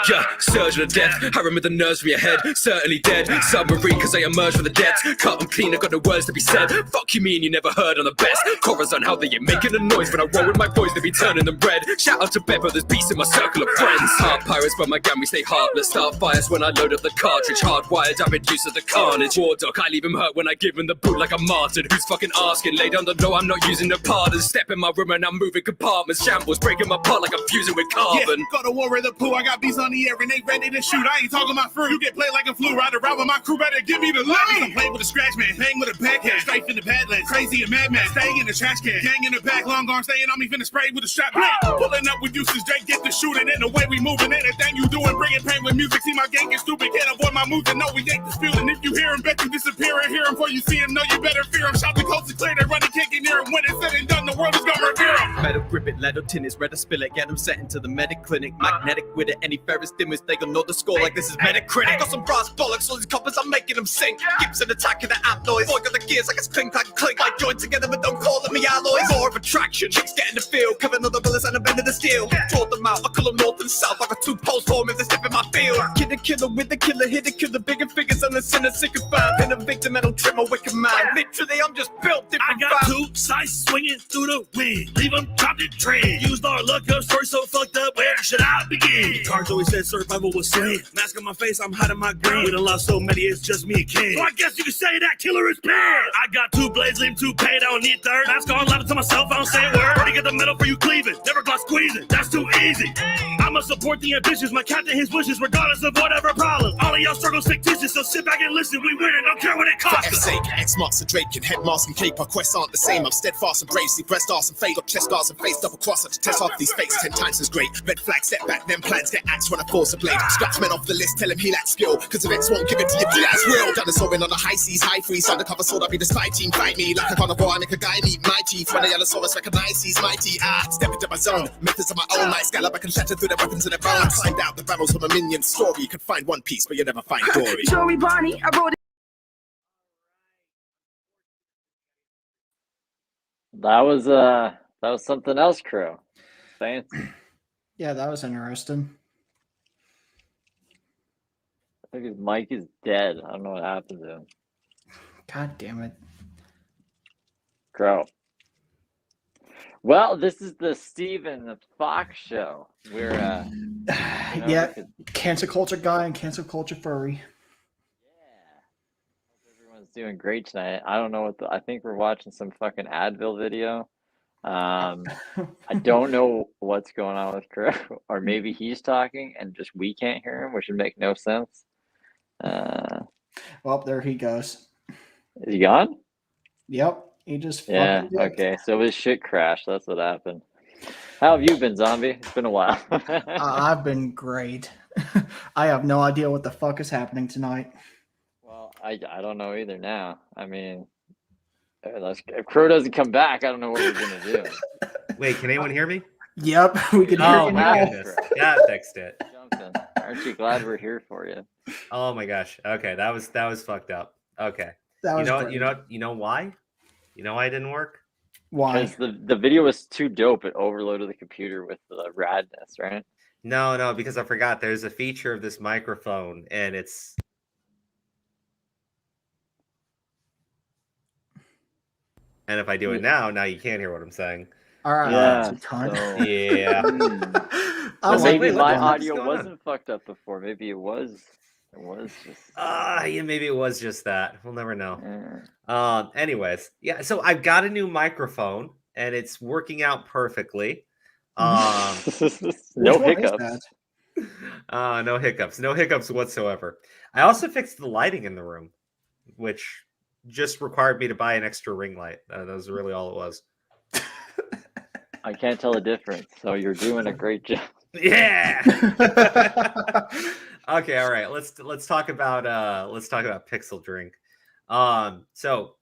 Yeah, surgeon of death. I remember the nerves from your head. Certainly dead. Submarine, cause I emerged from the depths. Cut them clean, I got no words to be said. Fuck you mean you never heard on the best. Chorus on how they ain't making a noise. When I roll with my voice, they be turning them red. Shout out to Beppo, there's beasts in my circle of friends. Heart pirates, but my gang, we stay heartless. Start fires when I load up the cartridge. Hardwired, I reduce to the carnage. War dog, I leave him hurt when I give him the boot like a martyr. Who's fucking asking? Lay down the law, I'm not using the pardon. Step in my room and I'm moving compartments. Shambles, breaking my apart like I'm fusing with carbon. Yeah, go to war in the pool, I got beats on the air and they ready to shoot. I ain't talking my fruit. You get played like a flu, ride around with my crew, better give me the lemon. I'm playing with a scratch man, hang with a backhand, straight in the badlands, crazy and madman, staying in the trash can, gang in the back, long arm staying on me, finna spray with a strap. Pulling up with uses, Jake get the shooting, and the way we moving, anything you doing, bringing pain with music. See my gang get stupid, can't avoid my moves, and know we ain't disputing. If you hear him, bet you disappear and hear him before you see him. Know you better fear him. Shout the coast is clear, they running, kicking near him. When it's said and done, the world is gonna revere him. Metal grip it, letter tennis, red spill it, get them set into the medic clinic. Magnetic with it, any ferrous dimmers, they gon' know the score like this is Metacritic. Got some brass bollocks, all these coppers, I'm making them sink. Gibson attacking the amp noise, boy got the gears like it's clink, clank, clink. I join together, but don't call them me alloys. More of attraction, chicks get in the field, covering all the bullets and a bend of the steel. Draw them out, I call them north and south, I got two poles for them if they step in my field. Kid the killer with the killer, hit the killer, bigger figures and the sinner, sicker fan. Been a victim, I don't trim a wicked man. Literally, I'm just built different. I got two sides swinging through the wind, leave them chopped and trained. Used our luck up, story so fucked up, where should I begin? Cards always said survival was sin. Mask on my face, I'm hiding my green. We done lost so many, it's just me and King. So I guess you could say that killer is bad. I got two blades, leave two paid, I don't need third. Mask on, laughing to myself, I don't say a word. Already get the medal for you cleaving, never got squeezing, that's too easy. I'ma support the ambitious, my captain his wishes, regardless of whatever problem. All of y'all struggles fictitious, so sit back and listen, we winning, don't care what it costs. For F's sake, X marks the Drake and head mask and cape. Our quests aren't the same. I'm steadfast and brave. See breast arse and fade. Got chest guards and face double cross. To test off these fakes 10 times as great. Red flag, step back, then plans get axed when I force a blade. Scratch men off the list, tell him he lacks skill. Cause if X won't give it to you, do as will. Dinosaur on the high seas, high freeze. Undercover sword, I'll be the spy team. Fight me like a carnivore, I make a guy meet my teeth. When the Allosaurus recognize he's mighty. Step into my zone. Methods of my own. Like scallop, I can shatter through the weapons in the bones. Find out the battles from a minion story. You can find One Piece, but you never find Dory. Show me Bonnie, I wrote it. That was something else, crew. Fancy. Yeah, that was interesting. I think his mic is dead. I don't know what happened to him. God damn it. Crow. Well, this is the Steven Fox show. We're yeah, cancel culture guy and cancel culture furry. Yeah. Hope everyone's doing great tonight. I don't know what I think we're watching some fucking Advil video. I don't know what's going on with Crow, or maybe he's talking and just we can't hear him, which would make no sense. Well, there he goes. Is he gone? Yep, he just yeah. fucking did. Okay, so his shit crashed. That's what happened. How have you been, zombie? It's been a while. I've been great. I have no idea what the fuck is happening tonight. Well, I don't know either now. I mean, if Crow doesn't come back, I don't know what we're gonna do. Wait, can anyone hear me? Yep, we can hear Oh you my now. goodness. Yeah, fixed it. Jumping. Aren't you glad we're here for you? Oh my gosh. Okay, that was fucked up. Okay. That was you great. know why? You know why it didn't work? Why? Because the video was too dope. It overloaded the computer with the radness, right? No, because I forgot there's a feature of this microphone and it's and if I do it now you can't hear what I'm saying. All right. Yeah. So, Yeah. I was So like, maybe wait, my what? audio wasn't fucked up before. Maybe it was. It was just. Yeah, maybe it was just that. We'll never know. Yeah. Anyways, yeah. So I've got a new microphone, and it's working out perfectly. No one is hiccups. No hiccups. No hiccups whatsoever. I also fixed the lighting in the room, which just required me to buy an extra ring light. That was really all it was. I can't tell the difference. So you're doing a great job. Yeah. Okay, all right. Let's talk about PixelDrink. So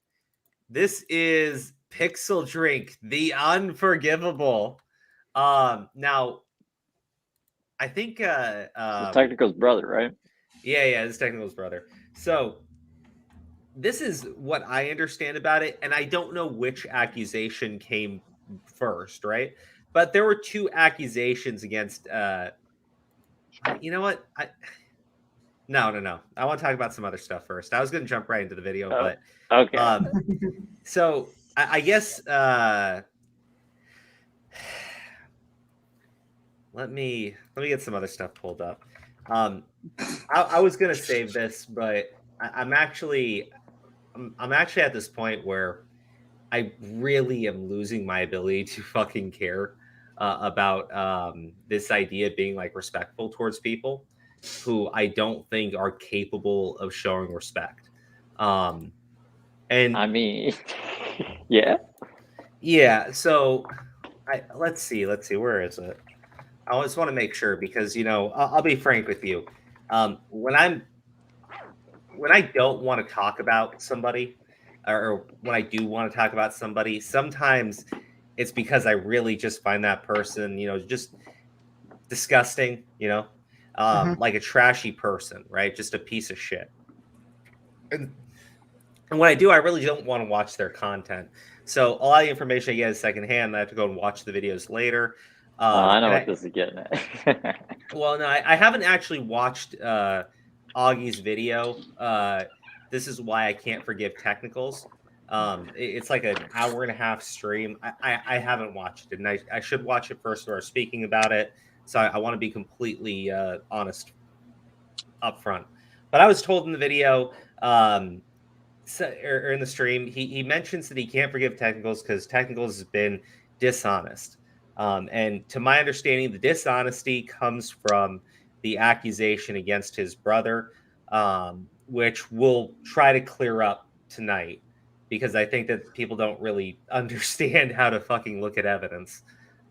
this is PixelDrink, the unforgivable. Now I think It's Technical's brother, right? Yeah, this is Technical's brother. So this is what I understand about it, and I don't know which accusation came first, right? But there were two accusations against You know what? No. I want to talk about some other stuff first. I was going to jump right into the video, but Okay. so I guess let me get some other stuff pulled up. I was going to save this, but I'm actually at this point where I really am losing my ability to fucking care about this idea of being like respectful towards people who I don't think are capable of showing respect. And I mean, yeah. yeah, so let's see, where is it? I just want to make sure because I'll be frank with you. When I don't want to talk about somebody, or when I do want to talk about somebody, sometimes it's because I really just find that person, just disgusting, like a trashy person, right? Just a piece of shit. And when I do, I really don't want to watch their content. So a lot of the information I get is secondhand. I have to go and watch the videos later. I know what this is getting at. Well, no, I haven't actually watched Augie's video. This is why I can't forgive technicals. It's like an hour and a half stream. I haven't watched it, and I should watch it first before speaking about it. So I want to be completely honest up front. But I was told in the video, or in the stream, he mentions that he can't forgive technicals because technicals has been dishonest. And to my understanding, the dishonesty comes from the accusation against his brother, which we'll try to clear up tonight because I think that people don't really understand how to fucking look at evidence.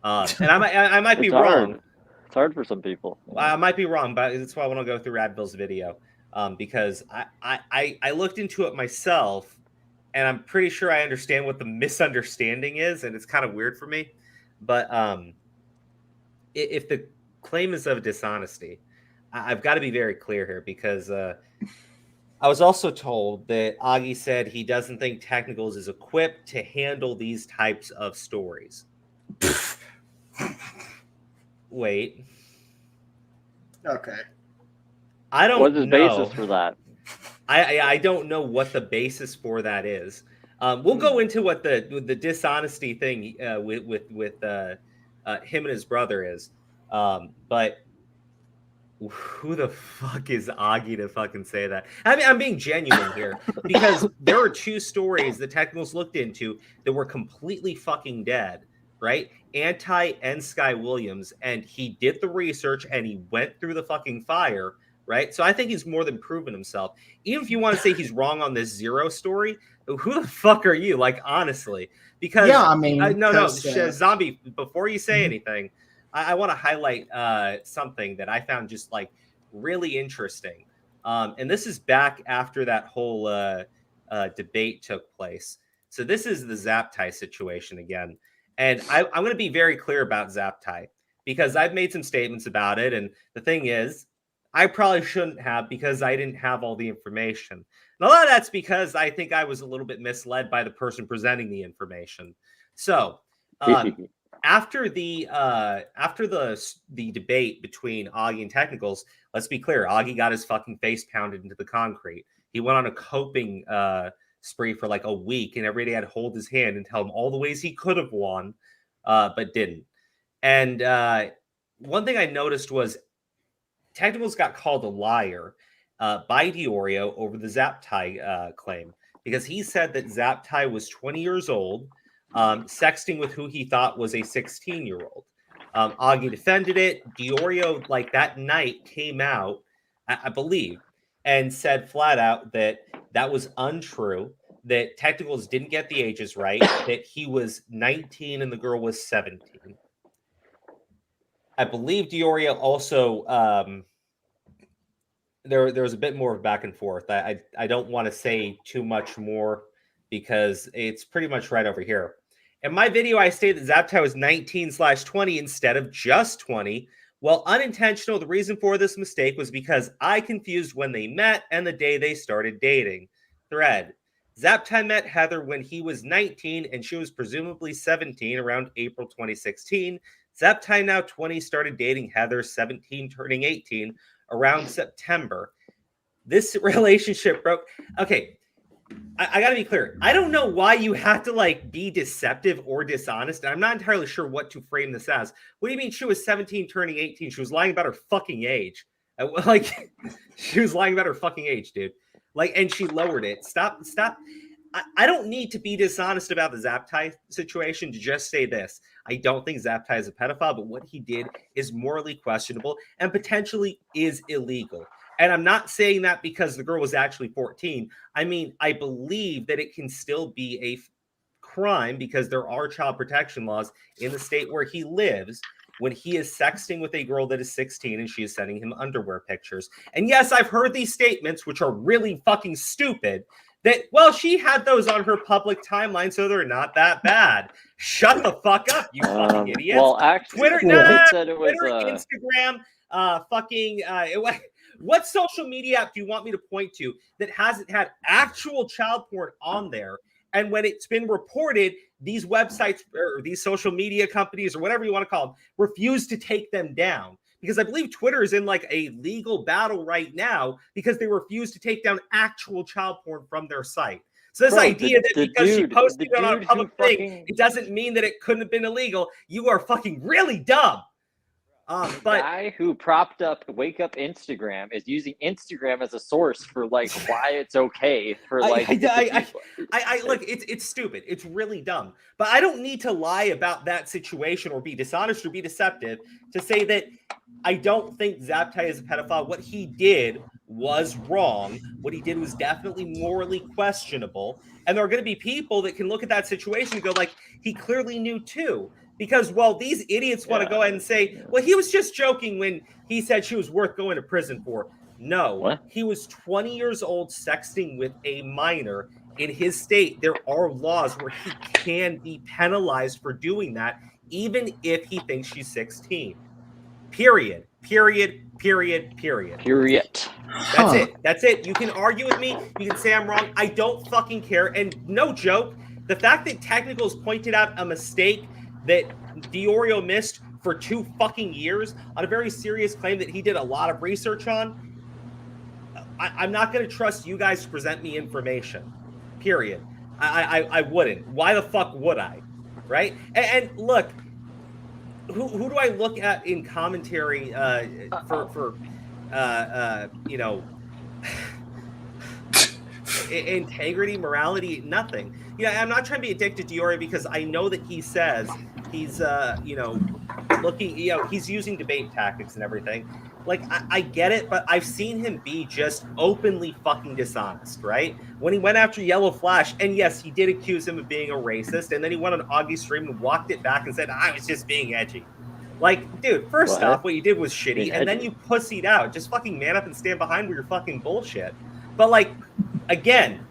And I might be wrong. It's hard for some people. I might be wrong, but that's why I want to go through adv1ll's video because I looked into it myself, and I'm pretty sure I understand what the misunderstanding is, and it's kind of weird for me. But if the claim is of dishonesty, I've got to be very clear here because I was also told that Augie said he doesn't think Technicals is equipped to handle these types of stories. Wait. Okay. I don't know. What's the basis for that? I don't know what the basis for that is. We'll go into what the dishonesty thing with him and his brother is. But who the fuck is Augie to fucking say that? I mean, I'm being genuine here because there are two stories the Technicals looked into that were completely fucking dead, right? Anti and Sky Williams, and he did the research and he went through the fucking fire, right? So I think he's more than proven himself. Even if you want to say he's wrong on this Zero story, who the fuck are you? Like, honestly, because yeah, I mean, no, Zombie. Before you say anything, I want to highlight something that I found just like really interesting, and this is back after that whole debate took place. So this is the Zaptai situation again, and I'm going to be very clear about Zaptai because I've made some statements about it, and the thing is, I probably shouldn't have because I didn't have all the information. And a lot of that's because I think I was a little bit misled by the person presenting the information. So after the debate between Augie and Technicals, let's be clear, Augie got his fucking face pounded into the concrete. He went on a coping spree for like a week, and every day I'd hold his hand and tell him all the ways he could have won, but didn't. And one thing I noticed was Technicals got called a liar by Diorio over the Zaptai claim because he said that Zaptai was 20 years old, sexting with who he thought was a 16-year-old. Augie defended it. Diorio, like that night, came out, I believe, and said flat out that that was untrue, that Technicals didn't get the ages right, that he was 19 and the girl was 17. I believe Diorio also there was a bit more of back and forth. I don't want to say too much more because it's pretty much right over here. In my video, I stated that Zaptai was 19/20 instead of just 20. Well, unintentional, the reason for this mistake was because I confused when they met and the day they started dating. Thread. Zaptai met Heather when he was 19 and she was presumably 17 around April 2016. Zaptai, now 20, started dating Heather, 17, turning 18, around September. This relationship broke. Okay, I got to be clear. I don't know why you have to like be deceptive or dishonest. And I'm not entirely sure what to frame this as. What do you mean she was 17 turning 18? She was lying about her fucking age. Like she was lying about her fucking age, dude. Like, and she lowered it. Stop. I don't need to be dishonest about the Zaptai situation to just say this. I don't think Zaptai is a pedophile, but what he did is morally questionable and potentially is illegal. And I'm not saying that because the girl was actually 14. I mean, I believe that it can still be a crime because there are child protection laws in the state where he lives when he is sexting with a girl that is 16 and she is sending him underwear pictures. And yes, I've heard these statements, which are really fucking stupid, that, well, she had those on her public timeline, so they're not that bad. Shut the fuck up, you fucking idiots. Well, actually, Twitter, said it was, Twitter, Instagram, what social media app do you want me to point to that hasn't had actual child porn on there? And when it's been reported, these websites or these social media companies or whatever you want to call them refuse to take them down. Because I believe Twitter is in like a legal battle right now because they refuse to take down actual child porn from their site. So this idea that because she posted it on a public thing, it doesn't mean that it couldn't have been illegal. You are fucking really dumb. The guy who propped up Wake Up Instagram is using Instagram as a source for like why it's okay for like. I look, it's stupid. It's really dumb. But I don't need to lie about that situation or be dishonest or be deceptive to say that I don't think Zaptai is a pedophile. What he did was wrong. What he did was definitely morally questionable. And there are going to be people that can look at that situation and go like, he clearly knew too. Because, well, these idiots want to go ahead and say, well, he was just joking when he said she was worth going to prison for. No, he was 20 years old sexting with a minor. In his state, there are laws where he can be penalized for doing that, even if he thinks she's 16. Period. That's it. You can argue with me. You can say I'm wrong. I don't fucking care. And no joke, the fact that Technicals pointed out a mistake that Diorio missed for 2 fucking years on a very serious claim that he did a lot of research on, I'm not going to trust you guys to present me information. Period. I wouldn't. Why the fuck would I? Right? And look, who do I look at in commentary for integrity, morality? Nothing. I'm not trying to be addicted to Diorio because I know that he says he's looking, he's using debate tactics and everything. Like, I get it, but I've seen him be just openly fucking dishonest, right? When he went after Yellow Flash, and yes, he did accuse him of being a racist, and then he went on Augie's stream and walked it back and said, I was just being edgy. Like, dude, first off, what you did was shitty, and then you pussied out. Just fucking man up and stand behind with your fucking bullshit. But, like, again,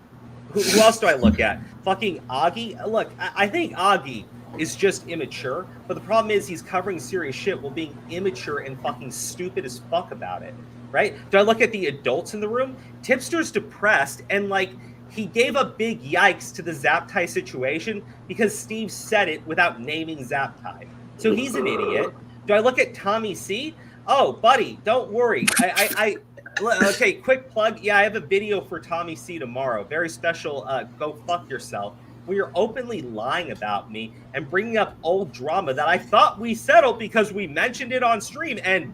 who else do I look at? Fucking Augie? Look, I think Augie is just immature, but the problem is he's covering serious shit while being immature and fucking stupid as fuck about it, right? Do I look at the adults in the room? Tipster's depressed, and like he gave a big yikes to the Zaptai situation because Steve said it without naming Zaptai. So he's an idiot. Do I look at Tommy C? Oh, buddy, don't worry. Okay, quick plug. Yeah, I have a video for Tommy C tomorrow. Very special. Go fuck yourself. Where you're openly lying about me and bringing up old drama that I thought we settled because we mentioned it on stream, and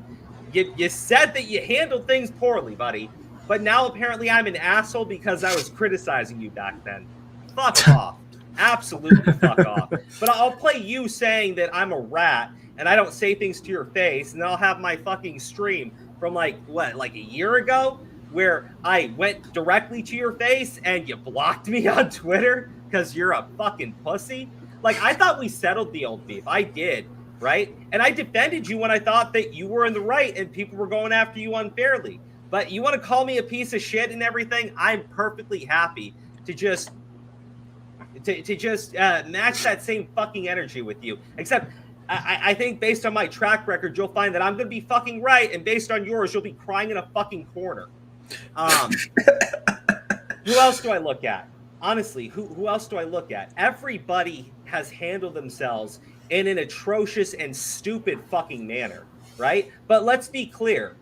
you said that you handled things poorly, buddy. But now apparently I'm an asshole because I was criticizing you back then. Fuck off. Absolutely fuck off. But I'll play you saying that I'm a rat and I don't say things to your face, and then I'll have my fucking stream from like a year ago where I went directly to your face and you blocked me on Twitter because you're a fucking pussy. Like, I thought we settled the old beef. I did, right? And I defended you when I thought that you were in the right and people were going after you unfairly. But you want to call me a piece of shit and everything? I'm perfectly happy to just match that same fucking energy with you. Except I think based on my track record, you'll find that I'm going to be fucking right. And based on yours, you'll be crying in a fucking corner. Who else do I look at? Honestly, who else do I look at? Everybody has handled themselves in an atrocious and stupid fucking manner, right? But let's be clear.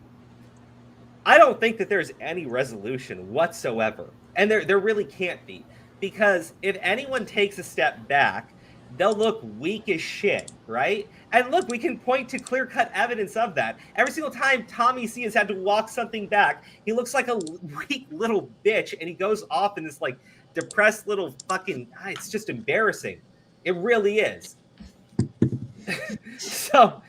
I don't think that there's any resolution whatsoever. And there really can't be. Because if anyone takes a step back, they'll look weak as shit, right? And look, we can point to clear-cut evidence of that. Every single time Tommy C has had to walk something back, he looks like a weak little bitch, and he goes off in this, like, depressed little fucking... It's just embarrassing. It really is. So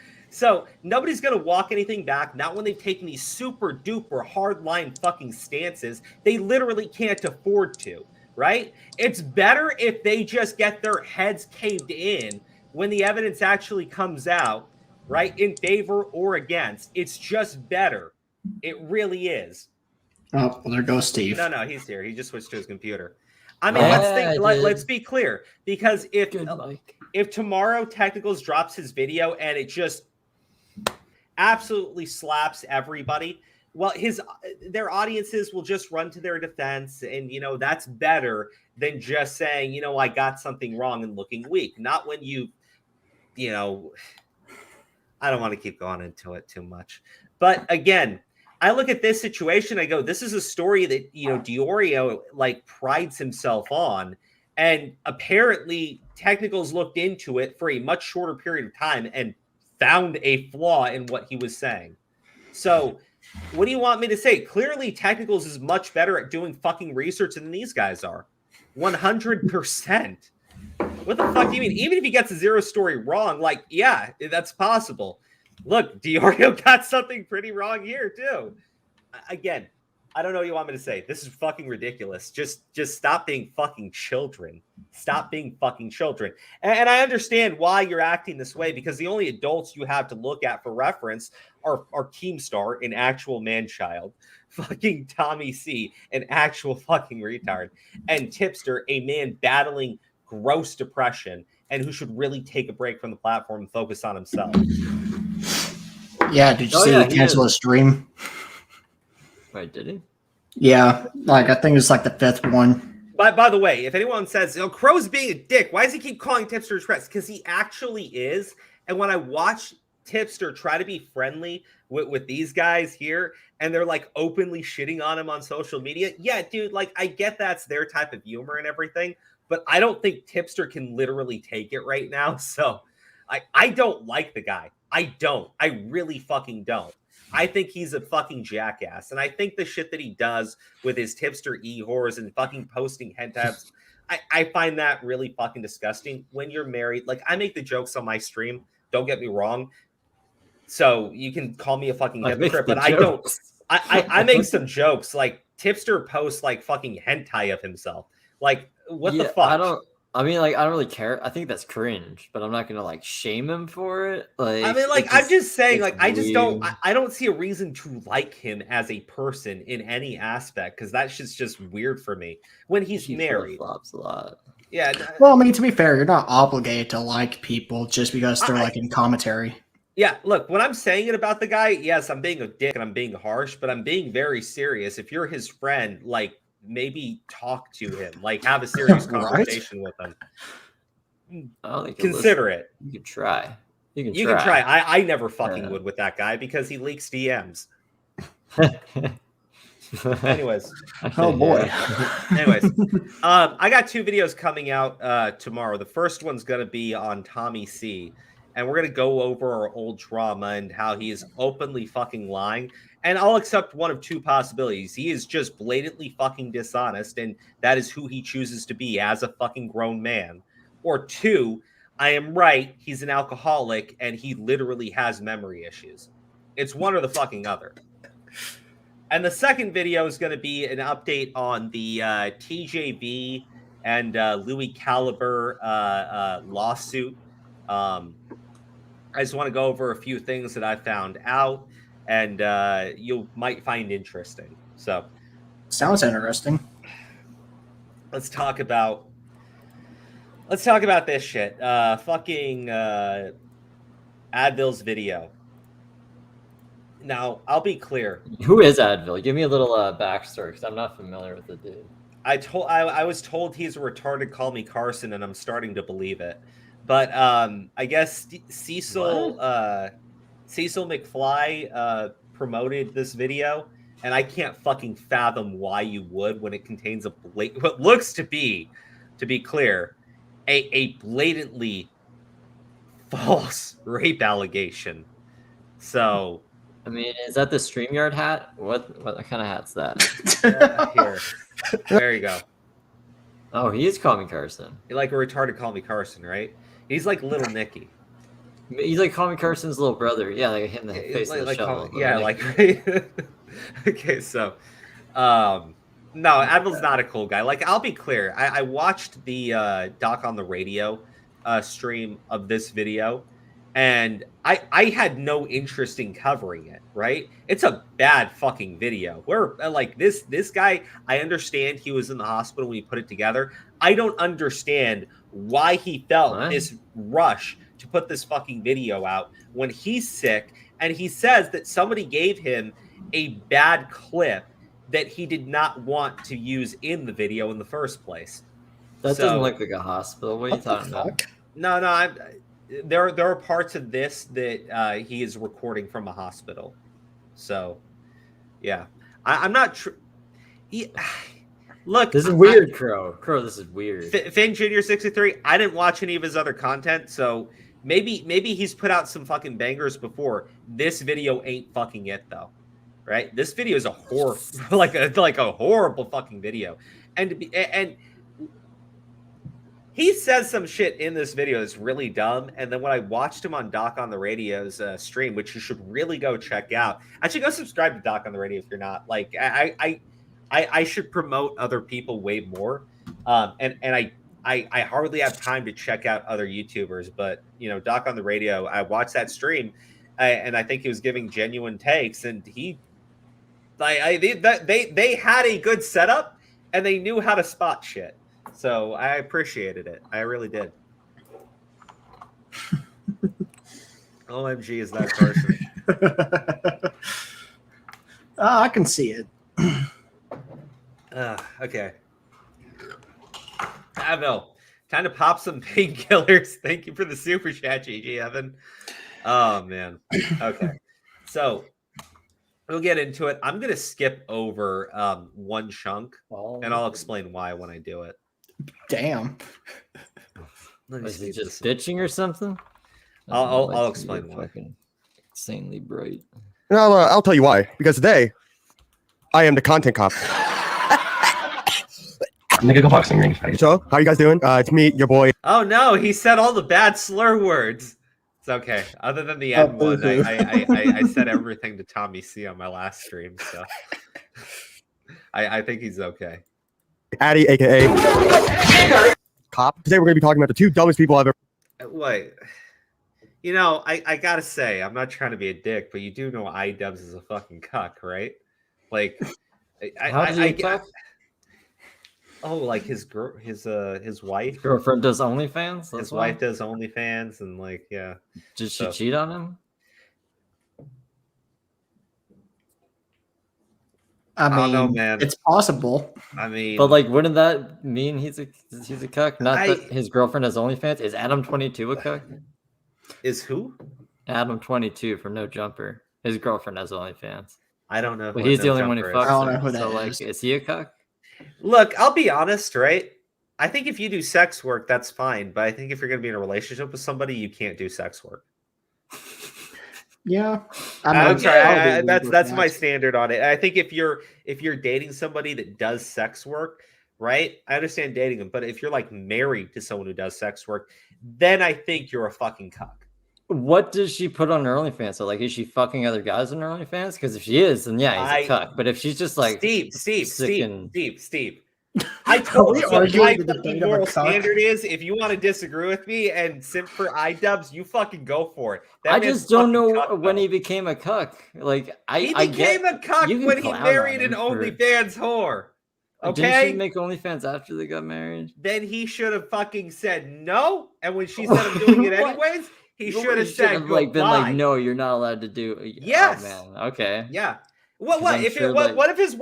nobody's going to walk anything back, not when they've taken these super-duper hardline fucking stances. They literally can't afford to, right? It's better if they just get their heads caved in when the evidence actually comes out, right, in favor or against. It's just better. It really is. Oh, well, there goes Steve. No, he's here. He just switched to his computer. I mean, let's be clear, because if tomorrow Technicals drops his video and it just absolutely slaps everybody, well, their audiences will just run to their defense, and that's better than just saying, I got something wrong and looking weak. Not when I don't want to keep going into it too much. But again, I look at this situation, I go, this is a story that, Diorio like prides himself on. And apparently Technicals looked into it for a much shorter period of time and found a flaw in what he was saying. So what do you want me to say? Clearly Technicals is much better at doing fucking research than these guys are. 100%. What the fuck do you mean? Even if he gets a zero story wrong, like, yeah, that's possible. Look, Diorio got something pretty wrong here too. Again, I don't know what you want me to say. This is fucking ridiculous. Just stop being fucking children. Stop being fucking children. And I understand why you're acting this way, because the only adults you have to look at for reference are Keemstar, an actual man-child, fucking Tommy C, an actual fucking retard, and Tipster, a man battling gross depression and who should really take a break from the platform and focus on himself. Yeah, did you see he canceled his stream? Wait, did he? Yeah, I think it's like the 5th one. By the way, if anyone says, Crow's being a dick, why does he keep calling Tipster Express? Because he actually is. And when I watch Tipster try to be friendly with these guys here, and they're like openly shitting on him on social media, yeah, dude, like I get that's their type of humor and everything, but I don't think Tipster can literally take it right now. So I don't like the guy. I don't. I really fucking don't. I think he's a fucking jackass. And I think the shit that he does with his Tipster e-whores and fucking posting hentabs, I find that really fucking disgusting. When you're married, like I make the jokes on my stream, don't get me wrong. So you can call me a fucking hypocrite, but I don't. I make some jokes. Like Tipster posts like fucking hentai of himself. Like what the fuck? I don't really care. I think that's cringe, but I'm not gonna like shame him for it. Like, I mean, like I'm just saying, like I just don't. I don't see a reason to like him as a person in any aspect, because that's just weird for me. When he's married, flops a lot. Yeah. Well, I mean, to be fair, you're not obligated to like people just because they're like in commentary. Yeah, look, when I'm saying it about the guy, yes, I'm being a dick and I'm being harsh, but I'm being very serious. If you're his friend, like maybe talk to him, like have a serious conversation with him. Consider it. You can try. You can try. I never fucking would with that guy because he leaks DMs. Anyways. Oh boy. Anyways, I got 2 videos coming out tomorrow. The first one's gonna be on Tommy C, and we're gonna go over our old drama and how he is openly fucking lying. And I'll accept one of 2 possibilities. He is just blatantly fucking dishonest, and that is who he chooses to be as a fucking grown man. Or 2, I am right, he's an alcoholic, and he literally has memory issues. It's one or the fucking other. And the second video is going to be an update on the TJB and Louis Caliber lawsuit. I just want to go over a few things that I found out, and you might find interesting. So, sounds interesting. Let's talk about this shit. Fucking adv1ll's video. Now, I'll be clear. Who is adv1ll? Give me a little backstory, because I'm not familiar with the dude. I was told he's a retarded. Call me Carson, and I'm starting to believe it. But I guess Cecil McFly promoted this video, and I can't fucking fathom why you would when it contains what looks to be clear, a blatantly false rape allegation. So, I mean, is that the StreamYard hat? What kind of hat's that? here, there you go. Oh, he is calling me Carson. You're like a retarded call me Carson, right? He's like little Nicky. He's like calling me Carson's little brother. Yeah, like hit in the face with a shovel. Okay, so no, adv1ll's not a cool guy. Like, I'll be clear. I watched the Doc on the Radio stream of this video, and I had no interest in covering it, right? It's a bad fucking video. Where like this guy, I understand he was in the hospital when he put it together. I don't understand why he felt this rush to put this fucking video out when he's sick, and he says that somebody gave him a bad clip that he did not want to use in the video in the first place. That doesn't look like a hospital. What are you talking about? No, there are parts of this that he is recording from a hospital. So, yeah, I'm not sure. Look, this is weird, Crow. This is weird. Finn Jr. 63. I didn't watch any of his other content, so maybe he's put out some fucking bangers before. This video ain't fucking it though, right? This video is a horror, like a horrible fucking video, and he says some shit in this video that's really dumb. And then when I watched him on Doc on the Radio's stream, which you should really go check out, actually go subscribe to Doc on the Radio if you're not. Like, I should promote other people way more, and I hardly have time to check out other YouTubers. But you know, Doc on the Radio, I watched that stream, and I think he was giving genuine takes, and they had a good setup, and they knew how to spot shit. So I appreciated it. I really did. OMG, is that Carson? I can see it. Okay. adv1ll, time to pop some painkillers. Thank you for the super chat, GG Evan. Oh man. Okay. So we'll get into it. I'm gonna skip over one chunk, and I'll explain why when I do it. Damn. Is he just bitching or something? I'll explain why. Fucking insanely bright. And I'll tell you why. Because today, I am the content cop. Nigga, go boxing ring. So, how you guys doing? It's me, your boy. Oh no, he said all the bad slur words. It's okay. Other than the end one, I said everything to Tommy C on my last stream, so I think he's okay. Addy, aka Cop. Today we're going to be talking about the two dumbest people I've ever. Wait. You know, I gotta say, I'm not trying to be a dick, but you do know iDubbbz is a fucking cuck, right? Like, I cuck? Oh, like his wife. His girlfriend does OnlyFans. His wife does OnlyFans, and like, yeah. Did she cheat on him? I don't know, man. It's possible. I mean, but like, wouldn't that mean he's a cuck? Not that his girlfriend has OnlyFans. Is Adam22 a cuck? Is who? Adam22 from No Jumper. His girlfriend has OnlyFans. I don't know. But he's the only one who fucks. I don't know who that so, is. like, is he a cuck? Look, I'll be honest, right? I think if you do sex work, that's fine. But I think if you're going to be in a relationship with somebody, you can't do sex work. Yeah, I'm sorry. That's my standard on it. I think if you're dating somebody that does sex work, right? I understand dating them, but if you're like married to someone who does sex work, then I think you're a fucking cuck. What does she put on her OnlyFans? So, like, is she fucking other guys on her OnlyFans? Because if she is, then yeah, he's a cuck. But if she's just like Steve. I told you what my moral standard is. If you want to disagree with me and simp for iDubbbz, you fucking go for it. I just don't know when he became a cuck. Like, he became a cuck when he married an OnlyFans whore. Okay, didn't she make OnlyFans after they got married? Then he should have fucking said no. And when she said I'm doing it anyways, he should have said like been like, no, you're not allowed to do. Yes. Oh, man. Okay. Yeah. What if his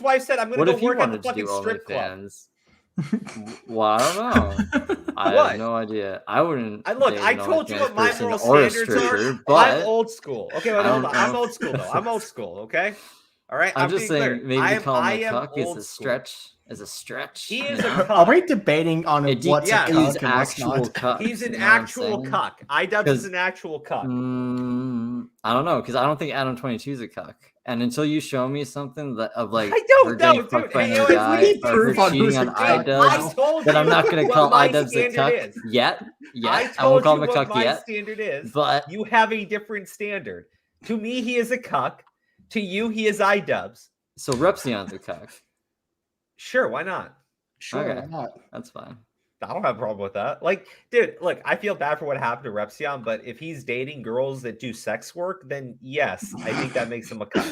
wife said I'm going to go work at the fucking strip club? Well, I don't know. I What? have no idea. I wouldn't. Look, date I an told you what OnlyFans my person moral or a standards stripper, are. but I'm old school. Okay, wait, I hold don't on. I'm know old school though. I'm old school. Okay. All right. I'm I'm just being clear. saying, maybe calling I a am cuck is old a school. stretch. Is a stretch. He you is a know? cuck. Are we debating on It what's a yeah, he's cuck and what's actual not? cuck. He's an you know what I'm actual saying? cuck. iDubbbz is 'Cause- an actual cuck. I don't know, because I don't think Adam 22 is a cuck. And until you show me something that of like I don't her know, getting fucked dude. by Hey, another we guy, need or her proof on cheating who's on a cuck. iDubbbz, I told then you I'm not gonna what call my iDubbbz a standard cuck is. yet. I I won't told call you him a what cuck my yet. standard is. But You have a different standard. To me, he is a cuck. To you, he is iDubbbz. so Repsion's a cuck. Sure, why not? Sure, Okay. why not? That's fine. I don't have a problem with that. Like, dude, look, I feel bad for what happened to Repsion, but if he's dating girls that do sex work, then yes, I think that makes him a cuck.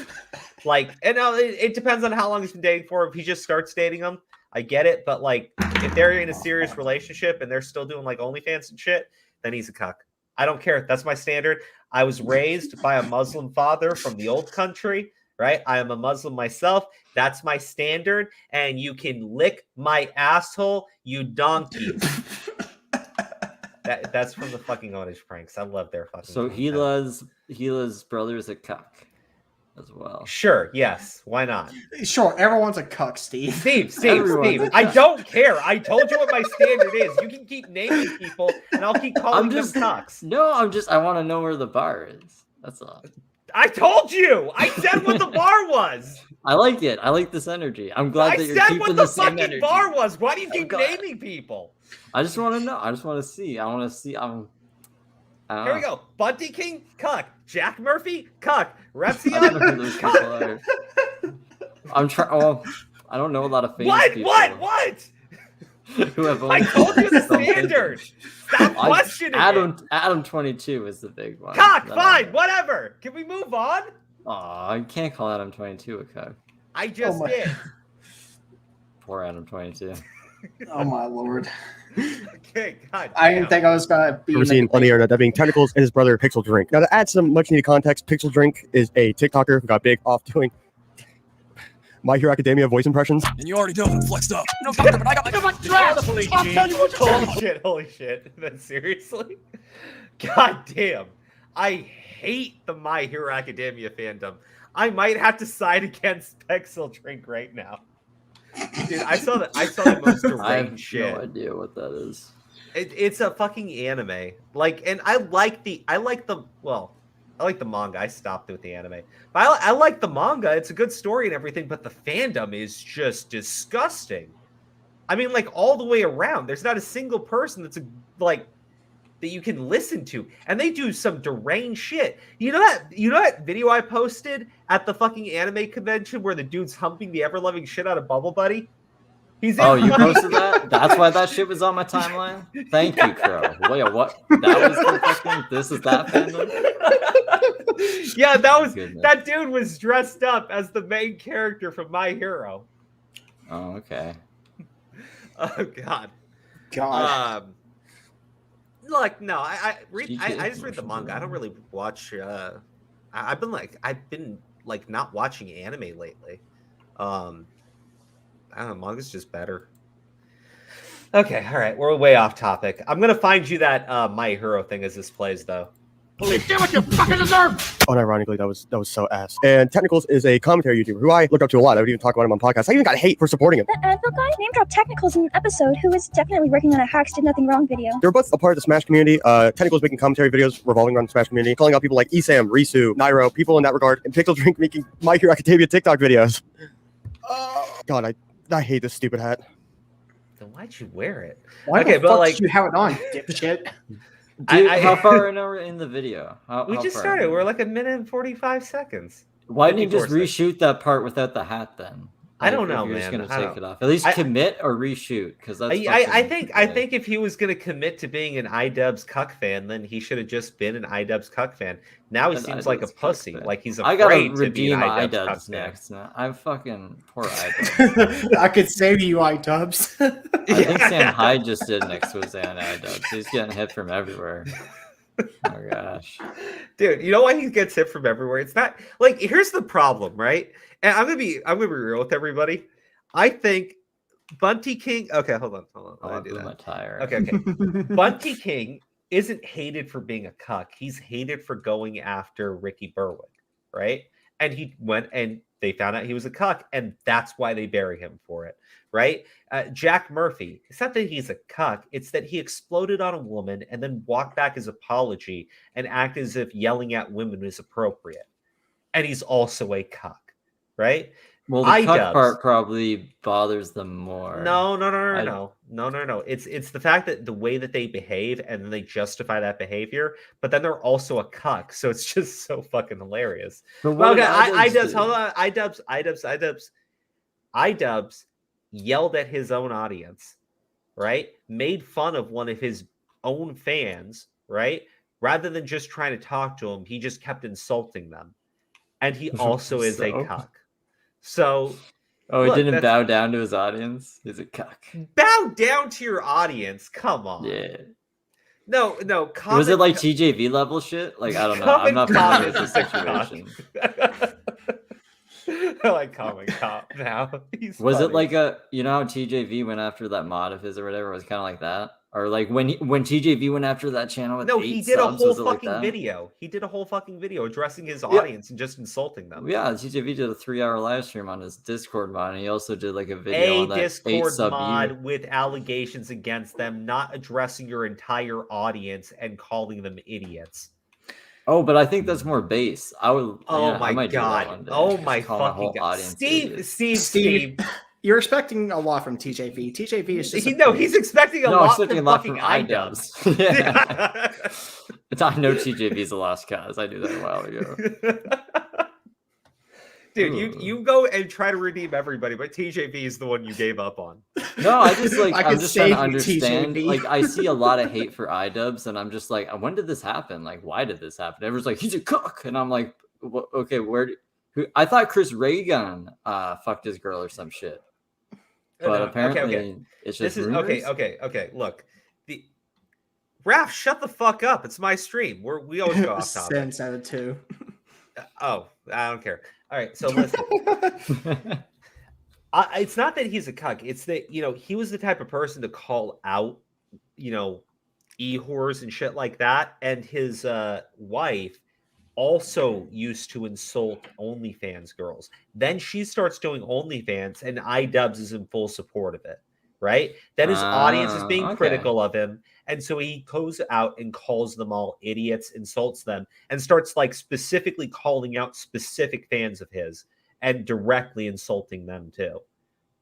Like, and now it depends on how long he's been dating for. If he just starts dating them, I get it. But like, if they're in a serious relationship and they're still doing like OnlyFans and shit, then he's a cuck. I don't care. That's my standard. I was raised by a Muslim father from the old country, right? I am a Muslim myself. That's my standard. And you can lick my asshole, you donkeys. That's from the fucking Orange Pranks. I love their fucking So content. Gila's brother's a cuck as well. Sure, yes. Why not? Sure, everyone's a cuck, Steve. Steve. Everyone's a I cuck. don't care. I told you what my standard is. You can keep naming people, and I'll keep calling them cucks. No, I want to know where the bar is. That's all. I told you. I said what the bar was. I like it. I like this energy. I'm glad I that you're said keeping what the same fucking energy. bar was. Why do you keep God. naming people? I just want to know. I just want to see. I want to see. I don't Here we know. go. Bunty King, cuck. Jack Murphy, cuck. I don't know who Repsion, those people cuck. are. I'm trying. Well, I don't know a lot of famous people. What? Who have I told you the something. standard. Stop questioning it. Adam 22 is the big one. Cock, That fine, whatever. Can we move on? Aw, you can't call Adam 22 a cuck. I just my- did. Poor Adam 22. Oh my lord. Okay, God. I didn't think I was gonna be. We're seeing on the internet that being Tentacles and his brother PixelDrink. Now, to add some much needed context, PixelDrink is a TikToker who got big off doing My Hero Academia voice impressions. And you already know that I'm flexed up. Holy shit. Then seriously? God damn. I hate the My Hero Academia fandom. I might have to side against PixelDrink right now. Dude, I saw the most I have deranged shit. no idea what that is. It's a fucking anime. Like, and I like the manga. I stopped with the anime. But I like the manga. It's a good story and everything, but the fandom is just disgusting. I mean, like, all the way around. There's not a single person that's that you can listen to. And they do some deranged shit. You know that video I posted at the fucking anime convention where the dude's humping the ever-loving shit out of Bubble Buddy? He's in You fucking- posted that? That's why that shit was on my timeline? Thank you, Crow. Wait, what? That was the fucking... This is that fandom? Yeah, Goodness. that dude was dressed up as the main character from My Hero. Oh, okay. Oh God. God. Look, no, I GTA just read the commercials, manga. I don't really watch. I've been not watching anime lately. I don't know. Manga's just better. Okay, all right. We're way off topic. I'm gonna find you that My Hero thing as this plays though. Unironically, that was so ass. And Technicals is a commentary YouTuber who I look up to a lot. I would even talk about him on podcasts. I even got hate for supporting him. The adv1ll guy name dropped Technicals in an episode who is definitely working on a Hacks Did Nothing Wrong video. They're both a part of the Smash community. Technicals making commentary videos revolving around the Smash community, calling out people like Esam, Risu, Nairo, people in that regard, and PixelDrink making My Hero Academia TikTok videos. God, I hate this stupid hat. Then why'd you wear it? Why Okay, the but fuck like- did you have it on, dipshit? Dude, I- how far in the video? We how just far? started. We're like a minute and 45 seconds. Why didn't you 54 just reshoot that part without the hat then? I don't If know, you're just man. gonna I take don't- it off. At least I- commit or reshoot, because that's. I think if he was gonna commit to being an iDubbbz cuck fan, then he should have just been an iDubbbz cuck fan. Now he An seems like a iDubbbz cuck pussy, fan. like he's I gotta afraid to be redeem an iDubbbz iDubbbz cuck fan. next. Now, I'm fucking poor iDubbbz. I could save you, iDubbbz. I think Sam Hyde just did an expose on iDubbbz. He's getting hit from everywhere. Oh gosh. Dude, you know why he gets hit from everywhere? It's not like here's the problem, right? And I'm gonna be real with everybody. I think Bunty King. Okay, hold on. Oh, Let I me do blew that. my tire. Okay. Bunty King isn't hated for being a cuck. He's hated for going after Ricky Berwick, right? And he went and they found out he was a cuck, and that's why they bury him for it, right? Jack Murphy, it's not that he's a cuck, it's that he exploded on a woman and then walked back his apology and act as if yelling at women is appropriate. And he's also a cuck, right? Well, the cuck part probably bothers them more. No. It's the fact that the way that they behave and then they justify that behavior, but then they're also a cuck, so it's just so fucking hilarious. Well, okay, iDubbbz, hold on. iDubbbz yelled at his own audience, right? Made fun of one of his own fans, right? Rather than just trying to talk to him, he just kept insulting them. And he also is a cuck. So, he didn't bow down to his audience. He's a cuck. Bow down to your audience. Come on. Yeah. No. Was it like TJV level shit? Like I don't know. I'm not familiar with the situation. I like Common Cop now. Was it like how TJV went after that mod of his or whatever? It was kind of like that, or like when TJV went after that channel with he did a whole fucking video. He did a whole fucking video addressing his audience and just insulting them. Yeah, TJV did a 3-hour live stream on his Discord mod, and he also did like a video on that Discord mod with allegations against them, not addressing your entire audience and calling them idiots. Oh, but I think that's more base. I would. Oh my god! Oh my fucking god! Steve, you're expecting a lot from TJV. TJV is just he's expecting a lot from fucking iDubbbz. Yeah. I know TJV's a lost cause. I knew that a while ago. Dude, you go and try to redeem everybody, but TJV is the one you gave up on. No, I'm just trying to understand. TJV. Like, I see a lot of hate for iDubbbz, and I'm just like, when did this happen? Like, why did this happen? Everyone's like, he's a cook, and I'm like, okay, I thought Chris Reagan fucked his girl or some shit, but apparently it's just rumors. Okay. Look, Raph, shut the fuck up. It's my stream. We always go off topic. Sense out of 2. Oh, I don't care. All right, so listen. It's not that he's a cuck. It's that, he was the type of person to call out, e-whores and shit like that. And his wife also used to insult OnlyFans girls. Then she starts doing OnlyFans, and iDubbbz is in full support of it, right? Then his audience is being critical of him. And so he goes out and calls them all idiots, insults them, and starts like specifically calling out specific fans of his and directly insulting them too.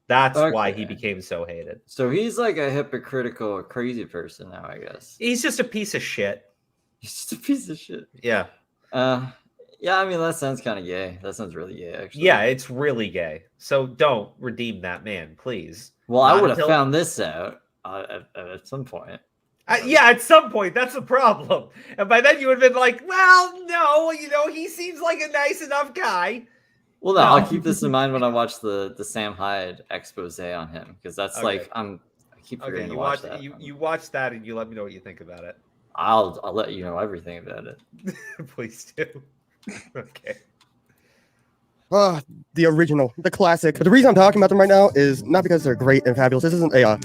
That's why he became so hated. So he's like a hypocritical, crazy person now, I guess. He's just a piece of shit. He's just a piece of shit. Yeah. Yeah, I mean, that sounds kind of gay. That sounds really gay, actually. Yeah, it's really gay. So don't redeem that man, please. Well, I would have found this out at some point. At some point, that's a problem. And by then you would have been like, well, no, he seems like a nice enough guy. Well, no, I'll keep this in mind when I watch the Sam Hyde expose on him, because that's I keep forgetting to watch that. You watch that and you let me know what you think about it. I'll let you know everything about it. Please do. Okay. The original, the classic. But the reason I'm talking about them right now is not because they're great and fabulous. This isn't a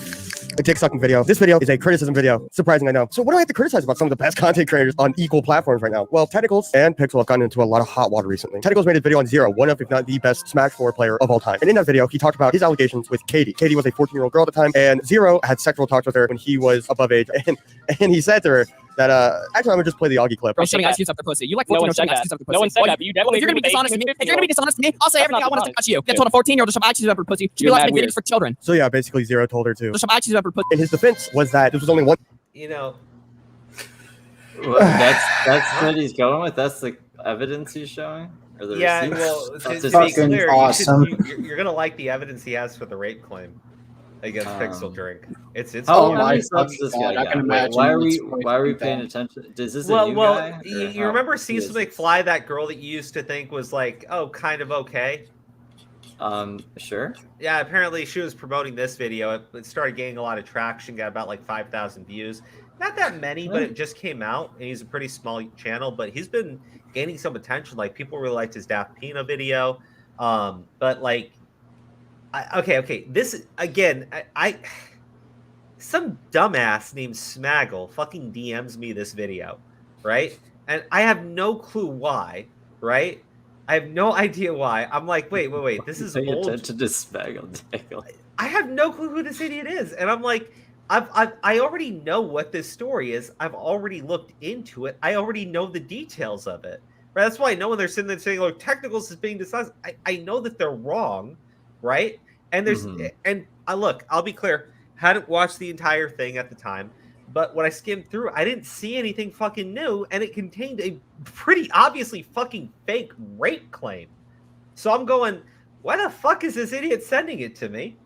dick sucking video. This video is a criticism video. Surprising, I know. So what do I have to criticize about some of the best content creators on equal platforms right now? Well, Tentacles and Pixel have gotten into a lot of hot water recently. Tentacles made a video on Zero, one of, if not the best Smash 4 player of all time. And in that video, he talked about his allegations with Katie. Katie was a 14-year-old girl at the time, and Zero had sexual talks with her when he was above age. And he said to her that, actually, I'm gonna just play the Augie clip. Bro, shoving ice cubes up the pussy. You like 14-year-old ice cubes up the pussy. No one said that, but you definitely. If you're gonna be dishonest with me, I'll say everything I want to touch you. You told a 14-year-old to shove ice cubes up her pussy. Should be allowed to make videos for children. So yeah, basically Zero told her to shove ice cubes up her pussy. In his defense was that this was only one. Well, that's what he's going with. That's the evidence he's showing. Yeah, well, to be clear, awesome. You're gonna like the evidence he has for the rape claim against PixelDrink. It's my subs this guy got? Why are we paying attention? Is this a new guy? You remember Cecil McFly, that girl that you used to think was like, kind of okay? Sure. Yeah, apparently she was promoting this video. It started gaining a lot of traction, got about like 5,000 views. Not that many, but it just came out, and he's a pretty small channel, but he's been gaining some attention. Like, people really liked his Daft Pina video. But like, Okay. This again, I some dumbass named Smaggle fucking DMs me this video, right? And I have no clue why, right? I have no idea why. I'm like, wait. This is Pay old. attention to Smaggle. I have no clue who this idiot is, and I'm like, I already know what this story is. I've already looked into it. I already know the details of it. Right? That's why I know when they're sitting there saying, "Oh, technicals is being decided." I know that they're wrong, right? And there's and look, I'll be clear. Hadn't watched the entire thing at the time, but when I skimmed through, I didn't see anything fucking new, and it contained a pretty obviously fucking fake rape claim. So I'm going, why the fuck is this idiot sending it to me?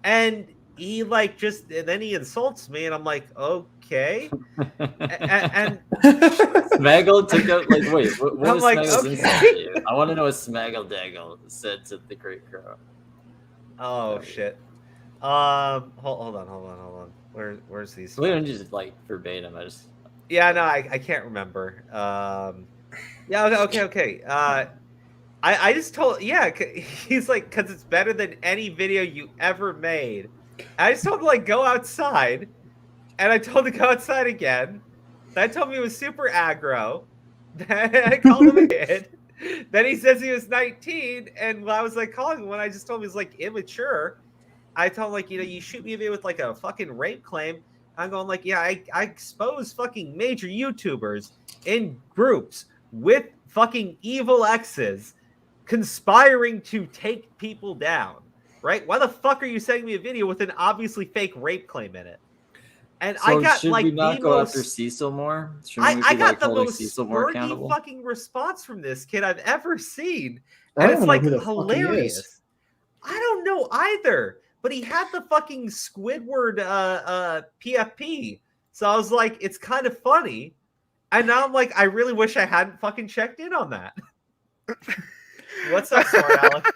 And he like and then he insults me, and I'm like, okay. and Smaggle took out like, wait, what was like, Smaggle's insult to you? I want to know what Smaggle Daggle said to the Great Crow. Oh shit. Hold on. Where's these? We don't just like verbatim. I just. Yeah, no, I can't remember. Yeah, okay. I just told, he's like, because it's better than any video you ever made. And I just told him to like go outside, and I told him to go outside again. Then I told him he was super aggro. Then I called him a kid. Then he says he was 19, and when I was like calling him, when I just told him he was like immature, I told him like, you shoot me a video with like a fucking rape claim. I'm going like, yeah, I expose fucking major YouTubers in groups with fucking evil exes conspiring to take people down, right? Why the fuck are you sending me a video with an obviously fake rape claim in it? And so I got should like we not go after Cecil more? I got the most spurty fucking response from this kid I've ever seen, I and don't it's know like who the fuck he hilarious. is. I don't know either, but he had the fucking Squidward PFP, so I was like, it's kind of funny, and now I'm like, I really wish I hadn't fucking checked in on that. What's up, Smart Alex?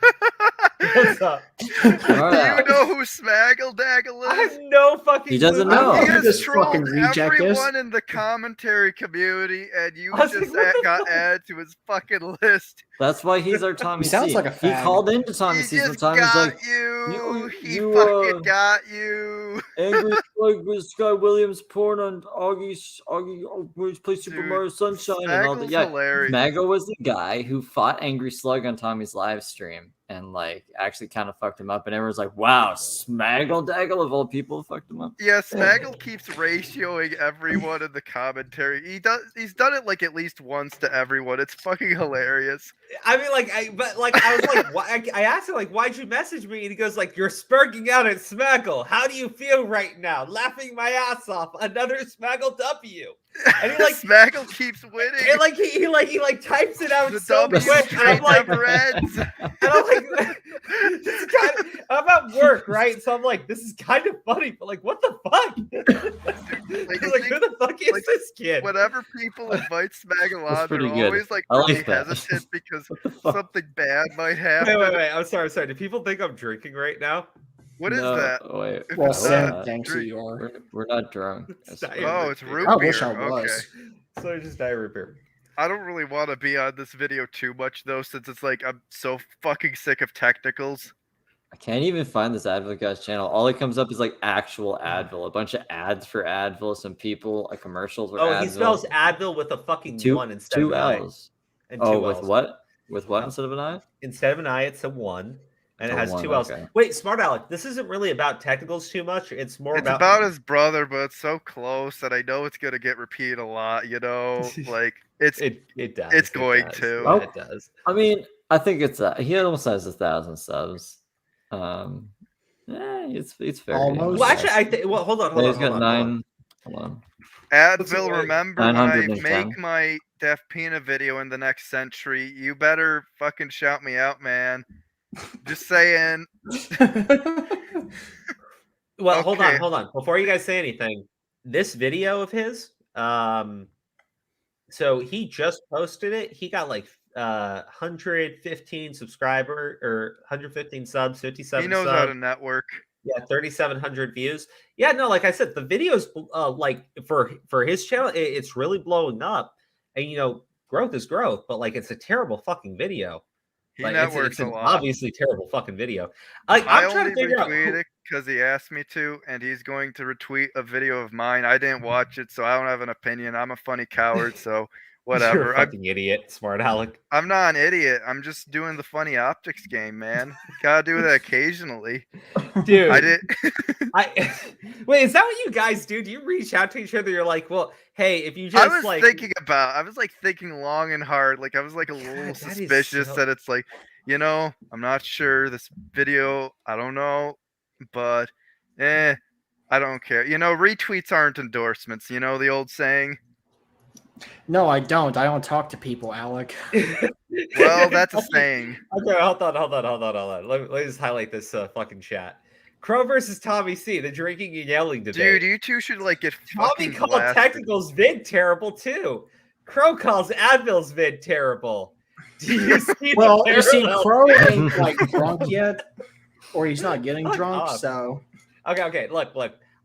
What's up? Do you know who Smaggle Daggle is? I have no fucking. He doesn't clue. know. He This has fucking trolled reject everyone in the commentary community, and you I was just like, what the got fuck? added to his fucking list. That's why he's our Tommy He sounds C. like a He fag. called into Tommy He C just sometime. He's got like, you. He you, fucking got you. angry like with Sky Williams porn on Augie plays Super Dude, Mario Sunshine and all that. Smaggle's Yeah, hilarious. Mago was the guy who fought Angry Slug on Tommy's live stream and like actually kind of fucked him up. And everyone's like, "Wow, Smaggle Daggle of all people fucked him up." Yeah, Smaggle keeps ratioing everyone in the commentary. He's done it like at least once to everyone. It's fucking hilarious. I mean, I was like, why, I asked him like, why'd you message me? And he goes like, you're spurging out at Smaggle. How do you feel right now? Laughing my ass off. Another Smaggle W. And he like Smaggle keeps winning. And like he types it out The so W quick. And I'm like, never ends. and I'm like, this is kind of, I'm at work, right? So I'm like, this is kind of funny, but like, what the fuck? Like, who the fuck is this kid? Whenever people invite Smaggle on, pretty they're good. always like I like really that. hesitant because something bad might happen. Wait. I'm sorry. Do people think I'm drinking right now? What is No, that? Wait, If Well, it's Sam not thinks drink- you are. we're not drunk. It's That's not- fine. Oh, it's root I beer. wish I Okay. was. So I just diarrhea beer. I don't really want to be on this video too much though, since it's like I'm so fucking sick of technicals. I can't even find this Advil guy's channel. All that comes up is like actual Advil, a bunch of ads for Advil, some people, like commercials with Advil. He spells Advil with a fucking one instead of two an I. L's. And Oh, two with L's. what? With what instead of an I? Instead of an I, it's a one. And it A has one, two L's. okay. Wait, Smart Alec, this isn't really about technicals too much. It's more It's about his brother, but it's so close that I know it's gonna get repeated a lot. You know, like it does. it's going to. Oh. It does. I mean, I think it's he almost has 1,000 subs. It's very Almost. Well, actually, I think. Well, hold on. He's got 9. Hold on. Advil, remember when I 910. make my Def Pina video in the next century, you better fucking shout me out, man. Just saying. Well, Okay. hold on. Before you guys say anything, this video of his, so he just posted it. He got like 115 subscriber or 115 subs, 57 He knows subs. how to network. Yeah, 3,700 views. Yeah, no, like I said, the video's like for his channel, it's really blowing up. And growth is growth, but like it's a terrible fucking video. He Like, networks it's an a lot. obviously terrible fucking video. I'm trying to figure out. retweeted it because he asked me to, and he's going to retweet a video of mine. I didn't watch it, so I don't have an opinion. I'm a funny coward, so whatever. You're a fucking idiot, smart Alec. I'm not an idiot. I'm just doing the funny optics game, man. Gotta do that occasionally. Dude, I did. Wait, is that what you guys do? Do you reach out to each other? You're like, well, hey, if you just I was like thinking long and hard. Like I was like a little that is suspicious so- that it's like, I'm not sure this video. I don't know, but I don't care. Retweets aren't endorsements. You know the old saying. No, I don't. I don't talk to people, Alec. Well, that's a saying. Okay, hold on. Let me just highlight this fucking chat. Crow versus Tommy C, the drinking and yelling debate. Dude, you two should get Tommy fucking called blasted. Technical's vid terrible too. Crow calls Advill's vid terrible. Do you see Well, the you see, parallel? Crow ain't drunk yet, or he's not getting Fuck drunk. off. So Okay. Look.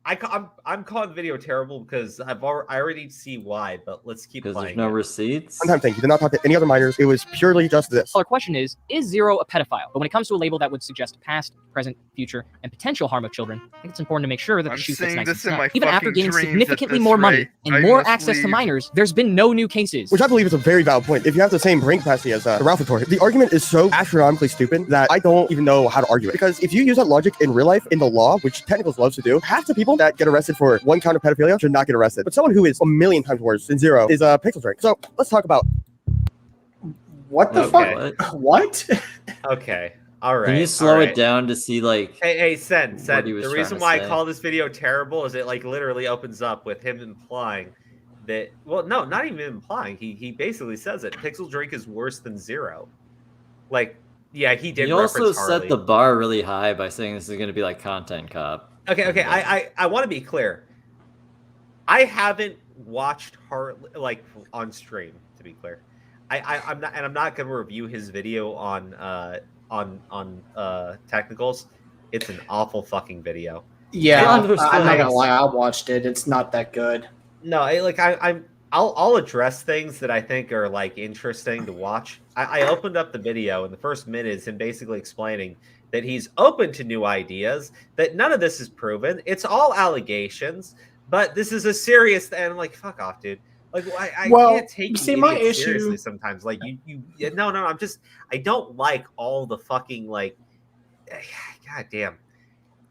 I'm calling the video terrible because I already see why. But let's keep Because playing. there's no it. receipts. One time thing, he did not talk to any other minors. It was purely just this. Our question is Zero a pedophile? But when it comes to a label that would suggest past, present, future, and potential harm of children, I think it's important to make sure that I'm the shoe fits seeing nice this and in my snug. Even after fucking gaining dreams at significantly this more money rate. and I more must access to leave. minors, there's been no new cases. Which I believe is a very valid point. If you have the same brain capacity as the Ralph Victoria, the argument is so astronomically stupid that I don't even know how to argue it. Because if you use that logic in real life, in the law, which Technicals loves to do, half the people that get arrested for one count of pedophilia should not get arrested. But someone who is a million times worse than Zero is a PixelDrink. So let's talk about what the Okay. fuck? What? Okay. All right. Can you slow all it right. down to see like? Hey, Sen. what he was The trying reason to why say? I call this video terrible is it literally opens up with him implying that. Well, no, not even implying. He basically says it. PixelDrink is worse than Zero. Yeah, he did. He also reference set Harley. the bar really high by saying this is going to be like Content Cop. Okay. I want to be clear. I haven't watched Harley on stream. To be clear, I'm not going to review his video on Technicals. It's an awful fucking video. Yeah, I I'm understand. not gonna lie. I watched it. It's not that good. No, I'll address things that I think are interesting to watch. I opened up the video, and the first minute is him basically explaining that he's open to new ideas, that none of this is proven. It's all allegations, but this is a serious. And I'm like, fuck off, dude. I can't take see, you my idiots issue- seriously sometimes. No. I don't like all the fucking God damn.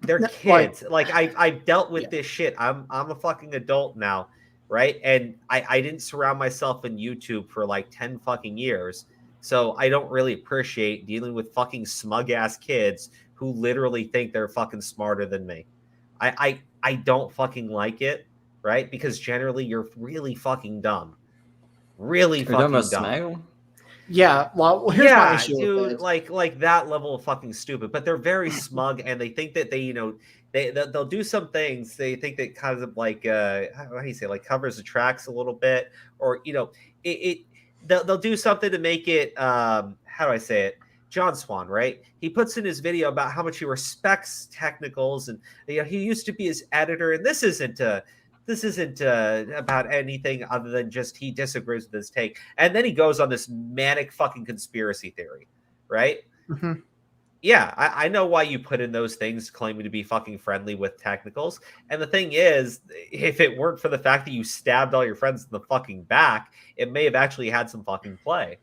They're No, kids. I've dealt with this shit. I'm a fucking adult now, right? And I didn't surround myself in YouTube for 10 fucking years. So I don't really appreciate dealing with fucking smug ass kids who literally think they're fucking smarter than me. I don't fucking like it, right? Because generally you're really fucking dumb. Really You're fucking talking dumb. about Smaggle? Yeah, well, here's my issue with dude, it. like that level of fucking stupid. But they're very smug, and they think that they'll do some things. They think that kind of how do you say, covers the tracks a little bit, or they'll do something to make it how do I say it? John Swan, right? He puts in his video about how much he respects Technicals, and he used to be his editor, and this isn't about anything other than just he disagrees with his take. And then he goes on this manic fucking conspiracy theory, right? Mhm. Yeah, I know why you put in those things claiming to be fucking friendly with Technicals. And the thing is, if it weren't for the fact that you stabbed all your friends in the fucking back, it may have actually had some fucking play.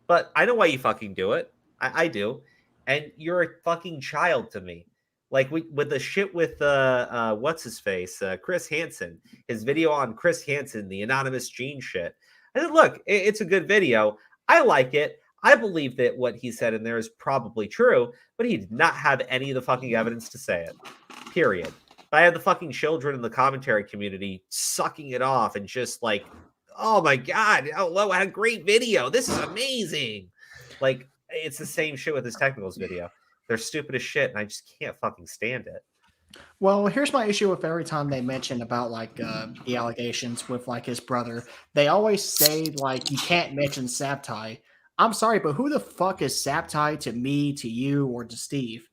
But I know why you fucking do it. I do. And you're a fucking child to me. With the shit with what's his face, Chris Hansen, his video on Chris Hansen, the anonymous gene shit. I said, look, it's a good video. I like it. I believe that what he said in there is probably true, but he did not have any of the fucking evidence to say it. Period. I had the fucking children in the commentary community sucking it off and just oh my god, what a great video! This is amazing. It's the same shit with his Technicals video. They're stupid as shit, and I just can't fucking stand it. Well, here's my issue with every time they mention about the allegations with his brother. They always say you can't mention Saptai. I'm sorry, but who the fuck is Saptai to me, to you, or to Steve?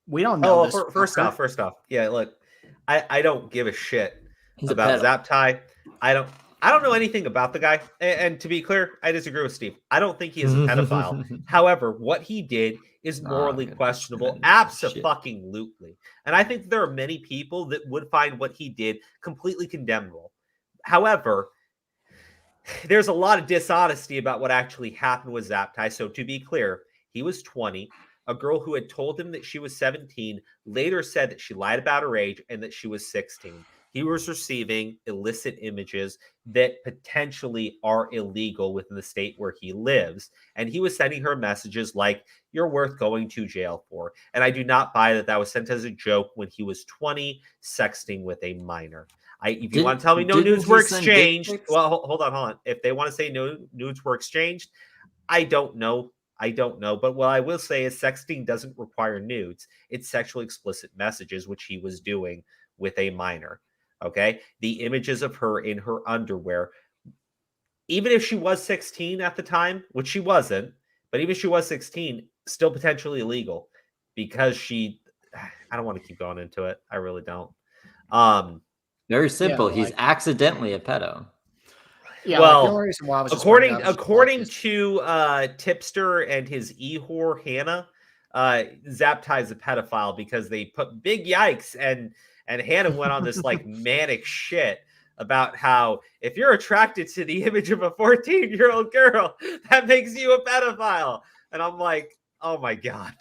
We don't know this. First off, yeah, look, I don't give a shit about pedo. Zaptai. I don't I don't know anything about the guy, and to be clear, I disagree with Steve. I don't think he is a pedophile. However, what he did is morally questionable, absolutely. And I think there are many people that would find what he did completely condemnable. However, there's a lot of dishonesty about what actually happened with Zaptai. So to be clear, he was 20. A girl who had told him that she was 17 later said that she lied about her age and that she was 16. He was receiving illicit images that potentially are illegal within the state where he lives. And he was sending her messages like, you're worth going to jail for. And I do not buy that that was sent as a joke when he was 20, sexting with a minor. If you want to tell me no nudes were exchanged, well, hold on. If they want to say no nudes were exchanged, I don't know. But what I will say is sexting doesn't require nudes. It's sexually explicit messages, which he was doing with a minor. Okay. The images of her in her underwear, even if she was 16 at the time, which she wasn't, but even if she was 16, still potentially illegal because I don't want to keep going into it. I really don't. Very simple. He's accidentally a pedo. Yeah, well, according to Tipster and his e-whore Hannah, Zaptai is a pedophile because they put big yikes, and Hannah went on this like manic shit about how if you're attracted to the image of a 14-year-old girl, that makes you a pedophile. And I'm like, oh my god,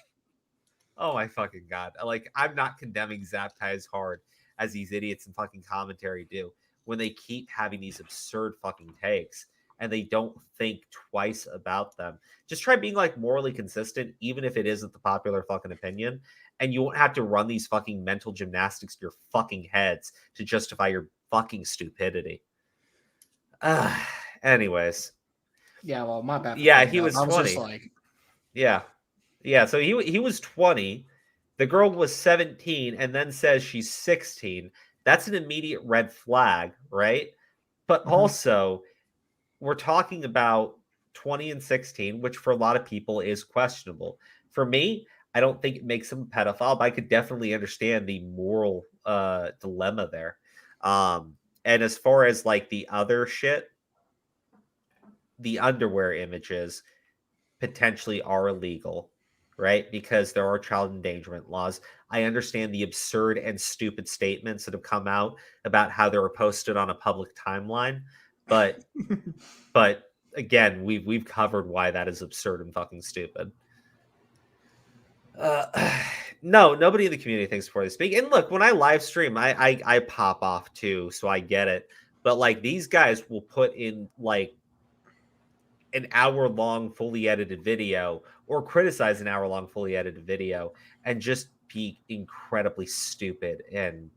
oh my fucking god! Like, I'm not condemning Zaptai as hard as these idiots in fucking commentary do when they keep having these absurd fucking takes and they don't think twice about them. Just try being like morally consistent, even if it isn't the popular fucking opinion, and you won't have to run these fucking mental gymnastics to your fucking heads to justify your fucking stupidity. Anyways. Yeah, well, my bad. Yeah, he was 20. Yeah. So he was 20. The girl was 17 and then says she's 16. That's an immediate red flag, right? But also, we're talking about 20 and 16, which for a lot of people is questionable. For me, I don't think it makes him a pedophile, but I could definitely understand the moral dilemma there. And as far as like the other shit, the underwear images potentially are illegal, right? Because there are child endangerment laws. I understand the absurd and stupid statements that have come out about how they were posted on a public timeline, but again, we've covered why that is absurd and fucking stupid. No, nobody in the community thinks before they speak. And look, when I live stream, I pop off too, so I get it. But like, these guys will put in like an hour-long fully edited video or criticize an hour-long fully edited video and just be incredibly stupid. And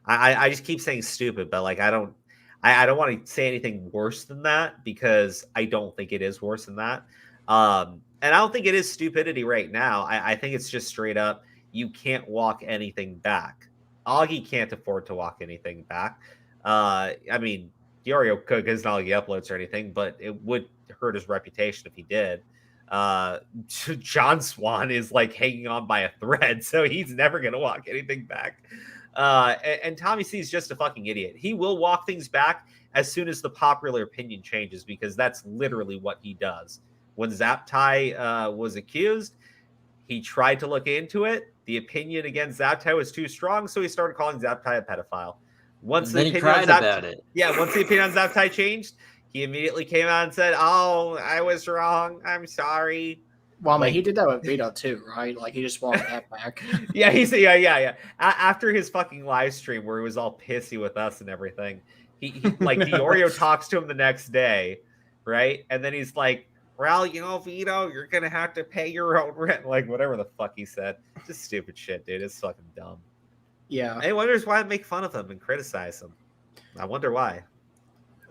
I just keep saying stupid, but like, I don't want to say anything worse than that because I don't think it is worse than that. And I don't think it is stupidity right now. I think it's just straight up, you can't walk anything back. Augie can't afford to walk anything back. I mean, Diorio could, because not like he uploads or anything, but it would hurt his reputation if he did. John Swan is like hanging on by a thread, so he's never going to walk anything back. And Tommy C is just a fucking idiot. He will walk things back as soon as the popular opinion changes, because that's literally what he does. When Zaptai was accused, he tried to look into it. The opinion against Zaptai was too strong, so he started calling Zaptai a pedophile. Once the opinion on Zaptai changed, he immediately came out and said, "Oh, I was wrong. I'm sorry." Well, I mean, he did that with Vito too, right? Like, he just walked that back. Yeah, he said, yeah. After his fucking live stream where he was all pissy with us and everything, he like Diorio talks to him the next day, right? And then he's like, "Well, you know, Vito, you're gonna have to pay your own rent," like whatever the fuck he said. Just stupid shit, dude. It's fucking dumb. Yeah. And he wonders why I make fun of him and criticize him. I wonder why.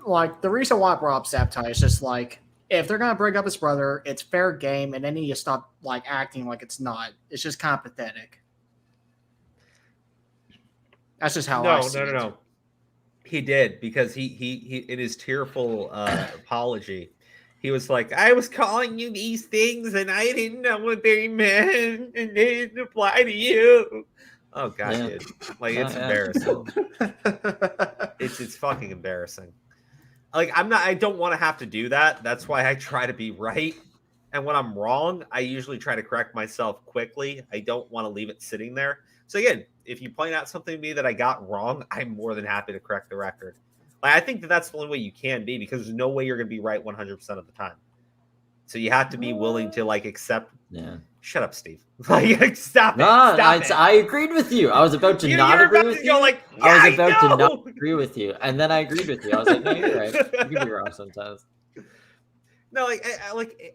Like, the reason why I brought up Zaptai is just like, if they're gonna bring up his brother, it's fair game, and then you stop like acting like it's not. It's just kind of pathetic. That's just how I see it. No. He did, because he in his tearful apology, he was like, "I was calling you these things, and I didn't know what they meant, and they didn't apply to you." Oh god, dude! Like, it's embarrassing. It's fucking embarrassing. Like I don't want to have to do that. That's why I try to be right. And when I'm wrong, I usually try to correct myself quickly. I don't want to leave it sitting there. So again, if you point out something to me that I got wrong, I'm more than happy to correct the record. Like, I think that's the only way you can be, because there's no way you're going to be right 100% of the time. So you have to be willing to like accept. Yeah. Shut up, Steve. Like, stop it. No, Stop it. I agreed with you. I was about to not agree with you. Like, yeah, I was about to not agree with you, and then I agreed with you. I was like, no, you're right. You can be wrong sometimes. No,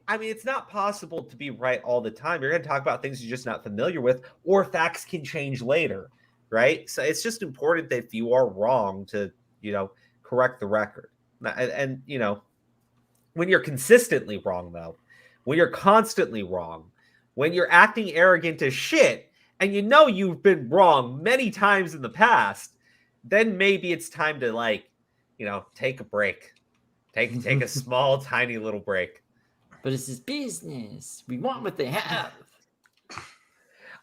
I mean, it's not possible to be right all the time. You're going to talk about things you're just not familiar with, or facts can change later, right? So it's just important that if you are wrong to, correct the record. And when you're consistently wrong, though, when you're constantly wrong, when you're acting arrogant as shit, and you've been wrong many times in the past, then maybe it's time to take a break. Take a small, tiny little break. But it's his business. We want what they have.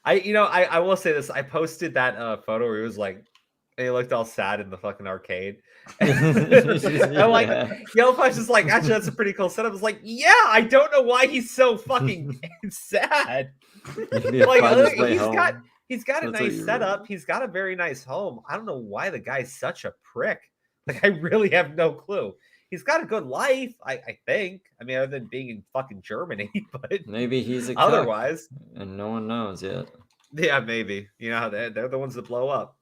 I will say this. I posted that photo where he was like, he looked all sad in the fucking arcade. I'm like, Yellow Flash is like, actually, that's a pretty cool setup. I was like, yeah, I don't know why he's so fucking sad. Like, he's got a nice setup. He's got a very nice home. I don't know why the guy's such a prick. Like, I really have no clue. He's got a good life, I think. I mean, other than being in fucking Germany, but maybe he's a otherwise, and no one knows yet. Yeah, maybe. They're the ones that blow up.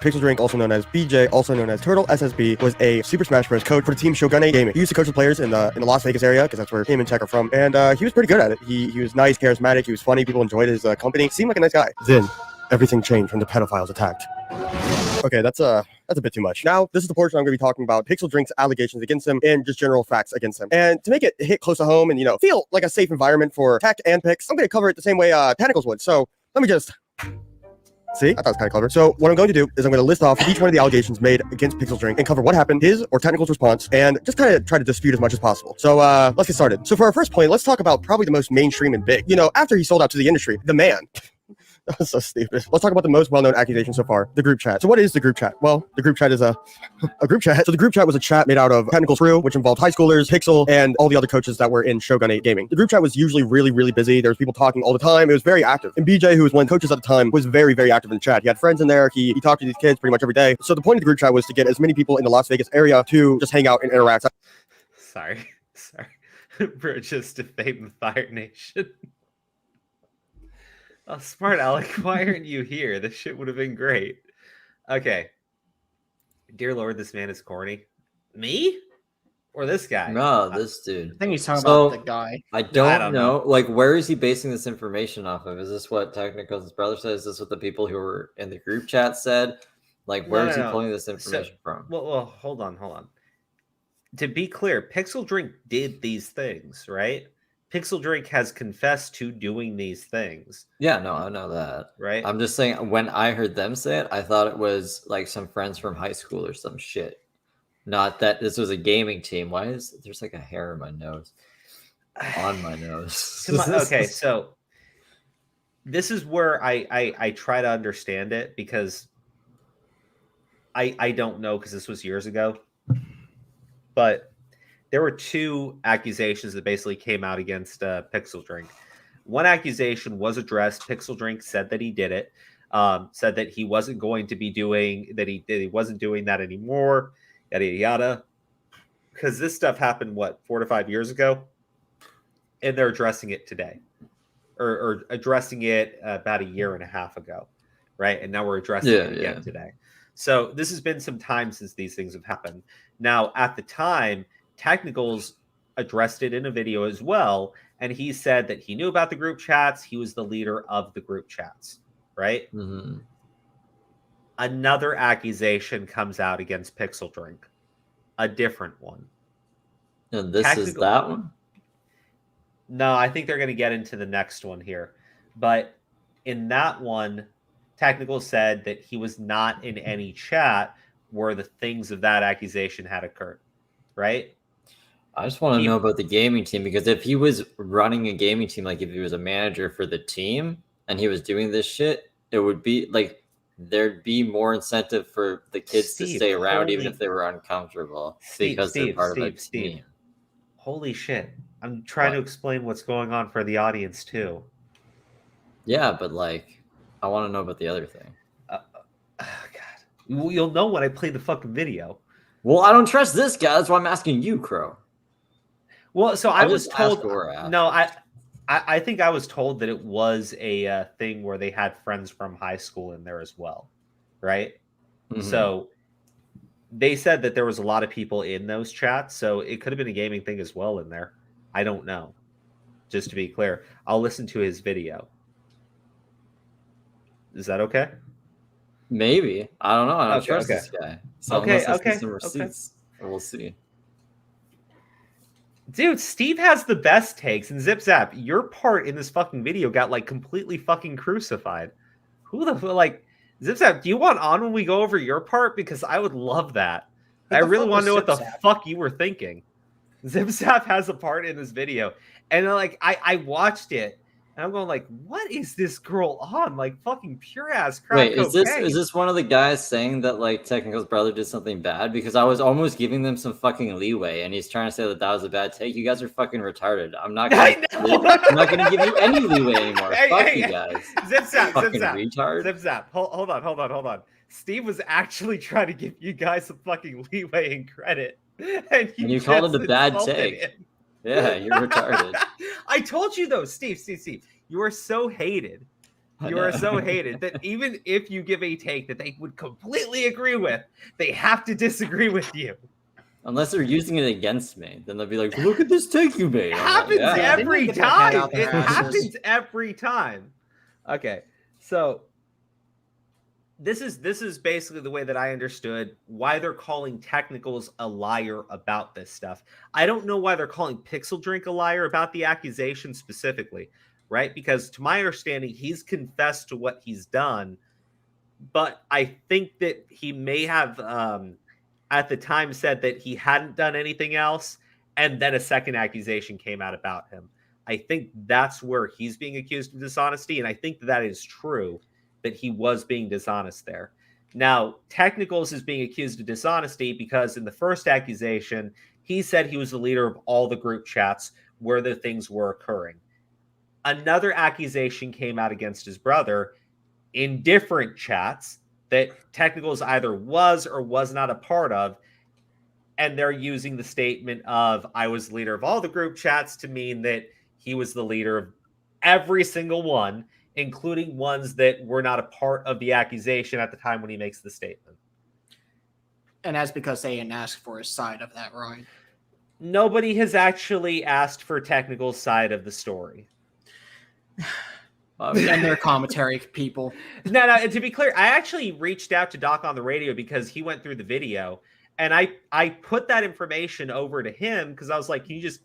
PixelDrink, also known as BJ, also known as Turtle SSB, was a Super Smash Bros. Coach for the team Shogunate Gaming. He used to coach the players in the Las Vegas area, because that's where him and Tech are from, and he was pretty good at it. He was nice, charismatic, he was funny, people enjoyed his company. Seemed like a nice guy. Then, everything changed when the pedophiles attacked. Okay, that's a bit too much. Now, this is the portion I'm going to be talking about PixelDrink's allegations against him and just general facts against him. And to make it hit close to home and, feel like a safe environment for Tech and Pix, I'm going to cover it the same way Tentacles would. So, let me just... See? I thought it was kind of clever. So, what I'm going to do is I'm going to list off each one of the allegations made against PixelDrink and cover what happened, his or Tentacles' response, and just kind of try to dispute as much as possible. So, let's get started. So, for our first point, let's talk about probably the most mainstream and big. After he sold out to the industry, the man... That was so stupid. Let's talk about the most well-known accusation so far, the group chat. So what is the group chat? Well, the group chat is a group chat. So the group chat was a chat made out of Tentacle's crew, which involved high schoolers, Pixel, and all the other coaches that were in Shogunate Gaming. The group chat was usually really, really busy. There was people talking all the time. It was very active. And BJ, who was one of the coaches at the time, was very, very active in the chat. He had friends in there. He talked to these kids pretty much every day. So the point of the group chat was to get as many people in the Las Vegas area to just hang out and interact. Sorry. Bro, just defamed the Fire Nation. Oh, smart Alec, why aren't you here? This shit would have been great. Okay. Dear Lord, this man is corny. Me? Or this guy? No, this dude. I think he's talking about the guy. I don't know. Like, where is he basing this information off of? Is this what Technical's brother said? Is this what the people who were in the group chat said? Like, where is he pulling this information from? Well, hold on. To be clear, PixelDrink did these things, right? PixelDrink has confessed to doing these things. Yeah, no, I know that. Right? I'm just saying, when I heard them say it, I thought it was like some friends from high school or some shit. Not that this was a gaming team. Why is there's like a hair in my nose? On my nose. Okay, so this is where I try to understand it, because I don't know, because this was years ago. But there were two accusations that basically came out against PixelDrink. One accusation was addressed. PixelDrink said that he did it. Said that he wasn't going to be doing that. He wasn't doing that anymore. Yada yada. Because this stuff happened 4 to 5 years ago, and they're addressing it today, or addressing it about a year and a half ago, right? And now we're addressing it again today. So this has been some time since these things have happened. Now, at the time, Technicals addressed it in a video as well, and he said that he knew about the group chats. He was the leader of the group chats, right? Mm-hmm. Another accusation comes out against PixelDrink, a different one. And this is that one? No, I think they're going to get into the next one here. But in that one, Technical said that he was not in any chat where the things of that accusation had occurred, right? I just want to know about the gaming team, because if he was running a gaming team, like if he was a manager for the team and he was doing this shit, it would be like, there'd be more incentive for the kids to stay around even if they were uncomfortable because they're part of a team. Holy shit. I'm trying to explain what's going on for the audience too. Yeah, but like, I want to know about the other thing. God. You'll know when I play the fucking video. Well, I don't trust this guy. That's why I'm asking you, Crow. Well, so I was told. No, I think I was told that it was a thing where they had friends from high school in there as well, right? Mm-hmm. So they said that there was a lot of people in those chats, so it could have been a gaming thing as well in there. I don't know. Just to be clear, I'll listen to his video. Is that okay? Maybe. I don't know. I don't trust this guy. So okay. Some receipts, we'll see. Dude, Steve has the best takes, and Zip Zap, your part in this fucking video got like completely fucking crucified. Who the like, Zip Zap? Do you want on when we go over your part? Because I would love that. I really want to know what the fuck you were thinking. Zip Zap has a part in this video, and like I watched it. And I'm going like, what is this girl on? Like fucking pure ass crap. Wait, is this one of the guys saying that like Technical's brother did something bad? Because I was almost giving them some fucking leeway, and he's trying to say that was a bad take. You guys are fucking retarded. I'm not gonna give you any leeway anymore. Fuck you guys. Zip Zap, fucking retard. Zip Zap. Hold on. Steve was actually trying to give you guys some fucking leeway and credit, and you called it a bad take. Yeah, you're retarded. I told you though, Steve, you are so hated. You are so hated that even if you give a take that they would completely agree with, they have to disagree with you. Unless they're using it against me, then they'll be like, "Look at this take you made." It happens every time. It happens every time. Okay, so this is basically the way that I understood why they're calling Technicals a liar about this stuff. I don't know why they're calling PixelDrink a liar about the accusation specifically, right? Because to my understanding, he's confessed to what he's done, but I think that he may have at the time said that he hadn't done anything else, and then a second accusation came out about him. I think that's where he's being accused of dishonesty, and I think that is true, that he was being dishonest there. Now, Technicals is being accused of dishonesty because in the first accusation, he said he was the leader of all the group chats where the things were occurring. Another accusation came out against his brother in different chats that Technicals either was or was not a part of, and they're using the statement of I was the leader of all the group chats to mean that he was the leader of every single one, including ones that were not a part of the accusation at the time when he makes the statement. And that's because they didn't ask for his side of that, right? Nobody has actually asked for Technical's side of the story. And their commentary people. No, to be clear, I actually reached out to Doc on the radio because he went through the video, and I put that information over to him because I was like, can you just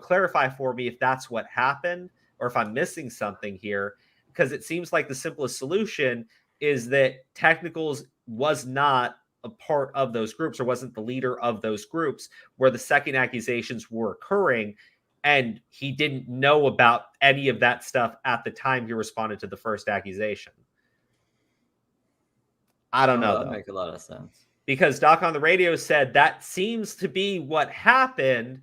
clarify for me if that's what happened or if I'm missing something here? Because it seems like the simplest solution is that Technicals was not a part of those groups or wasn't the leader of those groups where the second accusations were occurring, and he didn't know about any of that stuff at the time he responded to the first accusation. I don't know. That makes a lot of sense. Because Doc on the radio said that seems to be what happened,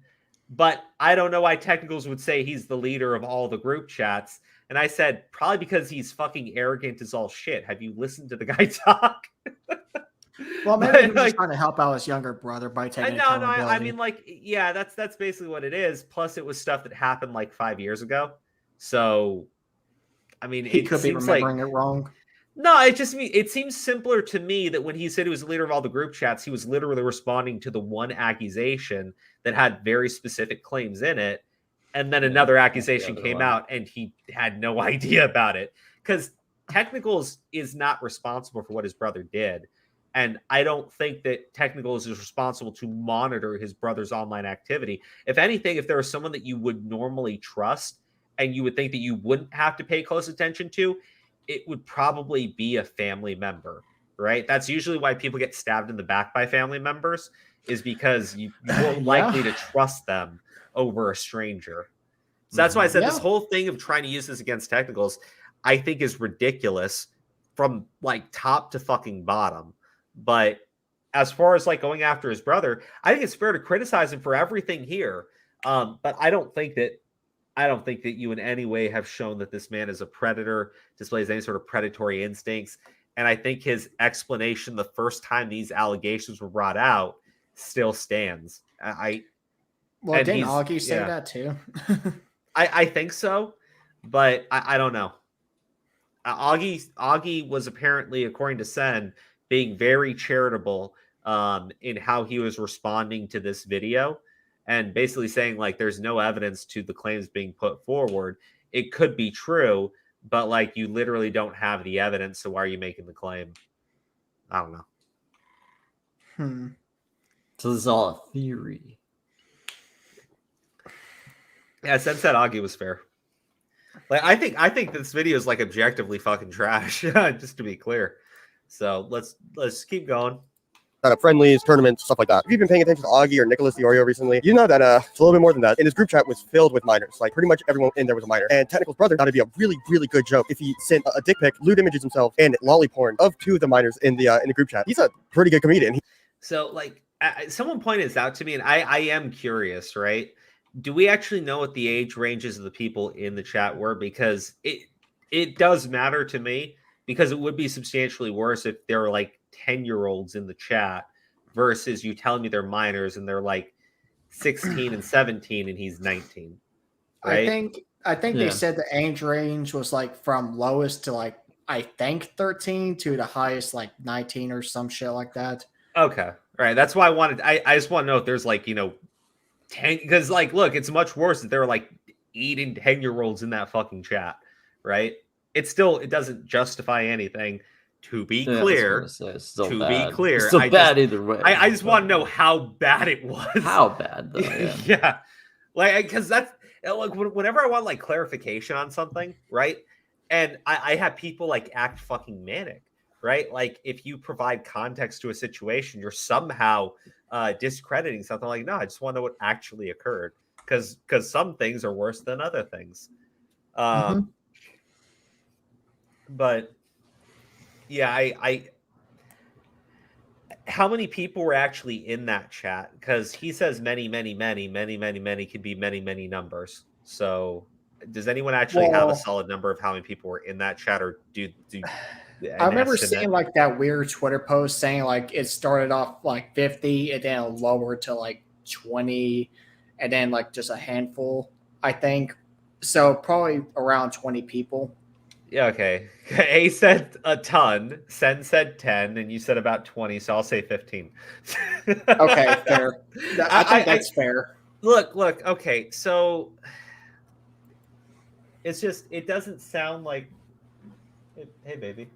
but I don't know why Technicals would say he's the leader of all the group chats. And I said, probably because he's fucking arrogant as all shit. Have you listened to the guy talk? Well, maybe he was just trying to help out his younger brother by taking accountability. I mean, yeah, that's basically what it is. Plus, it was stuff that happened like 5 years ago. So, I mean, he could be remembering it wrong. No, it seems simpler to me that when he said he was the leader of all the group chats, he was literally responding to the one accusation that had very specific claims in it. And then another accusation came out and he had no idea about it. Because Technicals is not responsible for what his brother did. And I don't think that Technicals is responsible to monitor his brother's online activity. If anything, if there was someone that you would normally trust and you would think that you wouldn't have to pay close attention to, it would probably be a family member, right? That's usually why people get stabbed in the back by family members, is because you're more likely to trust them over a stranger. So that's why I said this whole thing of trying to use this against Technicals, I think is ridiculous from like top to fucking bottom. But as far as like going after his brother, I think it's fair to criticize him for everything here. But I don't think that you in any way have shown that this man is a predator, displays any sort of predatory instincts. And I think his explanation the first time these allegations were brought out still stands. Well, didn't Augie say that too? I think so, but I don't know. Augie was apparently, according to Sen, being very charitable in how he was responding to this video, and basically saying like there's no evidence to the claims being put forward. It could be true, but like you literally don't have the evidence, so why are you making the claim? I don't know. So this is all a theory. Yeah, Sen said Augie was fair. Like I think this video is like objectively fucking trash, just to be clear. So let's keep going. Friendlies, tournaments, stuff like that. If you've been paying attention to Augie or Nicholas the Oreo recently, you know that it's a little bit more than that. And his group chat was filled with minors. Like pretty much everyone in there was a minor. And Technical's brother thought it'd be a really, really good joke if he sent a dick pic, lewd images himself, and lolly porn of 2 of the minors in the group chat. He's a pretty good comedian. So like someone pointed this out to me, and I am curious, right? Do we actually know what the age ranges of the people in the chat were? Because it does matter to me, because it would be substantially worse if there were like 10-year-olds in the chat versus you telling me they're minors and they're like 16 and 17 and he's 19. Right? I think they said the age range was like from lowest to like I think 13 to the highest like 19 or some shit like that. Okay. All right. That's why I just want to know if there's like, 10, because like look, it's much worse if there are like 8 and 10-year-olds in that fucking chat, right? It doesn't justify anything. To be clear, it's still bad either way. I just want to know how bad it was. How bad, though? Yeah, yeah. Like because that's like whenever I want like clarification on something, right? And I have people like act fucking manic, right? Like if you provide context to a situation, you're somehow discrediting something. Like no, I just want to know what actually occurred, because some things are worse than other things. But yeah, I how many people were actually in that chat? Because he says many could be many numbers. So does anyone actually have a solid number of how many people were in that chat, or do I remember seeing like that weird Twitter post saying like it started off like 50 and then lowered to like 20 and then like just a handful, I think. So probably around 20 people. Yeah, okay. A said a ton, Sen said 10, and you said about 20, so I'll say 15. Okay, fair. I think that's fair. Look, okay, so it's just, it doesn't sound like... Hey, baby.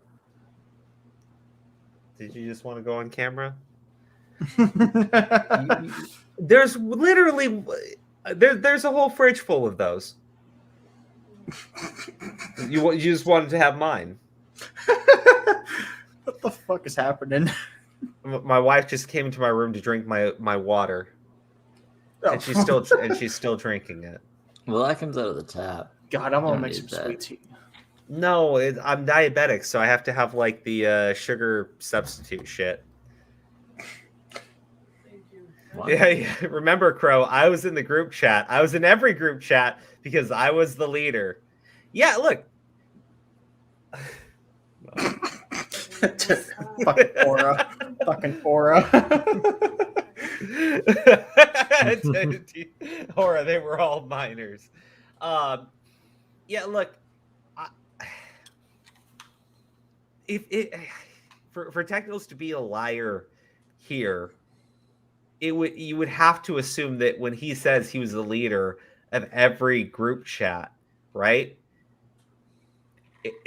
Did you just want to go on camera? There's literally... There's a whole fridge full of those. You just wanted to have mine. What the fuck is happening? My wife just came into my room to drink my water, and she's still drinking it. Well, that comes out of the tap. God, I'm gonna make some sweet tea. No, I'm diabetic, so I have to have like the sugar substitute shit. Wow. Yeah. Remember, Crow, I was in the group chat. I was in every group chat because I was the leader. Yeah, look. Fucking aura. Fucking aura. Aura, they were all minors. Yeah, look. For Technicals to be a liar here, you would have to assume that when he says he was the leader of every group chat, right?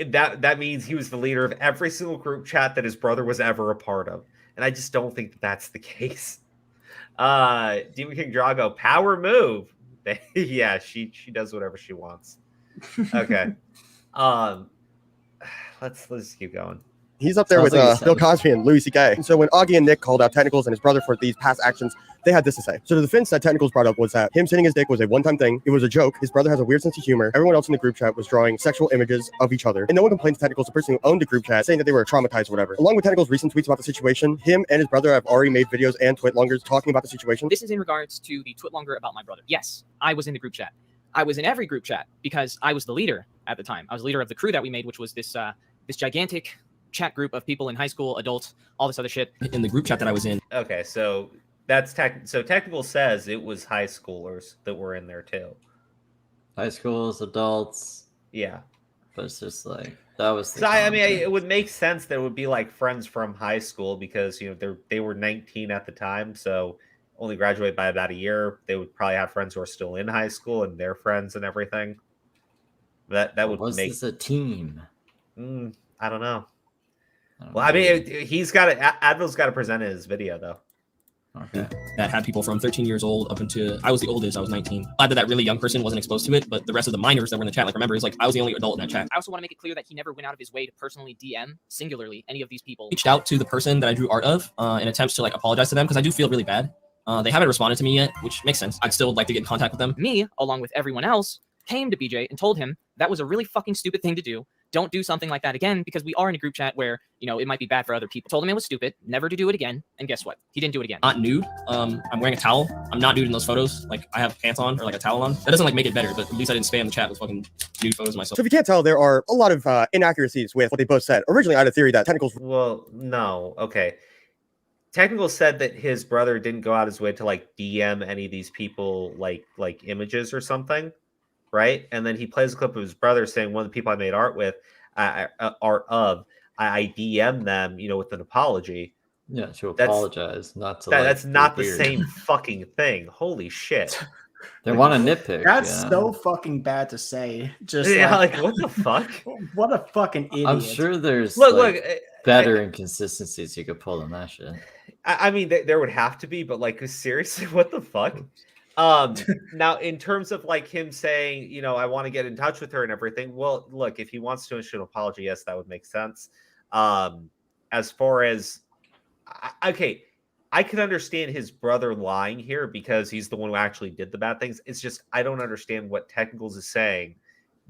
That means he was the leader of every single group chat that his brother was ever a part of, and I just don't think that's the case. Demon King Drago, power move. Yeah, she does whatever she wants. Okay. Let's keep going. He's up there with Bill Cosby and Louis C.K. And so when Augie and Nick called out Technicals and his brother for these past actions, they had this to say. So the defense that Technicals brought up was that him sitting his dick was a one-time thing. It was a joke. His brother has a weird sense of humor. Everyone else in the group chat was drawing sexual images of each other. And no one complained to Technicals, the person who owned the group chat, saying that they were traumatized or whatever. Along with Technicals' recent tweets about the situation, him and his brother have already made videos and Twitlongers talking about the situation. This is in regards to the Twitlonger about my brother. Yes, I was in the group chat. I was in every group chat because I was the leader at the time. I was the leader of the crew that we made, which was this this gigantic chat group of people in high school, adults, all this other shit. In the group chat that I was in. Okay, so that's so Technical says it was high schoolers that were in there too. High schools, adults. Yeah. But it's just like that was the so I mean it would make sense that it would be like friends from high school because they were 19 at the time, so only graduated by about a year. They would probably have friends who are still in high school and their friends and everything. That would make this a team. I don't know. Well, I mean, he's got it. Advill's got to present his video though. Okay. That had people from 13 years old up into I was the oldest. I was 19. Glad that really young person wasn't exposed to it, but the rest of the minors that were in the chat, like remember, it's like I was the only adult in that chat. I also want to make it clear that he never went out of his way to personally DM singularly any of these people. Reached out to the person that I drew art of in attempts to like apologize to them because I do feel really bad. They haven't responded to me yet, which makes sense. I'd still like to get in contact with them. Me, along with everyone else, came to BJ and told him that was a really fucking stupid thing to do. Don't do something like that again because we are in a group chat where, it might be bad for other people. Told him it was stupid, never to do it again. And guess what? He didn't do it again. Not nude. I'm wearing a towel. I'm not nude in those photos. Like I have pants on or like a towel on. That doesn't like make it better, but at least I didn't spam the chat with fucking nude photos of myself. So if you can't tell, there are a lot of inaccuracies with what they both said. Originally, I had a theory that Technicals... Well, no. Okay. Technical said that his brother didn't go out his way to like DM any of these people like images or something, right? And then he plays a clip of his brother saying one of the people I made art with, I DM them, with an apology. Yeah, to apologize, not to. That's not the same fucking thing. Holy shit! They want to nitpick. That's so fucking bad to say. Just like what the fuck? What a fucking idiot! I'm sure there's look better inconsistencies you could pull on that shit. I mean, there would have to be, but like seriously, what the fuck? Now in terms of like him saying, I want to get in touch with her and everything. Well, look, if he wants to issue an apology, yes, that would make sense. As far as, okay, I can understand his brother lying here because he's the one who actually did the bad things. It's just, I don't understand what Technicals is saying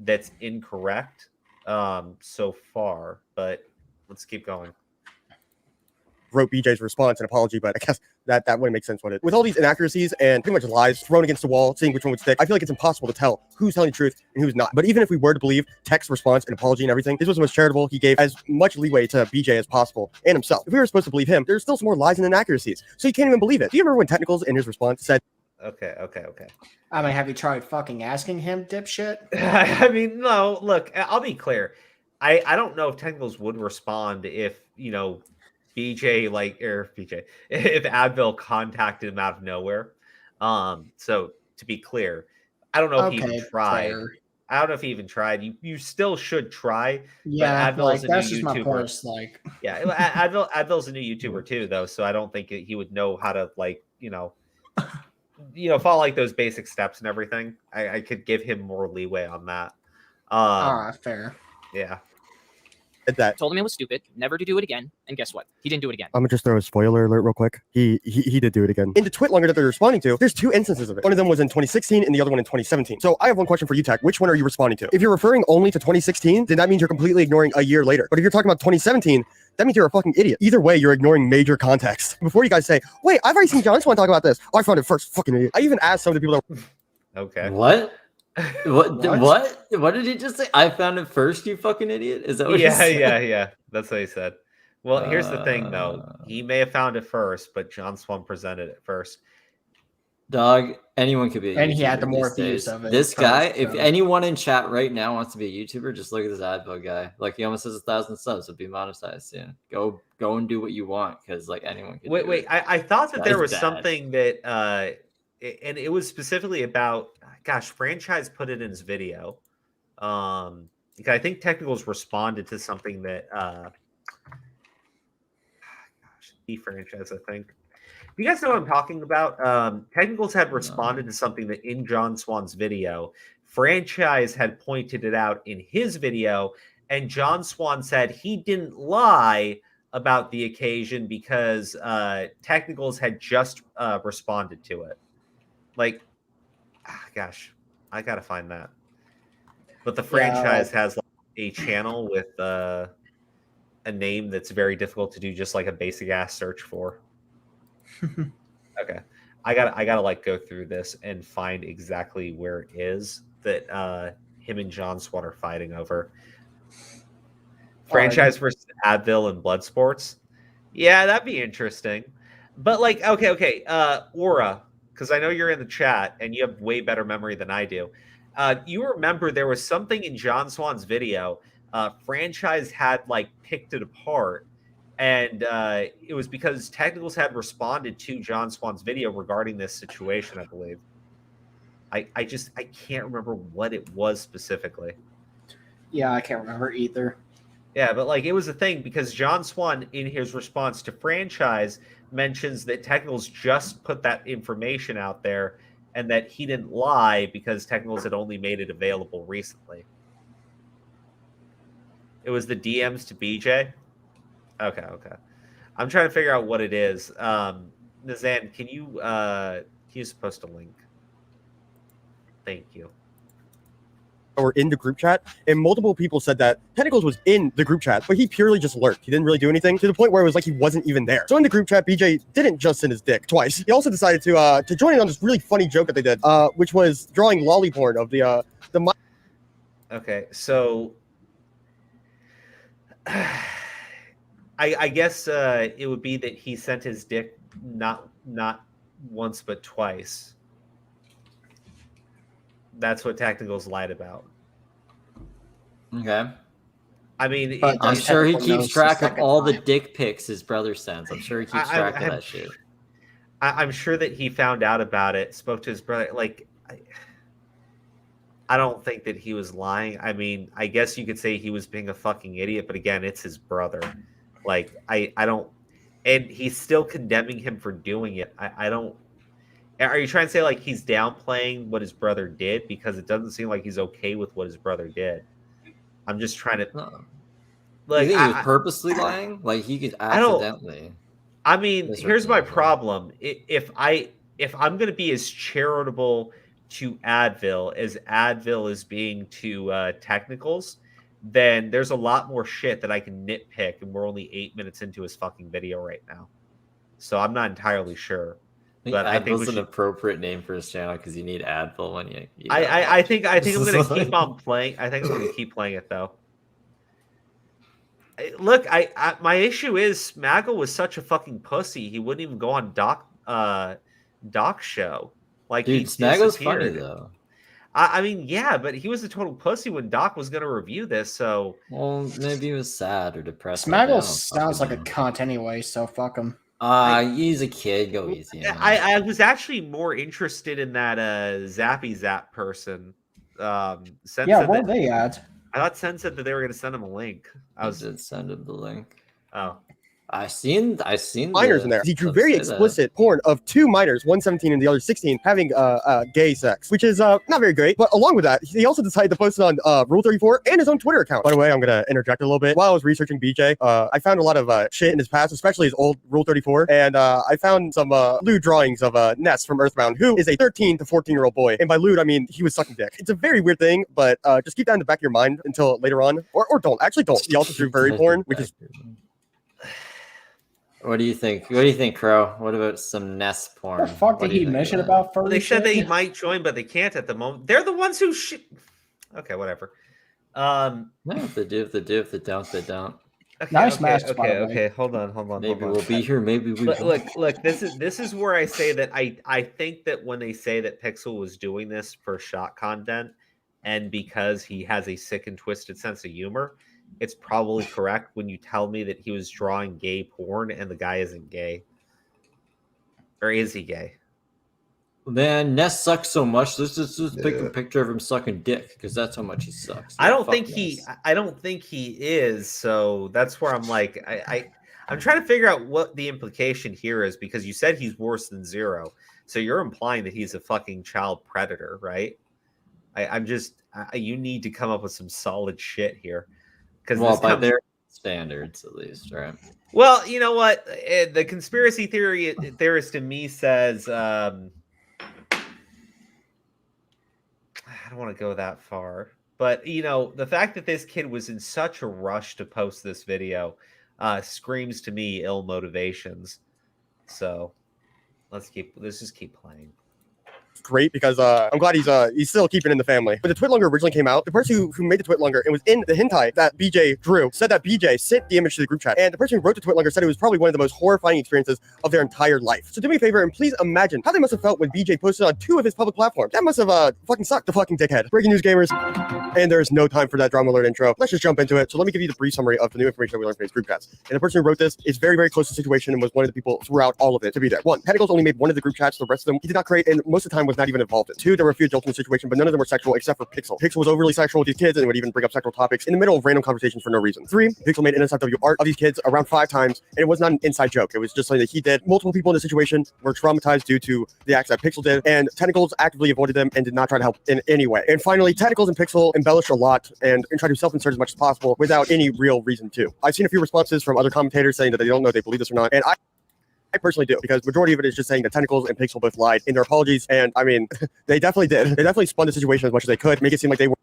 that's incorrect so far, but let's keep going. Wrote BJ's response and apology, but I guess that wouldn't make sense, would it? With all these inaccuracies and pretty much lies thrown against the wall, seeing which one would stick, I feel like it's impossible to tell who's telling the truth and who's not. But even if we were to believe Tech's response and apology and everything, this was the most charitable. He gave as much leeway to BJ as possible and himself. If we were supposed to believe him, there's still some more lies and inaccuracies, so you can't even believe it. Do you remember when Technicals in his response said, Okay. I mean, have you tried fucking asking him, dipshit? I mean, no, look, I'll be clear. I don't know if Technicals would respond if, if Advil contacted him out of nowhere. So to be clear, I don't know if he even tried. Fair. I don't know if he even tried. You still should try. Yeah, Advil's that's just my point. Yeah, Advil's a new YouTuber too, though, so I don't think he would know how to follow like those basic steps and everything. I could give him more leeway on that. Fair. Yeah. That told him it was stupid, never to do it again, and guess what? He didn't do it again. I'm gonna just throw a spoiler alert real quick. He did do it again. In the Twitlonger that they're responding to, there's two instances of it. One of them was in 2016 and the other one in 2017. So I have one question for you, Tech. Which one are you responding to? If you're referring only to 2016, then that means you're completely ignoring a year later. But if you're talking about 2017, that means you're a fucking idiot. Either way, you're ignoring major context. Before you guys say, wait, I've already seen John, I just want to talk about this. Oh, I found it first, fucking idiot. I even asked some of the people that Okay. What? What did he just say? I found it first, you fucking idiot? Is that what he said? Yeah. That's what he said. Well, here's the thing, though. He may have found it first, but John Swan presented it first. Dog, anyone could be a YouTuber. And he had the more views of it. This guy, if anyone in chat right now wants to be a YouTuber, just look at this Advil guy. Like, he almost has 1,000 subs, so be monetized soon. Go and do what you want, because like anyone can do it. I thought that there was something that and it was specifically about, Franchise put it in his video. I think Technicals responded to something that Franchise, I think. You guys know what I'm talking about? Technicals had responded to something that in John Swan's video, Franchise had pointed it out in his video And John Swan said he didn't lie about the occasion because Technicals had just responded to it. Like, gosh, I gotta find that. But the franchise has like a channel with a name that's very difficult to do just like a basic ass search for. Okay. I gotta like go through this and find exactly where it is that him and John Swan are fighting over. Franchise versus adv1ll and blood sports. Yeah, that'd be interesting. But like, okay. Aura, because I know you're in the chat and you have way better memory than I do. You remember there was something in John Swan's video. Franchise had like picked it apart, and it was because Technicals had responded to John Swan's video regarding this situation, I believe. I can't remember what it was specifically. Yeah, I can't remember either. Yeah, but like it was a thing because John Swan, in his response to Franchise, mentions that Technicals just put that information out there and that he didn't lie because Technicals had only made it available recently. It was the DMs to BJ. Okay. I'm trying to figure out what it is. Nazan, can you just post a link? Thank you. Or in the group chat, and multiple people said that Technicals was in the group chat, but he purely just lurked. He didn't really do anything, to the point where it was like he wasn't even there. So in the group chat, BJ didn't just send his dick twice. He also decided to join in on this really funny joke that they did, which was drawing lolly porn of the. Okay, so I guess it would be that he sent his dick not once but twice. That's what Technicals lied about. Okay. I mean, I'm sure he keeps track of all the dick pics his brother sends. I'm sure he keeps track of that shit. I'm sure that he found out about it, spoke to his brother. Like, I don't think that he was lying. I mean, I guess you could say he was being a fucking idiot, but again, it's his brother. Like, I don't, and he's still condemning him for doing it. I don't. Are you trying to say like he's downplaying what his brother did? Because it doesn't seem like he's okay with what his brother did. I'm just trying to. Like, you think he was purposely lying? Like he could accidentally. I mean, here's my problem. If I'm going to be as charitable to adv1ll as adv1ll is being to Technicals, then there's a lot more shit that I can nitpick, and we're only 8 minutes into his fucking video right now. So I'm not entirely sure. But I think it's an appropriate name for his channel because you need adv1ll when you. I think I'm going to keep on playing. I think I'm going to keep playing it though. Look, my issue is Smaggle was such a fucking pussy. He wouldn't even go on Doc's show. Like, dude, Smaggle's funny though. I mean, yeah, but he was a total pussy when Doc was going to review this. So, well, maybe he was sad or depressed. Smaggle sounds like a cunt anyway, so fuck him. He's a kid. Go easy. I was actually more interested in that Zappy Zap person. Yeah, what are they at? I thought Sen said that they were going to send him a link. I did send him the link. Oh. I seen minors in there. He drew very explicit porn of 2 minors, one 17 and the other 16, having gay sex, which is not very great. But along with that, he also decided to post it on Rule 34 and his own Twitter account. By the way, I'm gonna interject a little bit. While I was researching BJ, I found a lot of shit in his past, especially his old Rule 34, and I found some lewd drawings of Ness from Earthbound, who is a 13 to 14-year-old boy. And by lewd, I mean he was sucking dick. It's a very weird thing, but just keep that in the back of your mind until later on, or don't. Actually, don't. He also drew furry porn, which is. What do you think? What do you think, Crow? What about some Ness porn? What the fuck did he mention about furry? Well, they said they might join, but they can't at the moment. They're the ones who Okay, whatever. No, if they do, if they do. If they don't, they don't. Okay, nice masks, by the way. Okay. Hold on. Maybe we'll be here. Maybe we won't. Look. This is where I say that I think that when they say that Pixel was doing this for shot content, and because he has a sick and twisted sense of humor, it's probably correct when you tell me that he was drawing gay porn and the guy isn't gay. Or is he gay? Man, Ness sucks so much. Let's just pick a picture of him sucking dick because that's how much he sucks. I don't think he is. So that's where I'm like, I'm trying to figure out what the implication here is, because you said he's worse than Zero. So you're implying that he's a fucking child predator, right? I'm just, you need to come up with some solid shit here. Because by their standards, at least, right? Well, you know what? The conspiracy theorist in me says, I don't want to go that far, but the fact that this kid was in such a rush to post this video screams to me ill motivations. So let's just keep playing. Great, because I'm glad he's still keeping in the family. When the Twitlonger originally came out, the person who made the Twitlonger and was in the hentai that BJ drew said that BJ sent the image to the group chat, and the person who wrote the Twitlonger said it was probably one of the most horrifying experiences of their entire life. So do me a favor and please imagine how they must have felt when BJ posted on 2 of his public platforms. That must have fucking sucked, the fucking dickhead. Breaking news, gamers. And there's no time for that drama alert intro. Let's just jump into it. So let me give you the brief summary of the new information that we learned from his group chats. And the person who wrote this is very, very close to the situation and was one of the people throughout all of it to be there. 1, Tentacles only made one of the group chats. The rest of them he did not create, and most of the time was not even involved in. 2, there were a few adults in the situation, but none of them were sexual except for Pixel. Pixel was overly sexual with these kids and would even bring up sexual topics in the middle of random conversations for no reason. 3, Pixel made NSFW art of these kids around 5 times, and it was not an inside joke. It was just something that he did. Multiple people in the situation were traumatized due to the acts that Pixel did, and Tentacles actively avoided them and did not try to help in any way. And finally, Tentacles and Pixel embellished a lot and try to self-insert as much as possible without any real reason to. I've seen a few responses from other commentators saying that they don't know if they believe this or not, and I personally do, because majority of it is just saying that Tentacles and Pixel both lied in their apologies, and I mean, they definitely did. They definitely spun the situation as much as they could, make it seem like they were.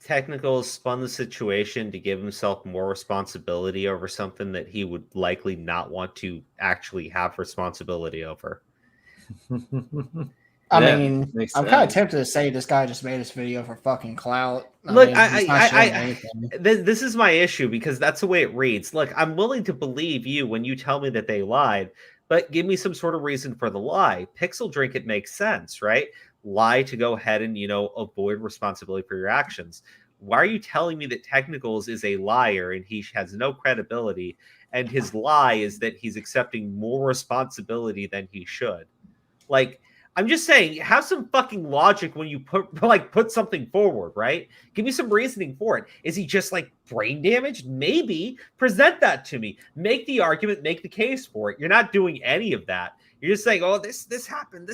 Technicals spun the situation to give himself more responsibility over something that he would likely not want to actually have responsibility over. I mean, I'm kind of tempted to say this guy just made this video for fucking clout. Look, this is my issue, because that's the way it reads. Look, I'm willing to believe you when you tell me that they lied, but give me some sort of reason for the lie. PixelDrink, it makes sense, right? Lie to go ahead and, avoid responsibility for your actions. Why are you telling me that Technicals is a liar and he has no credibility, and his lie is that he's accepting more responsibility than he should? Like, I'm just saying, have some fucking logic when you put something forward, right? Give me some reasoning for it. Is he just brain damaged? Maybe. Present that to me. Make the argument, make the case for it. You're not doing any of that. You're just saying, oh, this happened,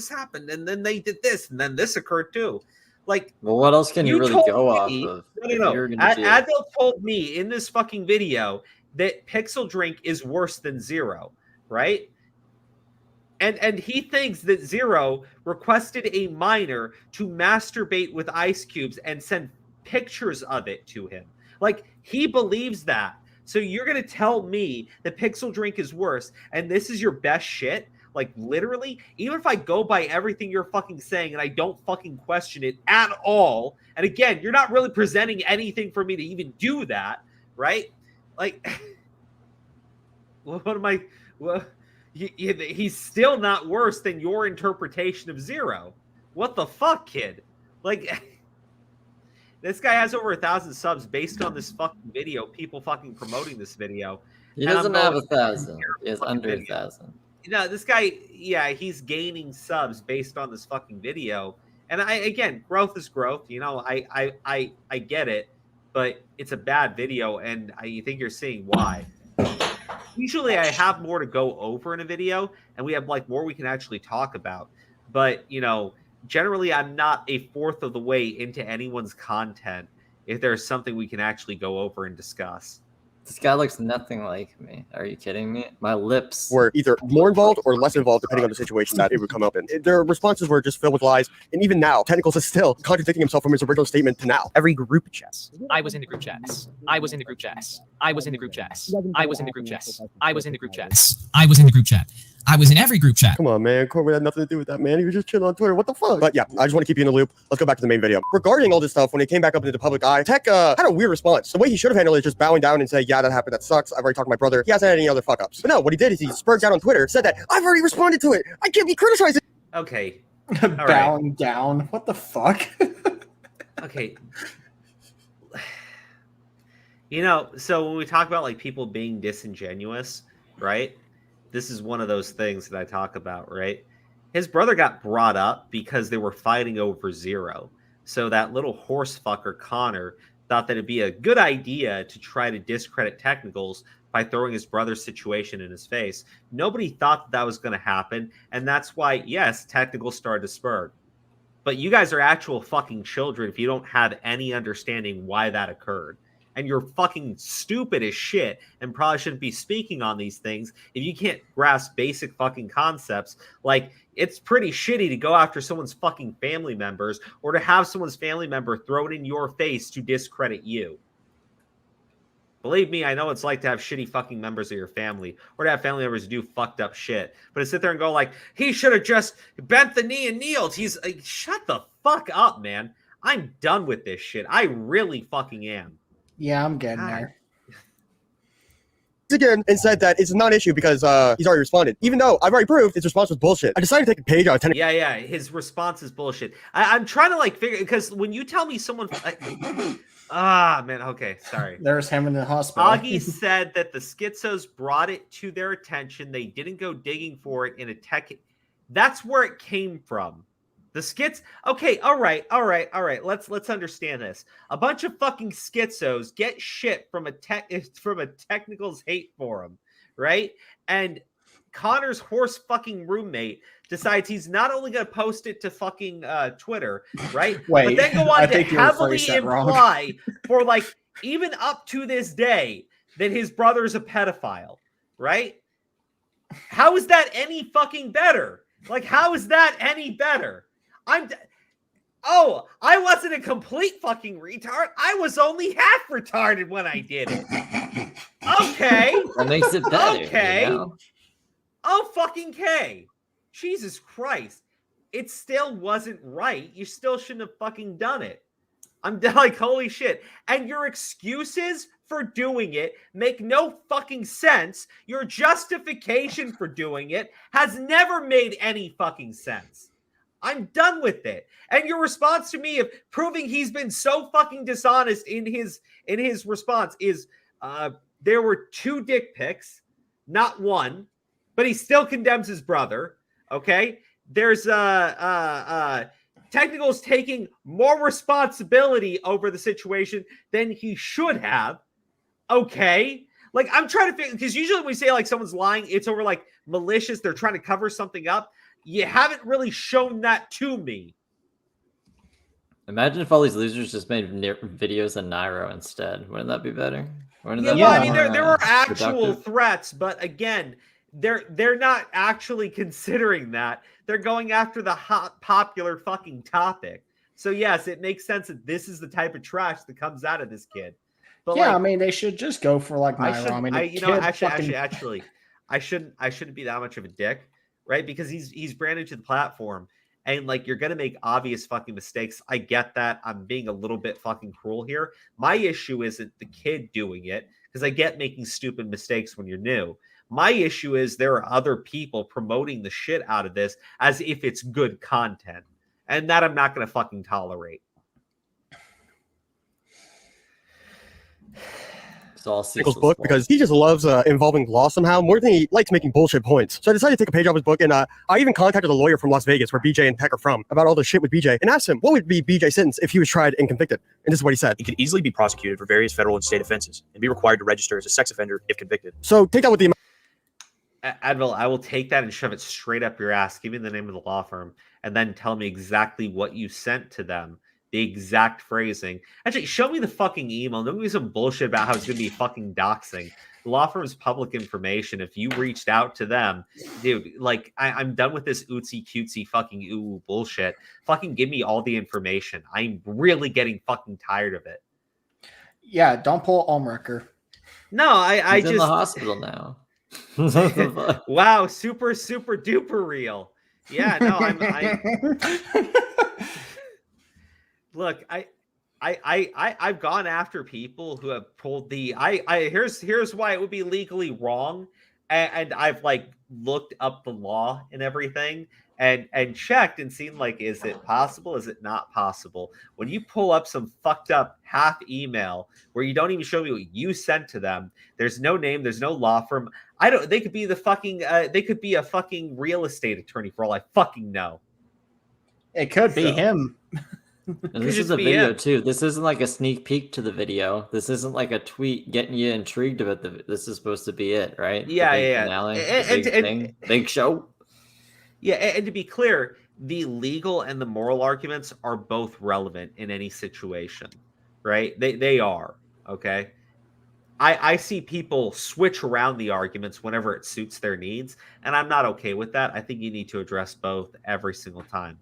and then they did this, and then this occurred too. Well, what else can you really go off of? No. adv1ll told me in this fucking video that PixelDrink is worse than Zero, right? And he thinks that Zero requested a minor to masturbate with ice cubes and send pictures of it to him. He believes that. So you're going to tell me that PixelDrink is worse, and this is your best shit? Literally? Even if I go by everything you're fucking saying and I don't fucking question it at all, and again, you're not really presenting anything for me to even do that, right? What am I... Well, he's still not worse than your interpretation of Zero. What the fuck, kid? This guy has over 1,000 subs based on this fucking video. People fucking promoting this video. He doesn't have 1,000. He has under 1,000. This guy, he's gaining subs based on this fucking video. And again, growth is growth. I get it, but it's a bad video, and I think you're seeing why. Usually I have more to go over in a video, and we have more we can actually talk about. But, generally I'm not a fourth of the way into anyone's content if there's something we can actually go over and discuss. This guy looks nothing like me. Are you kidding me? My lips were either more involved or less involved, depending on the situation that it would come up in. Their responses were just filled with lies, and even now, Tentacles is still contradicting himself from his original statement to now. Every group chat. I was in the group chats. I was in the group chats. I was in the group chats. I was in the group chats. I was in the group chats. I was in the group chat. I was in every group chat. Come on, man. Corbin had nothing to do with that, man. He was just chilling on Twitter. What the fuck? But yeah, I just want to keep you in the loop. Let's go back to the main video. Regarding all this stuff, when it came back up into the public eye, Tech had a weird response. The way he should have handled it is just bowing down and say, yeah, that happened. That sucks. I've already talked to my brother. He hasn't had any other fuck-ups. But no, what he did is he spurred out on Twitter, said that I've already responded to it. I can't be criticized. Okay. Bowing down. What the fuck? Okay. So when we talk about people being disingenuous, right? This is one of those things that I talk about, right? His brother got brought up because they were fighting over Zero. So that little horse fucker, Connor, thought that it'd be a good idea to try to discredit Technicals by throwing his brother's situation in his face. Nobody thought that was going to happen. And that's why, yes, Technicals started to spur. But you guys are actual fucking children if you don't have any understanding why that occurred. and you're fucking stupid as shit and probably shouldn't be speaking on these things if you can't grasp basic fucking concepts. Like, it's pretty shitty to go after someone's fucking family members or to have someone's family member throw it in your face to discredit you. Believe me, I know it's like to have shitty fucking members of your family or to have family members do fucked up shit. But to sit there and go like, he should have just bent the knee and kneeled. He's like, shut the fuck up, man. I'm done with this shit. I really fucking am. Yeah, I'm getting there. Again, and said that it's a non-issue because he's already responded. Even though I've already proved his response was bullshit. I decided to take a page out of 10. Yeah, his response is bullshit. I'm trying to like figure, because when you tell me someone... man, okay, sorry. There's him in the hospital. Augie said that the schizos brought it to their attention. They didn't go digging for it in a tech. That's where it came from. The skits. Okay, all right. Let's understand this. A bunch of fucking schizos get shit from a technicals hate forum, right? And Connor's horse fucking roommate decides he's not only going to post it to fucking Twitter, right? Wait, but then go on to heavily wrong. imply for like even up to this day that his brother's a pedophile, right? How is that any fucking better? Like, how is that any better? I wasn't a complete fucking retard. I was only half retarded when I did it. Okay. That makes it better. Okay. You know? Oh, fucking K. Jesus Christ. It still wasn't right. You still shouldn't have fucking done it. I'm like, holy shit. And your excuses for doing it make no fucking sense. Your justification for doing it has never made any fucking sense. I'm done with it. And your response to me of proving he's been so fucking dishonest in his response is there were 2 dick pics, not 1, but he still condemns his brother. Okay? There's Technical's taking more responsibility over the situation than he should have. Okay? Like, I'm trying to figure, because usually when we say like someone's lying, it's over like malicious, they're trying to cover something up. You haven't really shown that to me. Imagine if all these losers just made videos on Nairo instead. Wouldn't that be better? Wouldn't that Yeah, be I mean, there are actual productive? threats, but again, they're not actually considering that. They're going after the hot popular fucking topic. So yes, it makes sense that this is the type of trash that comes out of this kid. But yeah, like, I mean, they should just go for like Nairo. Actually, I shouldn't be that much of a dick, right? Because he's brand new to the platform, and like you're gonna make obvious fucking mistakes. I get that. I'm being a little bit fucking cruel here. My issue isn't the kid doing it, because I get making stupid mistakes when you're new. My issue is there are other people promoting the shit out of this as if it's good content, and that I'm not gonna fucking tolerate. Nichols' book because he just loves involving law somehow more than he likes making bullshit points. So I decided to take a page out of his book, and I even contacted a lawyer from Las Vegas, where BJ and Peck are from, about all the shit with BJ, and asked him what would be BJ's sentence if he was tried and convicted. And this is what he said: he could easily be prosecuted for various federal and state offenses and be required to register as a sex offender if convicted. So take that with the adv1ll, I will take that and shove it straight up your ass. Give me the name of the law firm, and then tell me exactly what you sent to them. The exact phrasing. Actually, show me the fucking email. Don't give me some bullshit about how it's going to be fucking doxing. The law firm's public information. If you reached out to them, dude, like, I'm done with this ootsy cutesy fucking ooh bullshit. Fucking give me all the information. I'm really getting fucking tired of it. Yeah, don't pull Ulmrecker. No, I He's just in the hospital now. Wow, super duper real. Yeah, no, I'm Look, I've gone after people who have pulled the here's why it would be legally wrong, and I've like looked up the law and everything and checked and seen like, is it possible? Is it not possible? When you pull up some fucked up half email where you don't even show me what you sent to them, there's no name, there's no law firm. They could be the fucking they could be a fucking real estate attorney for all I fucking know. It could be him. And this is a video too. This isn't like a sneak peek to the video. This isn't like a tweet getting you intrigued about this is supposed to be it, right? Yeah. Finale, big show. Yeah, and to be clear, the legal and the moral arguments are both relevant in any situation, right? They are. Okay. I see people switch around the arguments whenever it suits their needs, and I'm not okay with that. I think you need to address both every single time.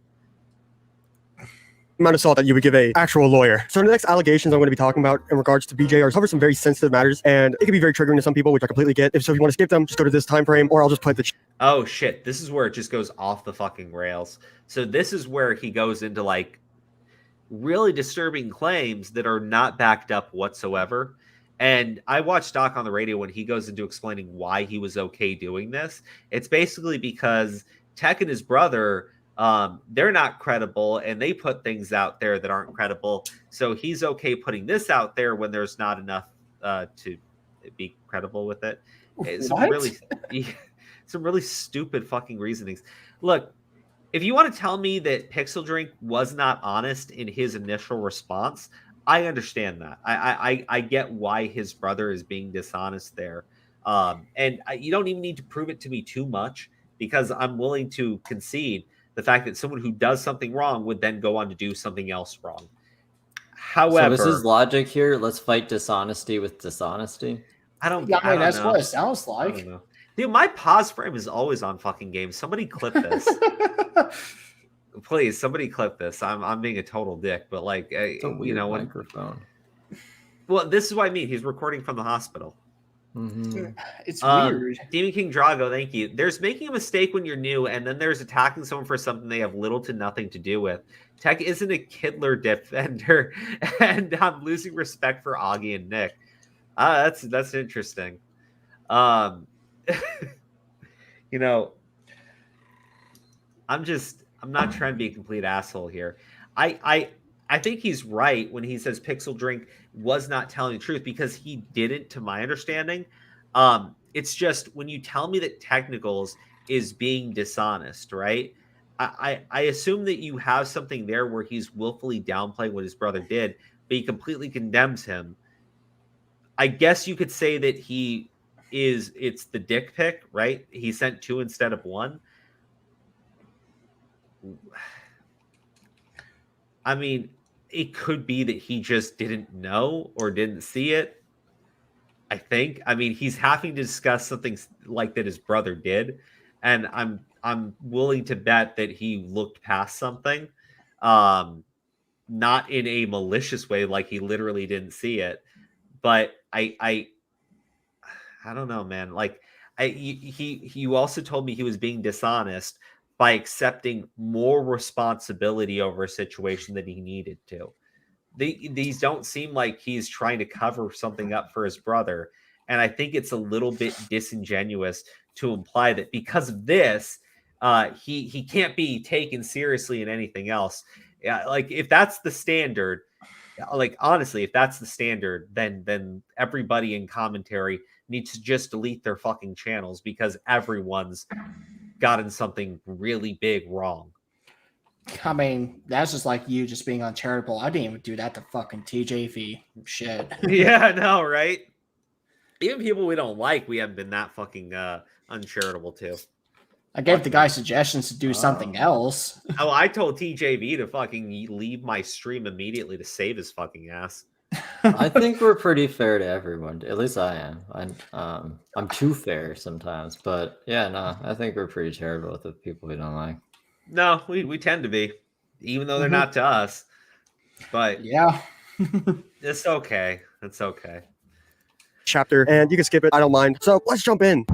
Amount of salt that you would give a actual lawyer. So the next allegations I'm going to be talking about in regards to BJ are cover some very sensitive matters, and it can be very triggering to some people, which I completely get. If you want to skip them, just go to this time frame, or I'll just put the. Oh shit! This is where it just goes off the fucking rails. So this is where he goes into like really disturbing claims that are not backed up whatsoever. And I watched Doc on the radio when he goes into explaining why he was okay doing this. It's basically because Tech and his brother, they're not credible, and they put things out there that aren't credible. So he's okay putting this out there when there's not enough to be credible with it. Some really stupid fucking reasonings. Look, if you want to tell me that PixelDrink was not honest in his initial response, I understand that. I get why his brother is being dishonest there. You don't even need to prove it to me too much, because I'm willing to concede the fact that someone who does something wrong would then go on to do something else wrong. However, so is his logic here? Let's fight dishonesty with dishonesty. I don't Yeah, I mean, that's know. what it sounds I like. don't know. Dude, my pause frame is always on fucking games. Somebody clip this. Please, somebody clip this. I'm being a total dick, but like, you know, when microphone. Well, this is what I mean. He's recording from the hospital. Mm-hmm. It's weird. Demon King Drago, thank you. There's making a mistake when you're new, and then there's attacking someone for something they have little to nothing to do with. Tech isn't a Kidler defender, and I'm losing respect for Augie and Nick. That's interesting. You know, I'm not trying to be a complete asshole here. I think he's right when he says PixelDrink was not telling the truth, because he didn't, to my understanding. It's just when you tell me that Technicals is being dishonest, right? I assume that you have something there where he's willfully downplaying what his brother did, but he completely condemns him. I guess you could say that it's the dick pic, right? He sent 2 instead of 1. I mean, it could be that he just didn't know or didn't see it. I think. I mean, he's having to discuss something like that his brother did, and I'm willing to bet that he looked past something, not in a malicious way, like he literally didn't see it. But I don't know, man. Like, you also told me he was being dishonest by accepting more responsibility over a situation that he needed to. These don't seem like he's trying to cover something up for his brother. And I think it's a little bit disingenuous to imply that because of this, he can't be taken seriously in anything else. Like, if that's the standard, like, honestly, if that's the standard, then everybody in commentary needs to just delete their fucking channels, because everyone's gotten something really big wrong. I mean, that's just like you just being uncharitable. I didn't even do that to fucking TJV. Shit. Yeah, I know, right? Even people we don't like, we haven't been that fucking uncharitable to. I gave the guy suggestions to do something else. Oh, I told TJV to fucking leave my stream immediately to save his fucking ass. I think we're pretty fair to everyone. At least I am. I'm too fair sometimes, but yeah, no, I think we're pretty terrible with the people we don't like. No, we tend to be, even though they're not to us. But yeah, it's okay. It's okay. Chapter, and you can skip it. I don't mind. So let's jump in.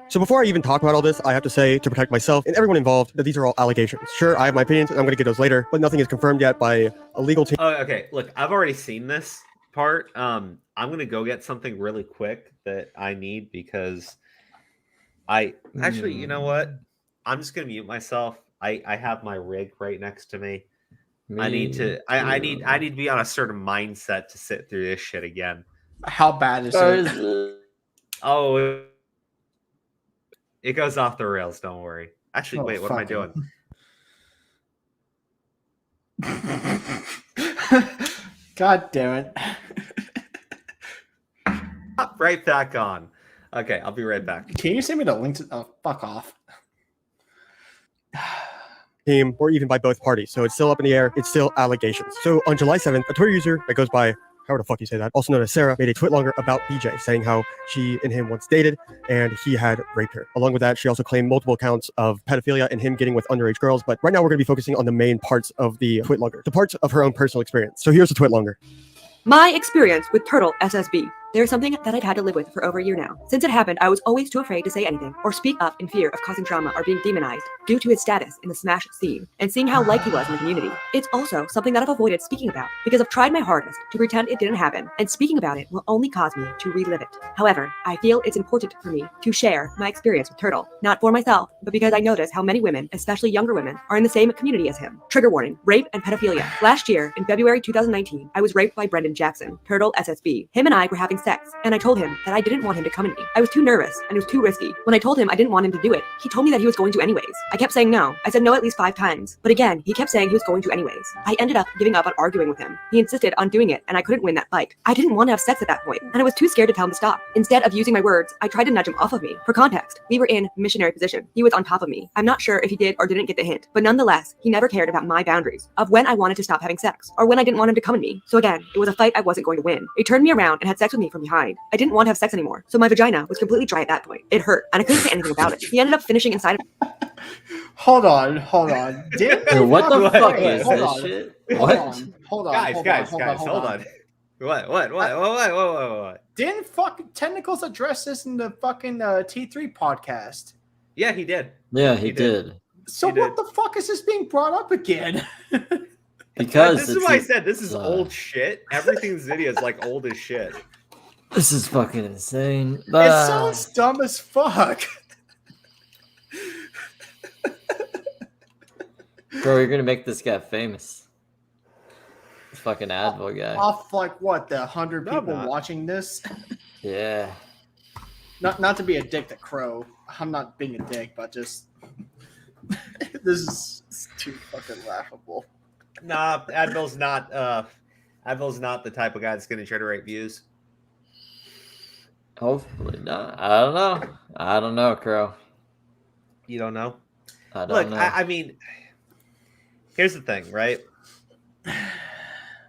So before I even talk about all this, I have to say, to protect myself and everyone involved, that these are all allegations. Sure, I have my opinions, and I'm going to get those later, but nothing is confirmed yet by a legal team. Oh, okay. Look, I've already seen this part. I'm going to go get something really quick that I need, because actually, you know what? I'm just going to mute myself. I have my rig right next to me. I need to be on a certain mindset to sit through this shit again. How bad is it? Oh, it goes off the rails. Don't worry. Actually, wait. What am I doing? God damn it! Hop right back on. Okay, I'll be right back. Can you send me the link to? Oh, fuck off. Team or even by both parties. So it's still up in the air. It's still allegations. So on July 7th, a Twitter user that goes by, how the fuck you say that, also known as Sarah, made a tweet longer about BJ, saying how she and him once dated and he had raped her. Along with that, she also claimed multiple counts of pedophilia and him getting with underage girls. But right now we're going to be focusing on the main parts of the tweet longer, the parts of her own personal experience. So here's the tweet longer. My experience with Turtle SSB. There is something that I've had to live with for over a year now. Since it happened, I was always too afraid to say anything or speak up in fear of causing trauma or being demonized due to his status in the Smash scene and seeing how liked he was in the community. It's also something that I've avoided speaking about because I've tried my hardest to pretend it didn't happen, and speaking about it will only cause me to relive it. However, I feel it's important for me to share my experience with Turtle, not for myself, but because I notice how many women, especially younger women, are in the same community as him. Trigger warning, rape and pedophilia. Last year, in February 2019, I was raped by Brendan Jackson, Turtle SSB. Him and I were having sex, and I told him that I didn't want him to come at me. I was too nervous, and it was too risky. When I told him I didn't want him to do it, he told me that he was going to anyways. I kept saying no. I said no at least 5 times. But again, he kept saying he was going to anyways. I ended up giving up on arguing with him. He insisted on doing it, and I couldn't win that fight. I didn't want to have sex at that point, and I was too scared to tell him to stop. Instead of using my words, I tried to nudge him off of me. For context, we were in missionary position. He was on top of me. I'm not sure if he did or didn't get the hint, but nonetheless, he never cared about my boundaries of when I wanted to stop having sex or when I didn't want him to come at me. So again, it was a fight I wasn't going to win. He turned me around and had sex with me from behind. I didn't want to have sex anymore, so my vagina was completely dry at that point. It hurt, and I couldn't say anything about it. He ended up finishing inside of Hold on. What the fuck is this shit? What? Hold on. Guys, hold on. What? Didn't fucking Technicals address this in the fucking T3 podcast? Yeah, he did. Yeah, he did. So what the fuck is this being brought up again? Because this is why I said this is old shit. Everything in this video is like old as shit. This is fucking insane. It sounds dumb as fuck. Bro, you're gonna make this guy famous. This fucking adv1ll guy. Off like what, the 100 people watching this? Yeah. Not to be a dick to Crow. I'm not being a dick, but just this is too fucking laughable. Nah, adv1ll's not the type of guy that's gonna generate views. Hopefully not. I don't know, Crow. You don't know? I don't know. I mean, here's the thing, right?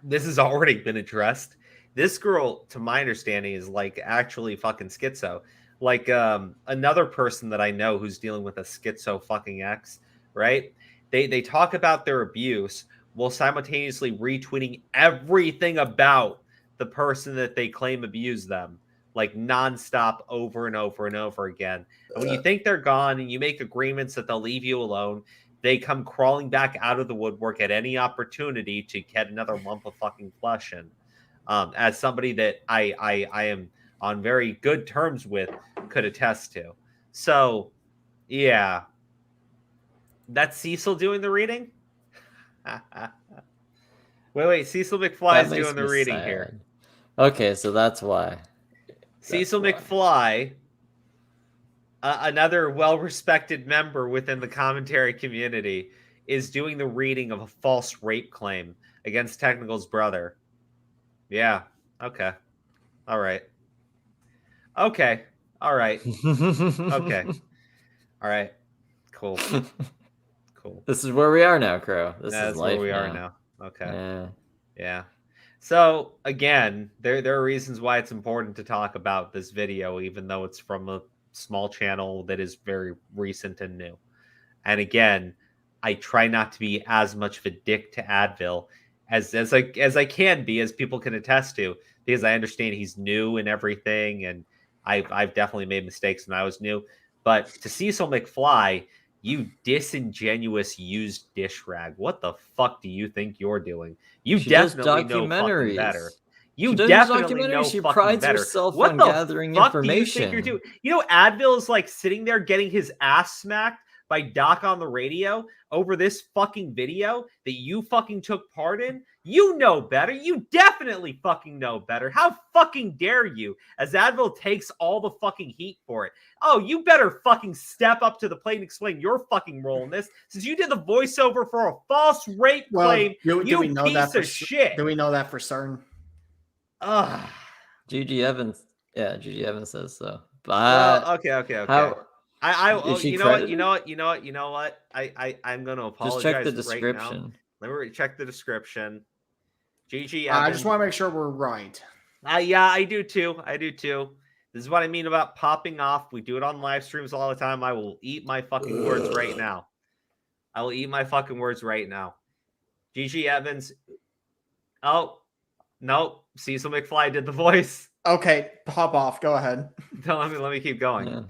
This has already been addressed. This girl, to my understanding, is like actually fucking schizo. Like another person that I know who's dealing with a schizo fucking ex, right? They talk about their abuse while simultaneously retweeting everything about the person that they claim abused them, like nonstop over and over and over again. And when you think they're gone and you make agreements that they'll leave you alone, they come crawling back out of the woodwork at any opportunity to get another lump of fucking flesh in. As somebody that I am on very good terms with could attest to. So, yeah. That's Cecil doing the reading? Wait. Cecil McFly is doing the reading here. Okay, so that's why. Cecil McFly, another well-respected member within the commentary community, is doing the reading of a false rape claim against Technical's brother. Yeah. Okay. All right. Okay. All right. Okay. All right. Cool. Cool. This is where we are now, Crow. That's where we are now. Okay. Yeah. So again, there are reasons why it's important to talk about this video, even though it's from a small channel that is very recent and new. And again, I try not to be as much of a dick to adv1ll as I can be, as people can attest to, because I understand he's new and everything, and I've definitely made mistakes when I was new. But to Cecil McFly, you disingenuous used dish rag. What the fuck do you think you're doing? You definitely know fucking better. You definitely know she fucking prides better. herself What on the gathering fuck information. do you think you're doing? You know, adv1ll is like sitting there getting his ass smacked by Doc on the radio over this fucking video that you fucking took part in. You know better. You definitely fucking know better. How fucking dare you, as adv1ll takes all the fucking heat for it. Oh, you better fucking step up to the plate and explain your fucking role in this, since you did the voiceover for a false rape claim. You piece of shit. Do we know that for certain? Ugh. GG Evans. Yeah, GG Evans says so. Okay. How, You know what? I'm gonna apologize. just check the right description. now. Let me check the description. GG. I just want to make sure we're right. Yeah, I do too. This is what I mean about popping off. We do it on live streams all the time. I will eat my fucking words right now. I will eat my fucking words right now. GG Evans. Oh, nope. Cecil McFly did the voice. Okay, pop off. Go ahead. Let me keep going. Yeah.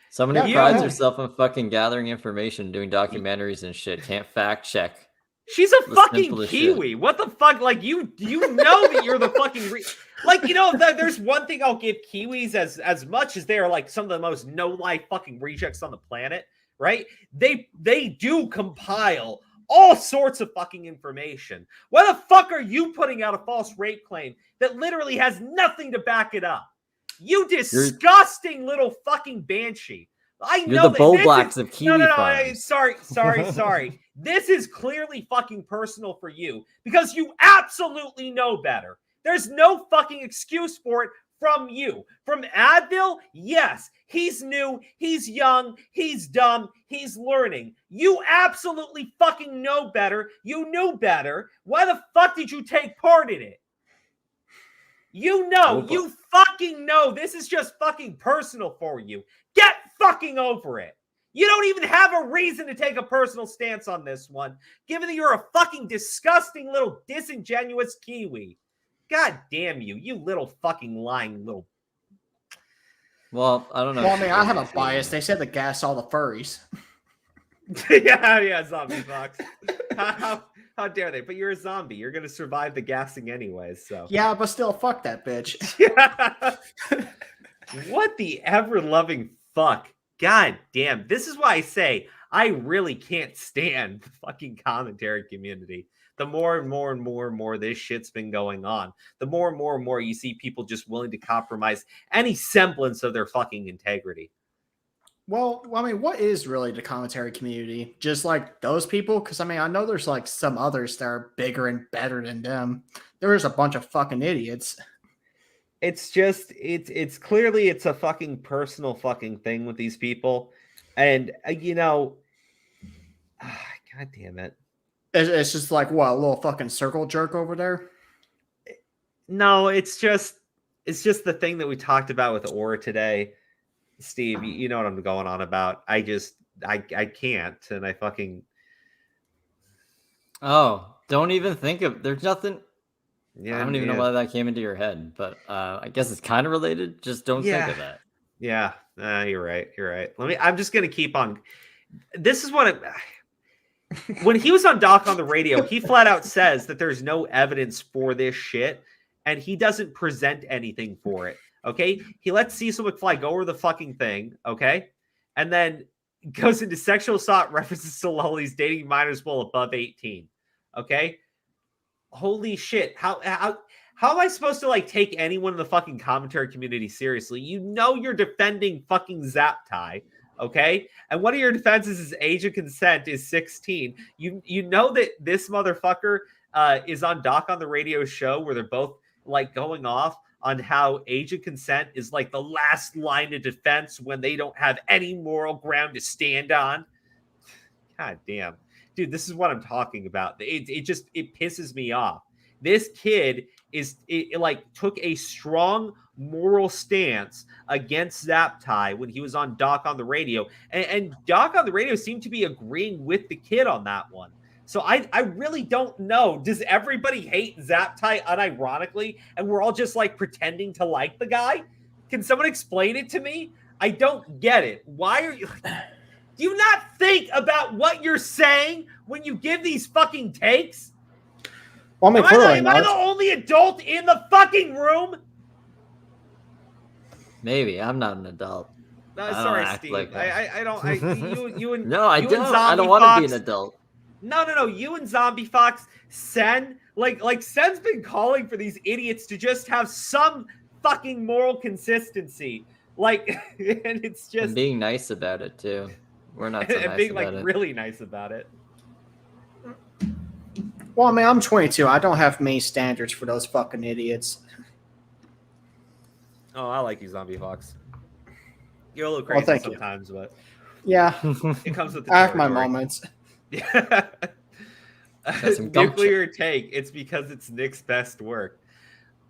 Someone who prides herself on fucking gathering information, doing documentaries and shit, can't fact check. She's a fucking Kiwi. Shit. What the fuck? Like you know that you're the fucking there's one thing I'll give Kiwis as much as they are like some of the most no life fucking rejects on the planet, right? They do compile all sorts of fucking information. Why the fuck are you putting out a false rape claim that literally has nothing to back it up? You disgusting little fucking banshee. I know you're the Bo Blacks of Kiwi. No. Sorry. This is clearly fucking personal for you because you absolutely know better. There's no fucking excuse for it from you. From adv1ll, yes, he's new, he's young, he's dumb, he's learning. You absolutely fucking know better. You knew better. Why the fuck did you take part in it? You fucking know this is just fucking personal for you. Get fucking over it. You don't even have a reason to take a personal stance on this one, given that you're a fucking disgusting little disingenuous Kiwi. God damn you, you little fucking lying little... Well, I don't know. Well, I mean, I have a bias. They said to gas all the furries. yeah, zombie fox. How dare they? But you're a zombie. You're going to survive the gassing anyways, so... Yeah, but still, fuck that bitch. What the ever-loving fuck? God damn. This is why I say I really can't stand the fucking commentary community. The more and more this shit's been going on, the more and more you see people just willing to compromise any semblance of their fucking integrity. Well, I mean, what is really the commentary community? Just like those people? Because, I mean, I know there's like some others that are bigger and better than them. There's a bunch of fucking idiots. It's just, it's clearly it's a fucking personal fucking thing with these people. And, God damn it. It's just like, what, a little fucking circle jerk over there? No, it's just the thing that we talked about with Aura today. Steve, you know what I'm going on about. I can't, and I fucking... Oh, don't even think of... There's nothing... Yeah, I don't even know why that came into your head, but I guess it's kind of related. Just don't think of that. Yeah, you're right. I'm just going to keep on... This is what... When he was on Doc on the radio, he flat out says that there's no evidence for this shit, and he doesn't present anything for it. Okay, he lets Cecil McFly go over the fucking thing. Okay, and then goes into sexual assault references to lollies dating minors well above 18. Okay, holy shit! How am I supposed to like take anyone in the fucking commentary community seriously? You know you're defending fucking Zaptai. Okay, and one of your defenses is age of consent is 16. You know that this motherfucker is on Doc on the radio show where they're both like going off on how age of consent is like the last line of defense when they don't have any moral ground to stand on. God damn, dude, this is what I'm talking about. It pisses me off. This kid took a strong moral stance against Zaptai when he was on Doc on the radio, and Doc on the radio seemed to be agreeing with the kid on that one. So I really don't know. Does everybody hate Zaptai unironically, and we're all just like pretending to like the guy? Can someone explain it to me? I don't get it. Why are you... Do you not think about what you're saying when you give these fucking takes? Well, I mean, am I the only adult in the fucking room? Maybe. I'm not an adult. Sorry, Steve. Like I don't. You and no, I you don't. And I don't want to be an adult. No. You and Zombie Fox, Sen, Sen's been calling for these idiots to just have some fucking moral consistency. And it's just and being nice about it too. We're not so nice and being about it. Really nice about it. Well, I mean, I'm 22. I don't have many standards for those fucking idiots. Oh, I like you, Zombie Fox. You're a little crazy thank you. sometimes, but Yeah, it comes with the I have my territory. moments. Yeah. some gum Nuclear take. It's because it's Nick's best work.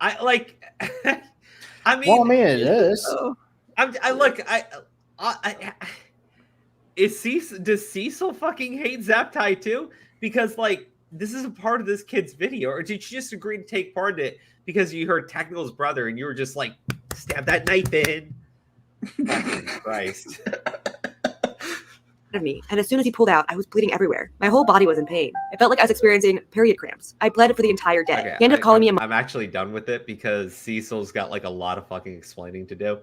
I like. I mean, Well, I mean, it is. Does Cecil fucking hate Zaptai too? Because like this is a part of this kid's video, or did you just agree to take part in it because you heard Technical's brother and you were just like, stab that knife in? Fucking Christ. Of me, and as soon as he pulled out, I was bleeding everywhere. My whole body was in pain. I felt like I was experiencing period cramps. I bled for the entire day. Okay, He ended up calling me a I'm actually done with it because Cecil's got like a lot of fucking explaining to do.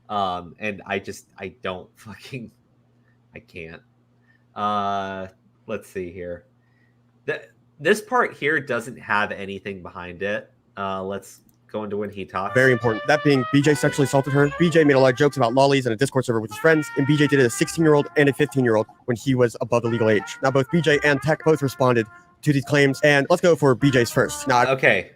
And I can't. Let's see here. This part here doesn't have anything behind it. Let's go into when he talks. Very important. That being, BJ sexually assaulted her. BJ made a lot of jokes about lollies in a Discord server with his friends, and BJ did it as a 16-year-old and a 15-year-old when he was above the legal age. Now, both BJ and Tech both responded to these claims, and let's go for BJ's first. Now, okay.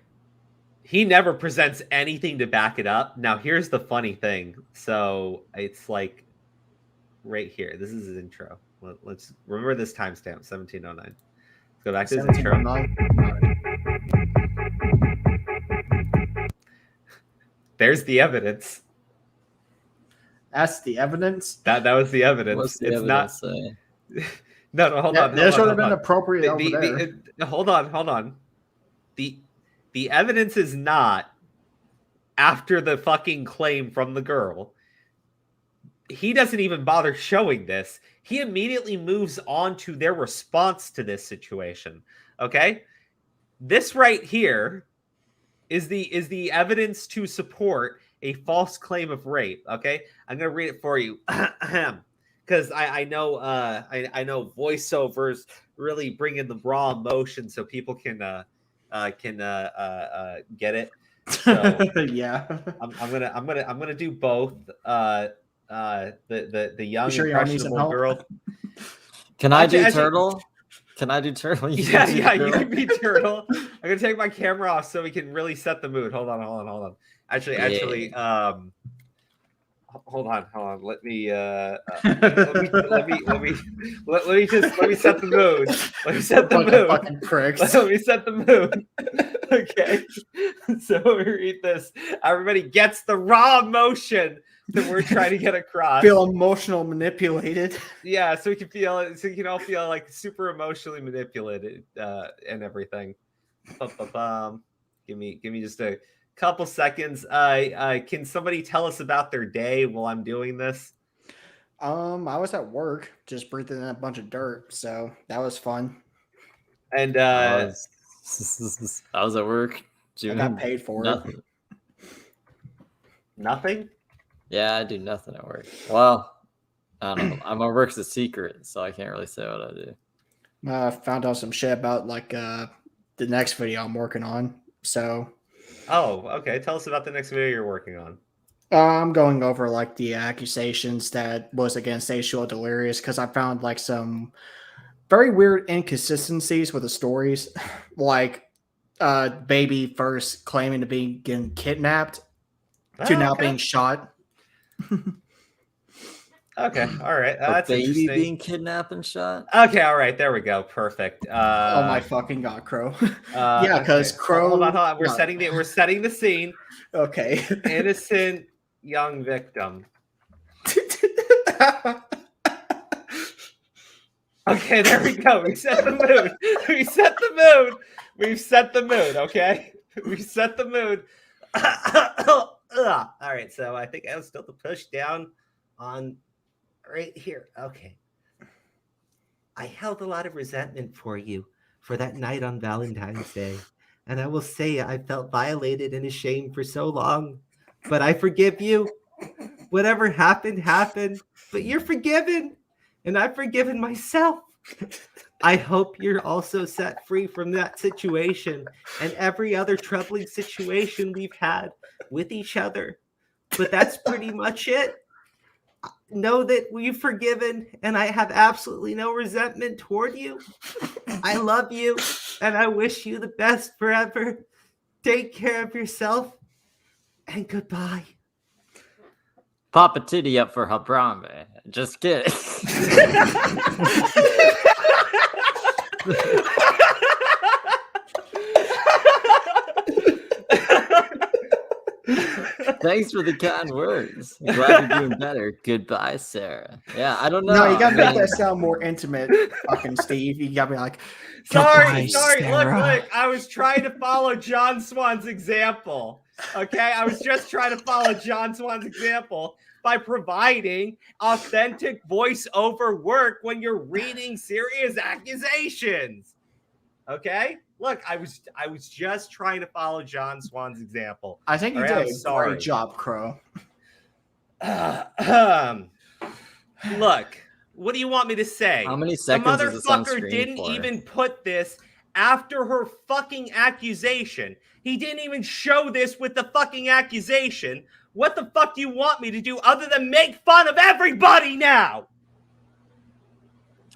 He never presents anything to back it up. Now, here's the funny thing. So it's like right here. This is his intro. Let's remember this timestamp, 1709. Let's go back to his intro. There's the evidence. That's the evidence. That was the evidence. What's the it's evidence not. No, hold on. This would have been appropriate over there. Hold on. The evidence is not after the fucking claim from the girl. He doesn't even bother showing this. He immediately moves on to their response to this situation. Okay? This right here is the evidence to support a false claim of rape. Okay? I'm going to read it for you. Because I know voiceovers really bring in the raw emotion so people can get it. So yeah, I'm gonna do both. The young impressionable girl. Can I do Turtle? Can I do Turtle? Yeah, you can be Turtle. I'm gonna take my camera off so we can really set the mood. Hold on. Actually, hold on. Let me set the mood. Let me set the mood. Fucking pricks. Let me set the mood. Okay. So we read this. Everybody gets the raw emotion that we're trying to get across. Feel emotional manipulated. Yeah, so we can feel it. So you can all feel like super emotionally manipulated and everything. Give me just a couple seconds. Can somebody tell us about their day while I'm doing this? I was at work just breathing in a bunch of dirt, so that was fun. And I was at work. I got paid for it. Nothing? Yeah, I do nothing at work. Well, I don't know. My work's a secret, so I can't really say what I do. I found out some shit about like the next video I'm working on. So oh, okay. Tell us about the next video you're working on. I'm going over like the accusations that was against H2O Delirious because I found like some very weird inconsistencies with the stories. Like baby first claiming to be getting kidnapped to now being shot. Okay, all right. That's baby interesting. being kidnapped and shot. Okay, all right. There we go. Perfect. Oh my fucking god, Crow. Yeah, because Crow. Hold on. We're setting the scene. Okay. Innocent young victim. Okay, there we go. We set the mood. We've set the mood. Okay, we set the mood. All right, so I think I was still to push down on right here. Okay. I held a lot of resentment for you for that night on Valentine's Day. And I will say I felt violated and ashamed for so long. But I forgive you. Whatever happened, happened. But you're forgiven. And I've forgiven myself. I hope you're also set free from that situation and every other troubling situation we've had with each other. But that's pretty much it. Know that we've forgiven and I have absolutely no resentment toward you. I love you and I wish you the best forever. Take care of yourself and goodbye. Pop a titty up for Habrame. Just kidding. Thanks for the kind words. I'm glad you're doing better. Goodbye, Sarah. Yeah, I don't know. No, you gotta make that sound more intimate, fucking Steve. You gotta be like, Sorry. Sarah. Look. I was trying to follow John Swan's example. Okay, I was just trying to follow John Swan's example by providing authentic voiceover work when you're reading serious accusations. Okay, look, I was just trying to follow John Swan's example. I think you All did right, a great job, Crow. Look, what do you want me to say? How many seconds the is this on motherfucker screen didn't for? even put this after her fucking accusation. He didn't even show this with the fucking accusation. What the fuck do you want me to do other than make fun of everybody now?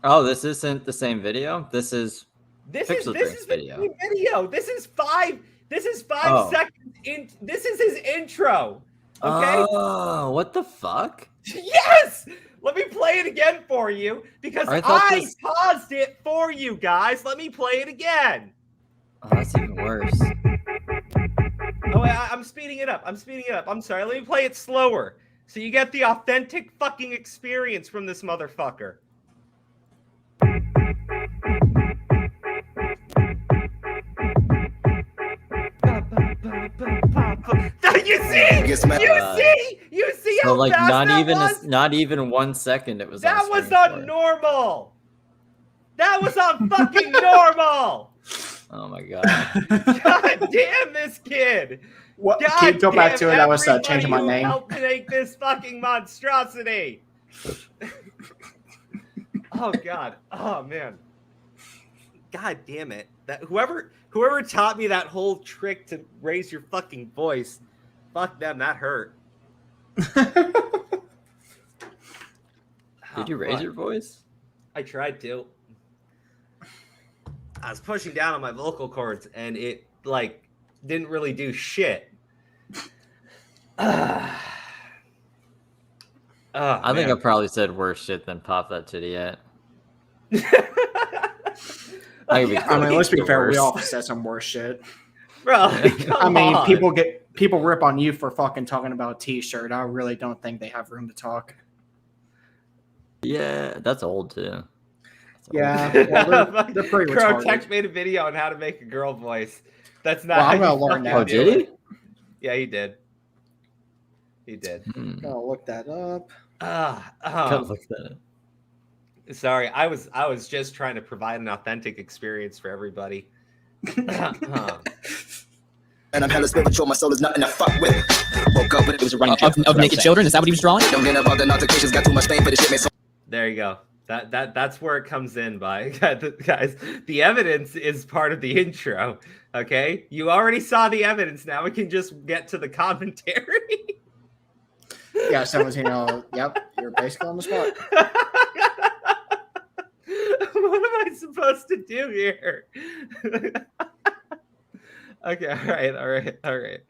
Oh, this isn't the same video. This is PixelDrink's video. The video. This is five seconds in. This is his intro. Okay. Oh, what the fuck? Yes. Let me play it again for you because I paused it for you guys. Let me play it again. Oh, that's even worse. Oh, I'm speeding it up. I'm sorry. Let me play it slower so you get the authentic fucking experience from this motherfucker. You see So how like fast not that even was? Not even 1 second it was. That was on normal. That was on fucking normal. Oh my god. God damn this kid. What? God Can you go back to it? I was everybody changing my who name. helped to make this fucking monstrosity. Oh god. Oh man. God damn it. That whoever taught me that whole trick to raise your fucking voice, fuck them, that hurt. Did you raise your voice? I tried to. I was pushing down on my vocal cords and it like didn't really do shit. I think I probably said worse shit than pop that titty yet. I mean, let's be fair. We all said some worse shit, bro. I mean, people rip on you for fucking talking about a T-shirt. I really don't think they have room to talk. Yeah, that's old too. Yeah, well, they're pretty retarded. Tech made a video on how to make a girl voice. That's not. Well, I'm gonna learn that. Oh, did he? Yeah, he did. He did. Gotta look that up. Gotta look that up. Sorry, I was just trying to provide an authentic experience for everybody. And I'm hella spiritual, my soul is nothing to fuck with. Woke up with it was running of naked children. Is that what he was drawing? Don't get about the altercations, got too much fame for the shit, man. So there you go. That's where it comes in by guys. The evidence is part of the intro. Okay, you already saw the evidence. Now we can just get to the commentary. Yeah, someone's yep, you're basically on the spot. What am I supposed to do here? Okay, all right.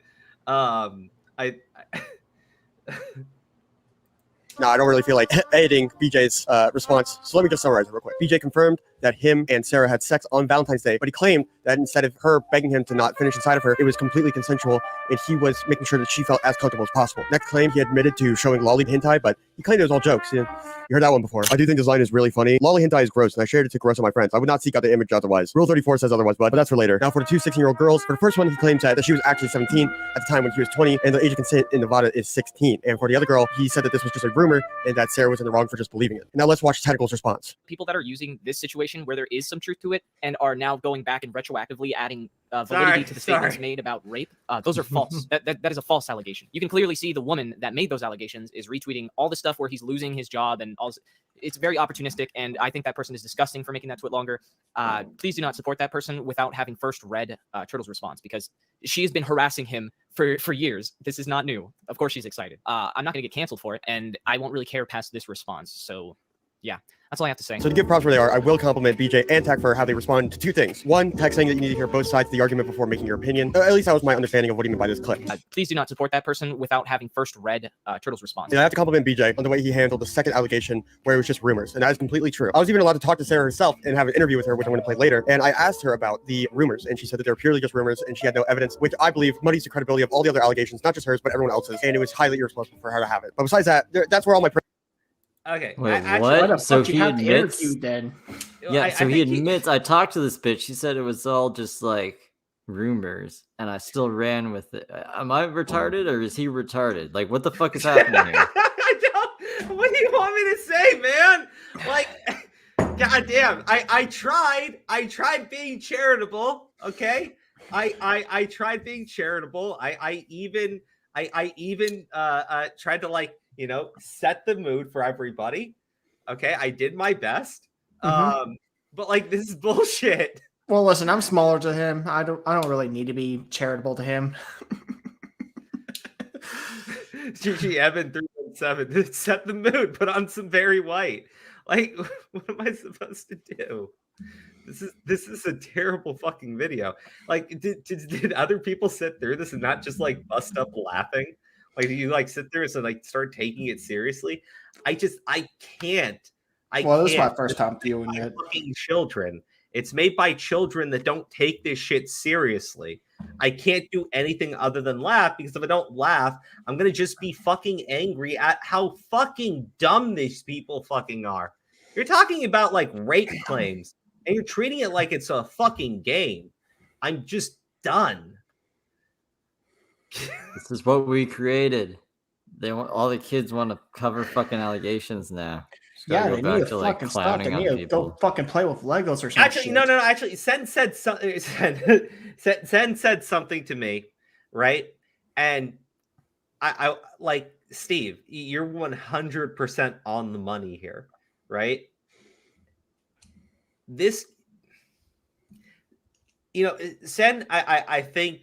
No, I don't really feel like editing BJ's response. So let me just summarize it real quick. BJ confirmed that him and Sarah had sex on Valentine's Day, but he claimed that instead of her begging him to not finish inside of her, it was completely consensual, and he was making sure that she felt as comfortable as possible. Next claim, he admitted to showing lolly hentai, but he claimed it was all jokes. You heard that one before. I do think this line is really funny. Lolly hentai is gross, and I shared it to the rest of my friends. I would not seek out the image otherwise. Rule 34 says otherwise, but that's for later. Now for the two 16-year-old girls, for the first one, he claims that she was actually 17 at the time when he was 20, and the age of consent in Nevada is 16. And for the other girl, he said that this was just a rumor, and that Sarah was in the wrong for just believing it. Now let's watch Tentacle's response. People that are using this situation where there is some truth to it and are now going back and retroactively adding validity to the statements made about rape, those are false. That is a false allegation. You can clearly see the woman that made those allegations is retweeting all the stuff where he's losing his job and all. It's very opportunistic, and I think that person is disgusting for making that tweet longer. Please do not support that person without having first read Turtle's response, because she has been harassing him for years. This is not new. Of course she's excited. I'm not going to get canceled for it, and I won't really care past this response. So, yeah. That's all I have to say. So to give props where they are, I will compliment BJ and Tech for how they respond to two things. One, Tech saying that you need to hear both sides of the argument before making your opinion. At least that was my understanding of what he meant by this clip. Please do not support that person without having first read Turtle's response. And I have to compliment BJ on the way he handled the second allegation where it was just rumors. And that is completely true. I was even allowed to talk to Sarah herself and have an interview with her, which I'm going to play later. And I asked her about the rumors, and she said that they're purely just rumors and she had no evidence, which I believe muddies the credibility of all the other allegations, not just hers, but everyone else's. And it was highly irresponsible for her to have it. But besides that, that's where all my... Okay. Wait, What the what? So fuck he you have to admits. interview then? Yeah, so he admits. I talked to this bitch. She said it was all just like rumors, and I still ran with it. Am I retarded or is he retarded? Like, what the fuck is happening here? What do you want me to say, man? Like, goddamn, I tried being charitable. Okay, I tried being charitable. I even tried to, like, you know, set the mood for everybody. Okay, I did my best. But like, this is bullshit. Well, listen, I'm smaller to him. I don't really need to be charitable to him. GG Evan 317 set the mood, put on some Very White. Like, what am I supposed to do? This is a terrible fucking video. Like, did other people sit through this and not just like bust up laughing? Like, do you like sit there and like start taking it seriously? I can't. Well, this is my first time viewing it. Fucking children. It's made by children that don't take this shit seriously. I can't do anything other than laugh, because if I don't laugh, I'm gonna just be fucking angry at how fucking dumb these people fucking are. You're talking about like rape claims, and you're treating it like it's a fucking game. I'm just done. This is what we created. They want all the kids want to cover fucking allegations now. Yeah, they need to fucking stop. They need to go fucking play with Legos or something. Actually, no. Actually, Sen said something. Sen said something to me, right? And I like, Steve, you're 100% on the money here, right? This, you know, Sen, I think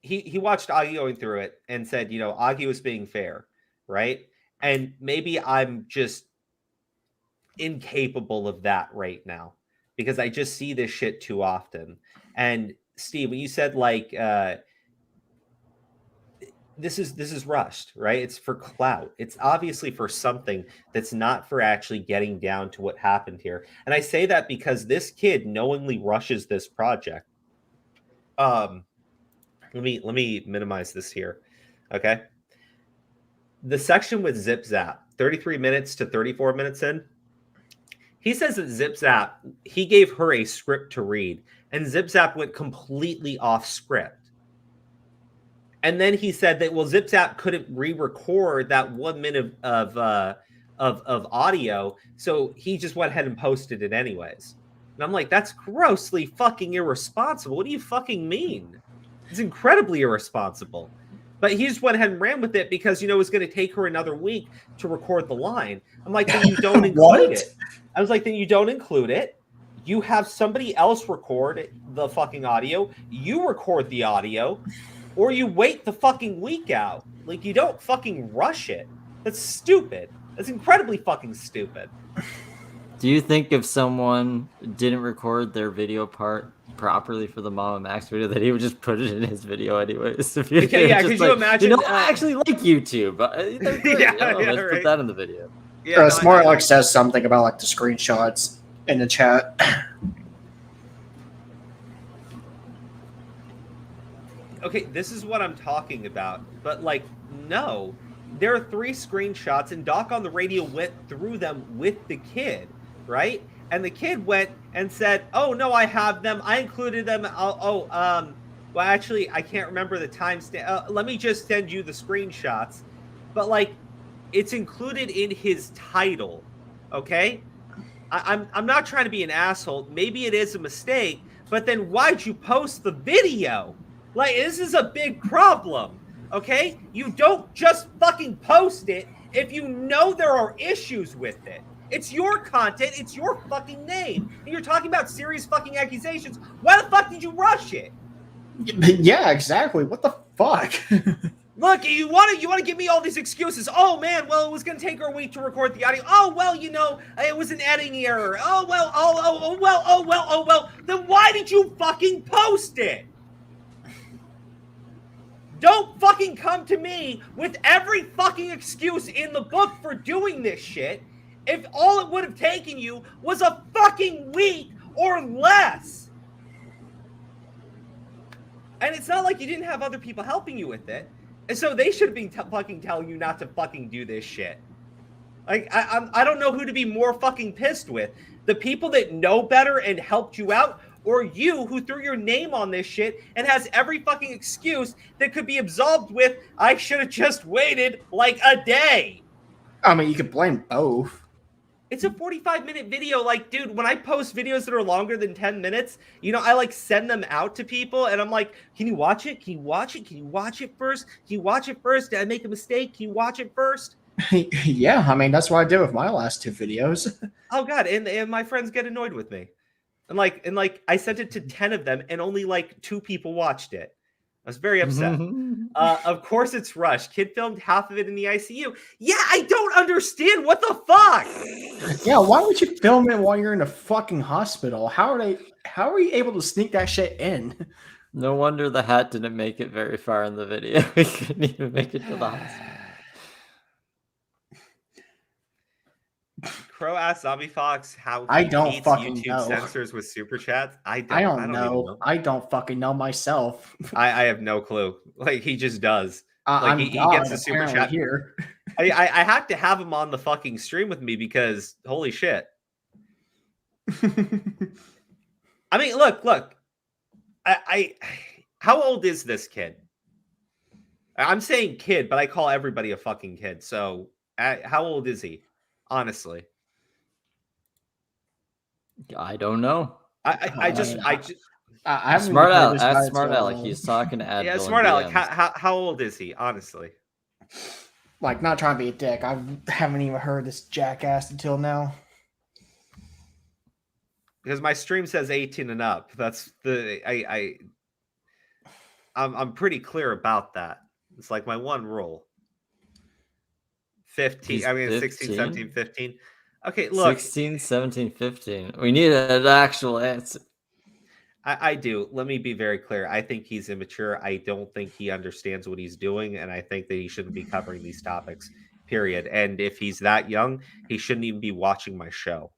he watched Augie going through it and said, you know, Augie was being fair, right? And maybe I'm just incapable of that right now because I just see this shit too often. And Steve, when you said like this is rushed, right? It's for clout. It's obviously for something that's not for actually getting down to what happened here. And I say that because this kid knowingly rushes this project. Let me minimize this here. Okay. The section with Zip Zap, 33 minutes to 34 minutes in, he says that Zip Zap, he gave her a script to read, and Zip Zap went completely off script. And then he said that, well, Zip Zap couldn't re-record that 1 minute of audio, so he just went ahead and posted it anyways. And I'm like, that's grossly fucking irresponsible. What do you fucking mean? It's incredibly irresponsible. But he just went ahead and ran with it because, you know, it was going to take her another week to record the line. I'm like, then you don't include it. I was like, then you don't include it. You have somebody else record the fucking audio. You record the audio, or you wait the fucking week out. Like, you don't fucking rush it. That's stupid. That's incredibly fucking stupid. Do you think if someone didn't record their video part properly for the Mama Max video, that he would just put it in his video anyways? If could you imagine? You know, I actually like YouTube. Let's put that in the video. Yeah, Smart Alex says something about like the screenshots in the chat. Okay, this is what I'm talking about. But like, no, there are 3 screenshots, and Doc on the radio went through them with the kid, right? And the kid went and said, "Oh no, I have them. I included them. Well, actually, I can't remember the timestamp. Let me just send you the screenshots." But like, it's included in his title. Okay, I'm not trying to be an asshole. Maybe it is a mistake, but then why'd you post the video? Like, this is a big problem. Okay, you don't just fucking post it if you know there are issues with it. It's your content. It's your fucking name. And you're talking about serious fucking accusations. Why the fuck did you rush it? Yeah, exactly. What the fuck? Look, you want to give me all these excuses. Oh man, well it was gonna take her a week to record the audio. Oh well, it was an editing error. Oh well. Then why did you fucking post it? Don't fucking come to me with every fucking excuse in the book for doing this shit if all it would have taken you was a fucking week or less. And it's not like you didn't have other people helping you with it. And so they should have been fucking telling you not to fucking do this shit. Like, I don't know who to be more fucking pissed with. The people that know better and helped you out, or you who threw your name on this shit and has every fucking excuse that could be absolved with, I should have just waited like a day. I mean, you could blame both. It's a 45-minute video. Like, dude, when I post videos that are longer than 10 minutes, I like send them out to people and I'm like, can you watch it? Can you watch it? Can you watch it first? Can you watch it first? Did I make a mistake? Can you watch it first? Yeah, I mean, that's what I did with my last 2 videos. Oh God, and my friends get annoyed with me. And I sent it to 10 of them and only like 2 people watched it. I was very upset. Of course it's rushed. Kid filmed half of it in the ICU. Yeah, I don't understand. What the fuck? Yeah, why would you film it while you're in a fucking hospital? How are you able to sneak that shit in? No wonder the hat didn't make it very far in the video. He couldn't even make it to the hospital. Crow asked Zombie Fox how I don't fucking YouTube know. censors with super chats. I don't know. I don't fucking know myself. I have no clue. Like he just does. He gets the super chat here. I have to have him on the fucking stream with me because holy shit. I mean, look. I how old is this kid? I'm saying kid, but I call everybody a fucking kid. So how old is he? Honestly. I don't know. I just Smart Alec. Ask Smart Alec. He's talking to adv1ll. Yeah, Smart Alec. How old is he? Honestly, like not trying to be a dick. I haven't even heard this jackass until now. Because my stream says 18 and up. That's I'm pretty clear about that. It's like my one rule. 15. He's I mean 15? 16, 17, 15. Okay, look. 16, 17, 15. We need an actual answer. I do. Let me be very clear. I think he's immature. I don't think he understands what he's doing, and I think that he shouldn't be covering these topics, period. And if he's that young, he shouldn't even be watching my show.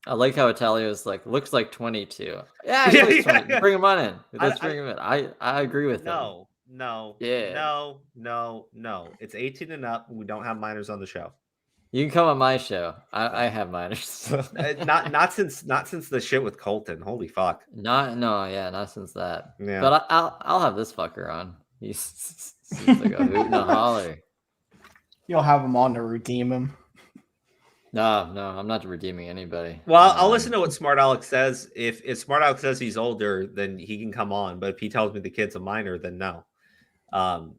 I like how Italio's like, looks like 22. Yeah, he looks 20. Bring him on in. Let's bring him in. I agree with him. No. Yeah. No. It's 18 and up. We don't have minors on the show. You can come on my show. I have minors. not since the shit with Colton. Holy fuck. Not since that. Yeah. But I'll have this fucker on. He seems like a hoot and a holler. You'll have him on to redeem him. No, I'm not redeeming anybody. Well, I'll listen to what Smart Alec says. If Smart Alec says he's older, then he can come on. But if he tells me the kid's a minor, then no.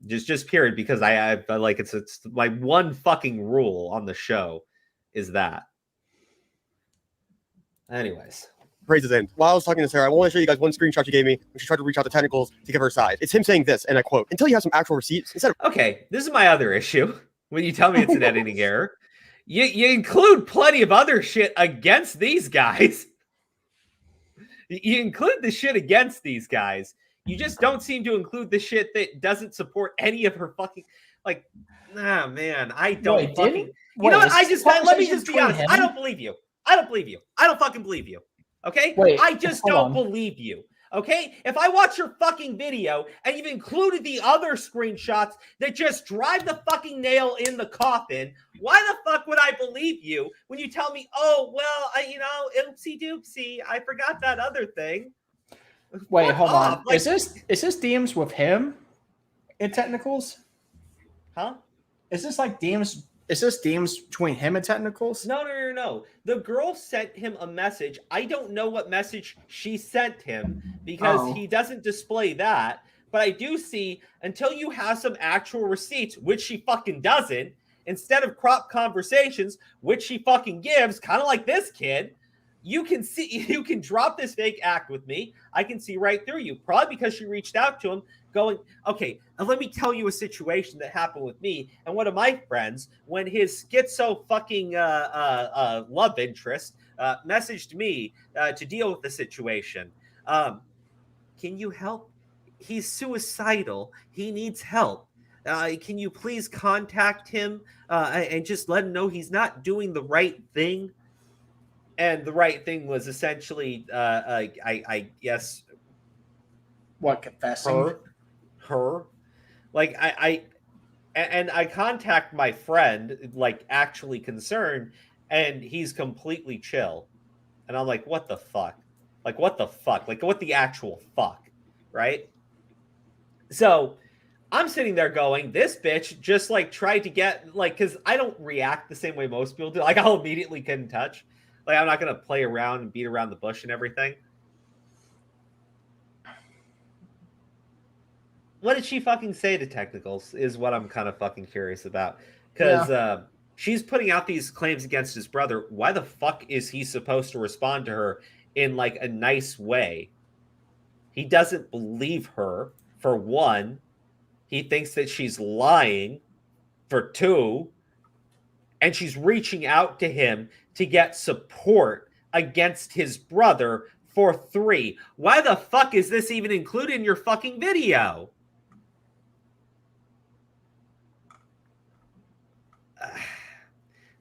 Just period, because I like it's my one fucking rule on the show is that. Anyways. Praises in. While I was talking to Sarah, I want to show you guys one screenshot she gave me when she tried to reach out to Technicals to give her side. It's him saying this, and I quote, "Until you have some actual receipts, instead of..." Okay, this is my other issue. When you tell me it's an editing error, you include plenty of other shit against these guys. You include the shit against these guys. You just don't seem to include the shit that doesn't support any of her fucking man. I don't Wait, fucking. Wait, you know what? Let me conversation just be between honest. him? I don't believe you. I don't fucking believe you. Okay? Wait, I just hold don't on. believe you. Okay? If I watch your fucking video and you've included the other screenshots that just drive the fucking nail in the coffin, why the fuck would I believe you when you tell me, oh, well, oopsie doopsie, I forgot that other thing? Wait, Fuck hold off. on. Like, Is this DMs with him in Technicals? huh? Is this like DMs? Is this DMs between him and Technicals? No. The girl sent him a message. I don't know what message she sent him because he doesn't display that. But I do see until you have some actual receipts, which she fucking doesn't, instead of crop conversations, which she fucking gives, kind of like this kid, you can drop this fake act with me. I can see right through you. Probably because she reached out to him, going, okay, let me tell you a situation that happened with me and one of my friends when his schizo fucking love interest messaged me to deal with the situation. Can you help? He's suicidal. He needs help. Can you please contact him and just let him know he's not doing the right thing? And the right thing was essentially, I guess, what, confessing? Her. Like, I contact my friend, like, actually concerned, and he's completely chill. And I'm like, what the fuck? Like, what the fuck? Like, what the actual fuck? Right? So I'm sitting there going, this bitch just, like, tried to get, like, because I don't react the same way most people do. Like, I'll immediately get in touch. Like, I'm not going to play around and beat around the bush and everything. What did she fucking say to Technicals is what I'm kind of fucking curious about. Because she's putting out these claims against his brother. Why the fuck is he supposed to respond to her in, like, a nice way? He doesn't believe her, for one. He thinks that she's lying, for two. And she's reaching out to him to get support against his brother, for three. Why the fuck is this even included in your fucking video?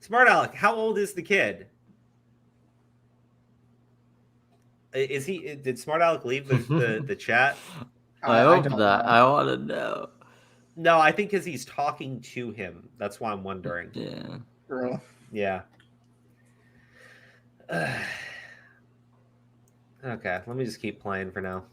Smart Alec, how old is the kid? Is he? Did Smart Alec leave the chat? I hope that. I want to know. No, I think because he's talking to him. That's why I'm wondering. Yeah. Girl. Yeah. Okay, let me just keep playing for now.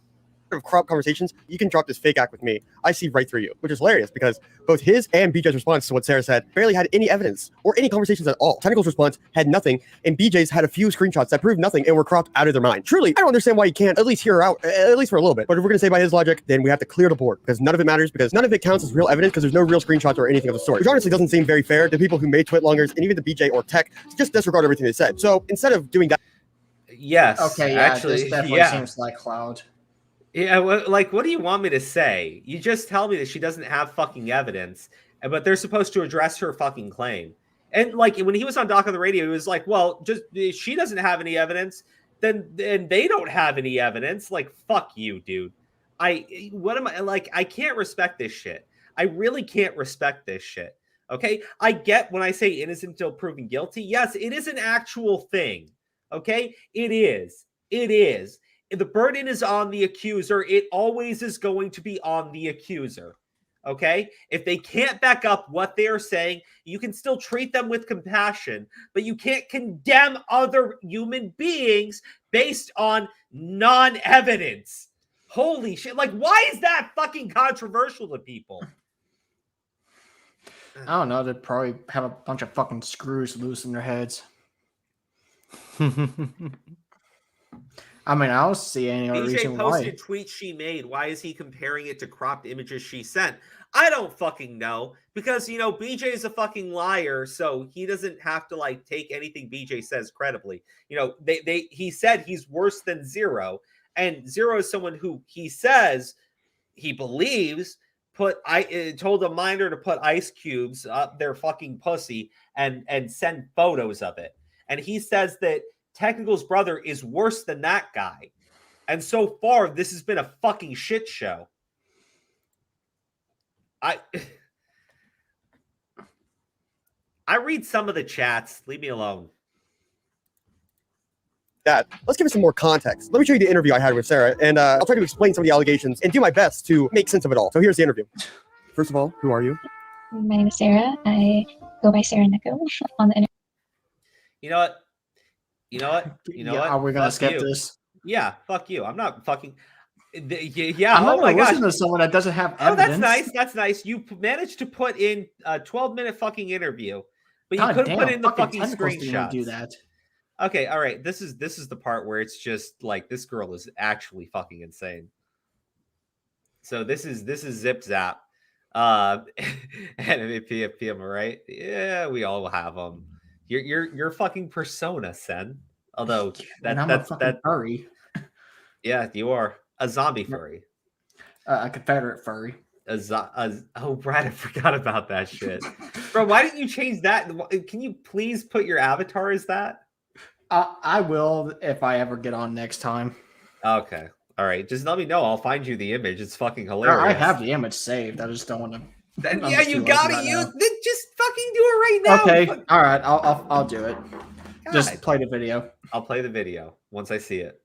Of crop conversations, you can drop this fake act with me. I see right through you, which is hilarious because both his and BJ's response to what Sarah said barely had any evidence or any conversations at all. Technical's response had nothing, and BJ's had a few screenshots that proved nothing and were cropped out of their mind. Truly, I don't understand why you can't at least hear her out, at least for a little bit. But if we're going to say by his logic, then we have to clear the board because none of it matters, because none of it counts as real evidence because there's no real screenshots or anything of the sort. Which honestly doesn't seem very fair to people who made Twitlongers and even the BJ or Tech to just disregard everything they said. So instead of doing that. Yes. Okay, yeah, actually, this definitely seems like Cloud. Yeah, like, what do you want me to say? You just tell me that she doesn't have fucking evidence, but they're supposed to address her fucking claim. And, like, when he was on Doc on the radio, he was like, well, just if she doesn't have any evidence, then they don't have any evidence. Like, fuck you, dude. I can't respect this shit. I really can't respect this shit. Okay? I get when I say innocent until proven guilty. Yes, it is an actual thing. Okay? It is. It is. The burden is on the accuser. It always is going to be on the accuser. Okay? If they can't back up what they are saying, you can still treat them with compassion, but you can't condemn other human beings based on non-evidence. Holy shit. Like, why is that fucking controversial to people? I don't know. They'd probably have a bunch of fucking screws loose in their heads. I mean, I don't see any other reason why. BJ posted tweets she made. Why is he comparing it to cropped images she sent? I don't fucking know. Because, you know, BJ is a fucking liar, so he doesn't have to, like, take anything BJ says credibly. You know, he said he's worse than Zero. And Zero is someone who he says he believes told a minor to put ice cubes up their fucking pussy and send photos of it. And he says that Technical's brother is worse than that guy. And so far, this has been a fucking shit show. I read some of the chats. Leave me alone. That. Let's give it some more context. Let me show you the interview I had with Sarah, and I'll try to explain some of the allegations and do my best to make sense of it all. So here's the interview. First of all, who are you? My name is Sarah. I go by Sarah Nico on the internet. You know what? What? Are we going to skip this? Yeah, fuck you. I'm not fucking... Yeah, I'm not going to listen to someone that doesn't have evidence. That's nice. That's nice. You managed to put in a 12-minute fucking interview, but you couldn't put in the fucking screenshots. Do that. Okay, all right. This is the part where it's just like this girl is actually fucking insane. So this is Zip Zap, and PM, right? Yeah, we all have them. You're fucking persona, Sen. Although that's furry. Yeah, you are a zombie furry. A Confederate furry. Oh, Brad, I forgot about that shit. Bro, why didn't you change that? Can you please put your avatar as that? I will if I ever get on next time. Okay. All right. Just let me know. I'll find you the image. It's fucking hilarious. I have the image saved. I just don't want to. Then yeah, you gotta use. Just fucking do it right now. Okay. All right. I'll do it. God. Just play the video. I'll play the video once I see it.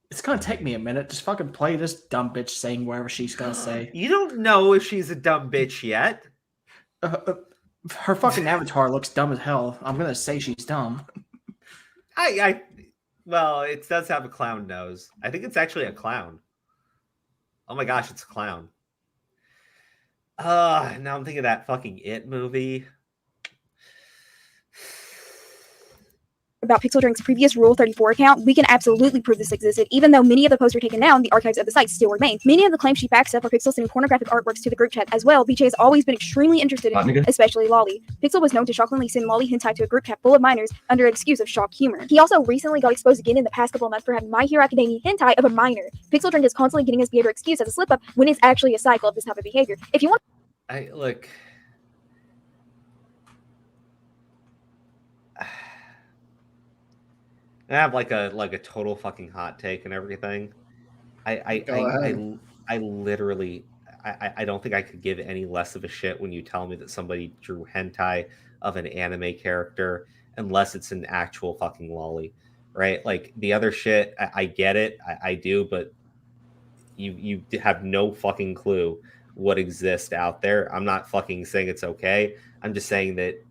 It's gonna take me a minute. Just fucking play this dumb bitch saying whatever she's gonna say. You don't know if she's a dumb bitch yet. Her fucking avatar looks dumb as hell. I'm gonna say she's dumb. Well, it does have a clown nose. I think it's actually a clown. Oh my gosh, it's a clown. Now I'm thinking of that fucking It movie. About PixelDrink's previous Rule 34 account, we can absolutely prove this existed. Even though many of the posts are taken down, the archives of the site still remain. Many of the claims she backs up are Pixel sending pornographic artworks to the group chat as well. BJ has always been extremely interested in, especially Lolly. Pixel was known to shockingly send Lolly hentai to a group chat full of minors under an excuse of shock humor. He also recently got exposed again in the past couple of months for having My Hero Academia hentai of a minor. PixelDrink is constantly getting his behavior excused as a slip up when it's actually a cycle of this type of behavior. If you want, Look. I have like a total fucking hot take and everything. I literally I don't think I could give any less of a shit when you tell me that somebody drew hentai of an anime character unless it's an actual fucking lolly, right? Like the other shit, I get it, I do, but you have no fucking clue what exists out there. I'm not fucking saying it's okay. I'm just saying that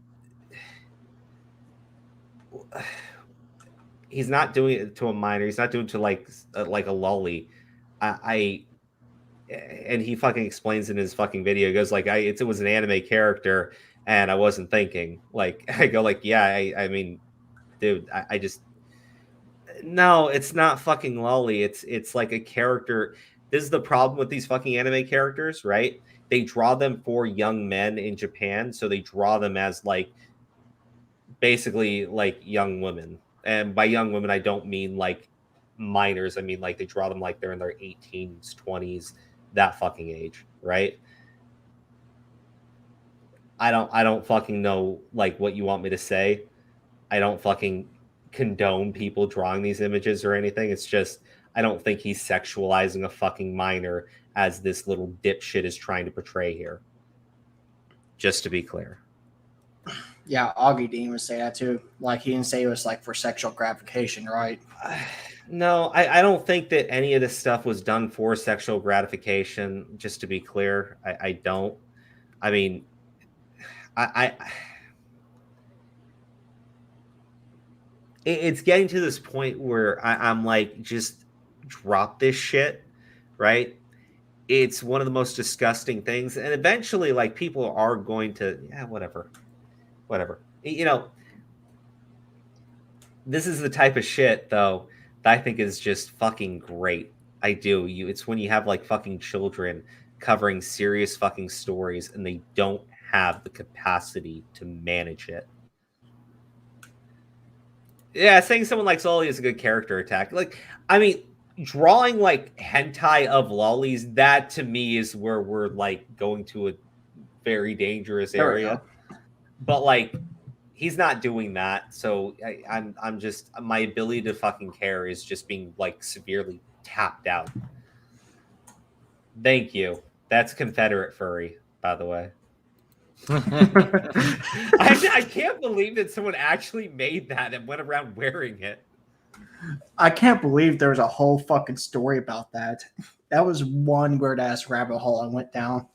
he's not doing it to a minor. He's not doing it to like a lolly. And he fucking explains in his fucking video. He goes like, it was an anime character, and I wasn't thinking. Like I go like, yeah, I mean, dude, I just no, it's not fucking lolly. It's like a character. This is the problem with these fucking anime characters, right? They draw them for young men in Japan, so they draw them as like basically like young women. And by young women, I don't mean like minors. I mean like they draw them like they're in their 18s, 20s, that fucking age, right? I don't fucking know like what you want me to say. I don't fucking condone people drawing these images or anything. It's just I don't think he's sexualizing a fucking minor as this little dipshit is trying to portray here. Just to be clear. Yeah, Augie didn't even say that too. Like he didn't say it was like for sexual gratification, right? No, I don't think that any of this stuff was done for sexual gratification. Just to be clear, I don't. I mean, it's getting to this point where I'm like, just drop this shit, right? It's one of the most disgusting things, and eventually, like people are going to, yeah, whatever. You know, this is the type of shit though that I think is just fucking great. I do. It's when you have like fucking children covering serious fucking stories and they don't have the capacity to manage it. Yeah, saying someone like Lolly is a good character attack. Like, I mean, drawing like hentai of lollies, that to me is where we're like going to a very dangerous area. But like, he's not doing that, so I'm just, my ability to fucking care is just being like severely tapped out. Thank you. That's Confederate furry, by the way. I can't believe that someone actually made that and went around wearing it. I can't believe there's a whole fucking story about that. That was one weird ass rabbit hole I went down.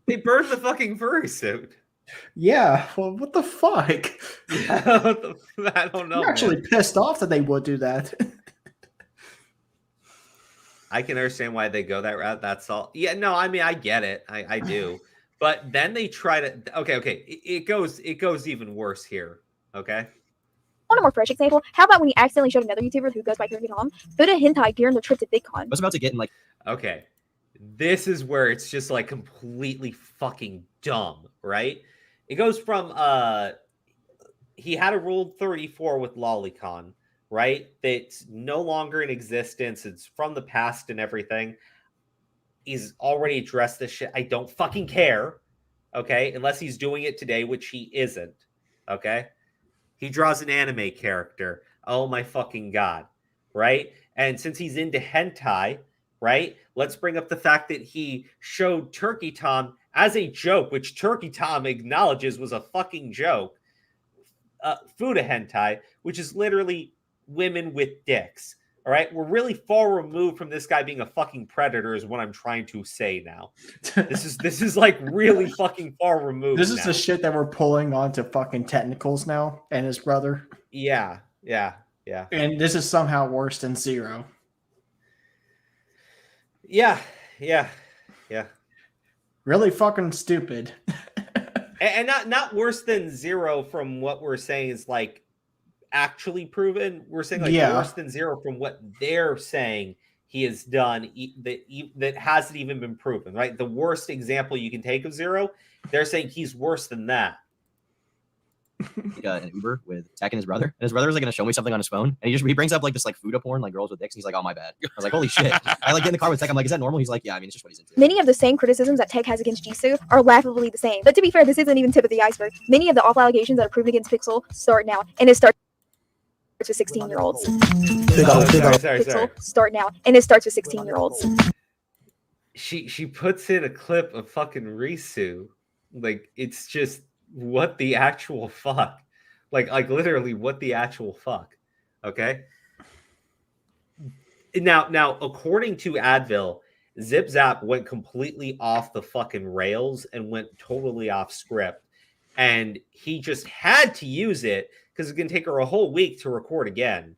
They burned the fucking furry suit. Yeah, well, what the fuck? I don't know. I'm actually pissed off that they would do that. I can understand why they go that route. That's all. Yeah, no, I mean, I get it. I do. But then they try to. Okay. It goes even worse here. Okay. On a more fresh example, how about when you accidentally showed another YouTuber who goes by Tom photo hentai during the trip to VidCon? I was about to get in like. Okay, this is where it's just like completely fucking dumb, right? It goes from he had a Rule 34 with Lolicon, right? That's no longer in existence. It's from the past and everything. He's already addressed this shit. I don't fucking care. Okay, unless he's doing it today, which he isn't. Okay, he draws an anime character. Oh my fucking god, right? And since he's into hentai, right? Let's bring up the fact that he showed Turkey Tom as a joke, which Turkey Tom acknowledges was a fucking joke. Fuda hentai, which is literally women with dicks. All right, we're really far removed from this guy being a fucking predator, is what I'm trying to say now. This is like really fucking far removed. This is now. the shit that we're pulling onto fucking technicals now, and his brother. Yeah. And this is somehow worse than Zero. Yeah. Really fucking stupid. And not worse than Zero from what we're saying is like actually proven. We're saying like worse than Zero from what they're saying he has done that hasn't even been proven, right? The worst example you can take of Zero, they're saying he's worse than that. An Uber with Tech and his brother, and his brother was like going to show me something on his phone, and he brings up like this like Fuda porn, like girls with dicks, and he's like, oh my bad. I was like, holy shit. I like get in the car with Tech, I'm like, is that normal? He's like, yeah, I mean, it's just what he's into. Many of the same criticisms that Tech has against Jisoo are laughably the same. But to be fair, this isn't even tip of the iceberg. Many of the awful allegations that are proven against Pixel start now, and it starts with 16-year-olds. Start now, and it starts with 16-year-olds. She puts in a clip of fucking Risu, like it's just what the actual fuck, like literally what the actual fuck. Okay. Now, according to Advil, Zip Zap went completely off the fucking rails and went totally off script, and he just had to use it because it's gonna take her a whole week to record again.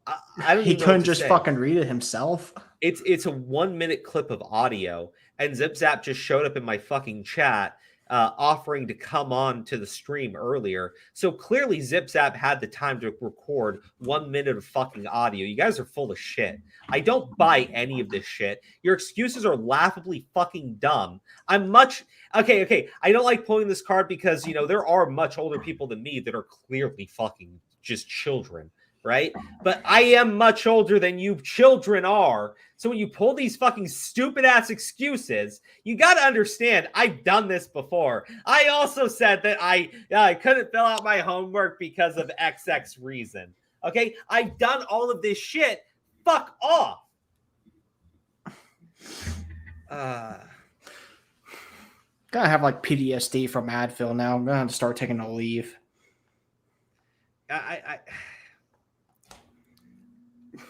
I don't. He couldn't just fucking read it himself. It's a 1 minute clip of audio, and Zip Zap just showed up in my fucking chat, offering to come on to the stream earlier. So clearly, Zip Zap had the time to record 1 minute of fucking audio. You guys are full of shit. I don't buy any of this shit. Your excuses are laughably fucking dumb. Okay. I don't like pulling this card because there are much older people than me that are clearly fucking just children. Right? But I am much older than you children are. So when you pull these fucking stupid ass excuses, you got to understand I've done this before. I also said that I couldn't fill out my homework because of XX reason. Okay? I've done all of this shit. Fuck off. Gotta have like PTSD from Advil now. I'm gonna have to start taking a leave.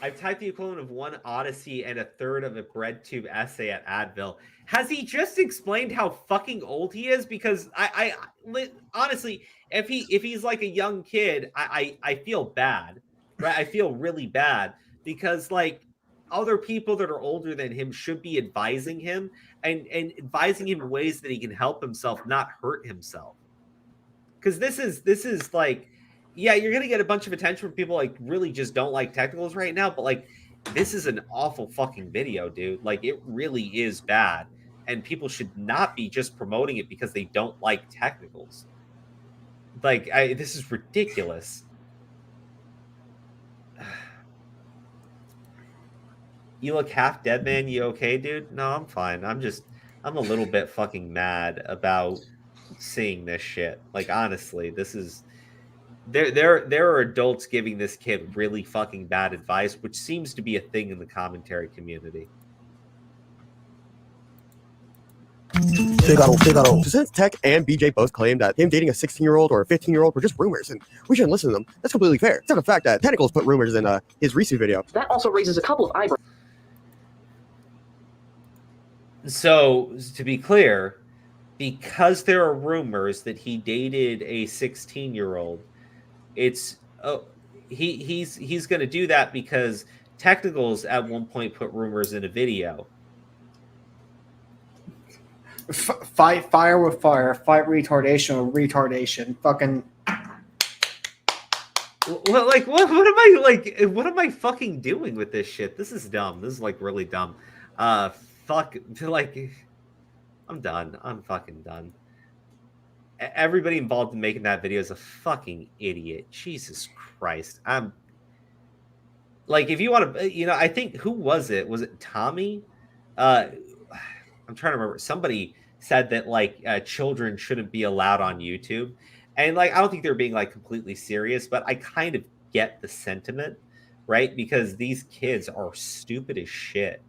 I've typed the equivalent of one Odyssey and a third of a BreadTube essay at Advil. Has he just explained how fucking old he is? Because I honestly, if he's like a young kid, I feel bad, right? I feel really bad because like other people that are older than him should be advising him and advising him in ways that he can help himself, not hurt himself. Because this is like. Yeah, you're going to get a bunch of attention from people like really just don't like technicals right now, but like this is an awful fucking video, dude. Like it really is bad, and people should not be just promoting it because they don't like technicals. Like this is ridiculous. You look half dead, man. You okay, dude? No, I'm fine. I'm a little bit fucking mad about seeing this shit. Like honestly, this is There are adults giving this kid really fucking bad advice, which seems to be a thing in the commentary community. Since Tech and BJ both claim that him dating a 16-year-old or a 15-year-old were just rumors, and we shouldn't listen to them, that's completely fair. Except the fact that Tentacles put rumors in his Risu video. That also raises a couple of eyebrows. So, to be clear, because there are rumors that he dated a 16-year-old, it's he's going to do that because Technicals at one point put rumors in a video. Fight fire with fire, fight retardation with retardation. Fucking. Well, like what am I fucking doing with this shit? This is dumb. This is like really dumb. Fuck. Like, I'm done. I'm fucking done. Everybody involved in making that video is a fucking idiot. Jesus Christ. Like, if you want to, I think, who was it? Was it Tommy? I'm trying to remember. Somebody said that like children shouldn't be allowed on YouTube, and like I don't think they're being like completely serious, but I kind of get the sentiment, right? Because these kids are stupid as shit.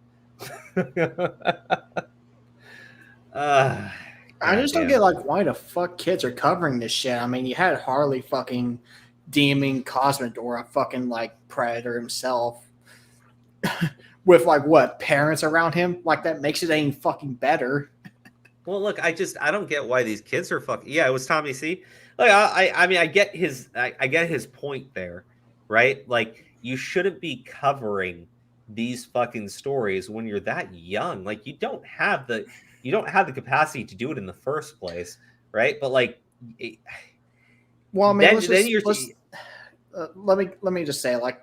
I just don't get like why the fuck kids are covering this shit. I mean, you had Harley fucking deeming Cosmodor a fucking like predator himself with like what parents around him. Like that makes it any fucking better. Well, look, I don't get why these kids are fucking. Yeah, it was Tommy C. Like I mean, I get his point there, right? Like you shouldn't be covering these fucking stories when you're that young. Like you don't have the capacity to do it in the first place, right? But like, well, I mean, let me just say, like,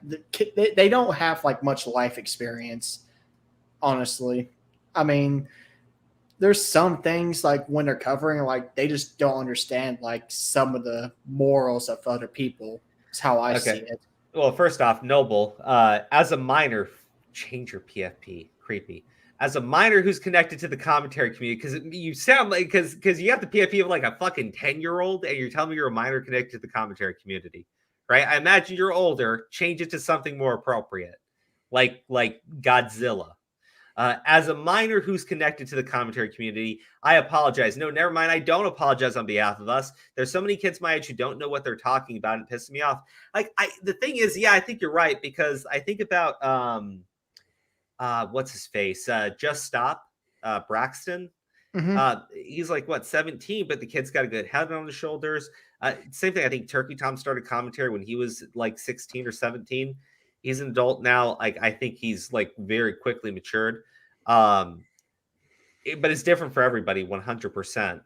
they don't have like much life experience, honestly. I mean, there's some things like when they're covering, like they just don't understand like some of the morals of other people. Is how I see it. Well, first off, Noble, as a minor, change your PFP. Creepy. As a minor who's connected to the commentary community, because you sound like because you have the PFP of like a fucking 10-year-old, and you're telling me you're a minor connected to the commentary community, right? I imagine you're older. Change it to something more appropriate, like Godzilla. As a minor who's connected to the commentary community, I apologize. No, never mind. I don't apologize on behalf of us. There's so many kids my age who don't know what they're talking about and pissing me off. Like, the thing is, yeah, I think you're right, because I think about what's his face? Just Stop, Braxton. Mm-hmm. He's like, what, 17, but the kid's got a good head on his shoulders. Same thing. I think Turkey Tom started commentary when he was like 16 or 17. He's an adult now. Like, I think he's like very quickly matured. But it's different for everybody, 100%.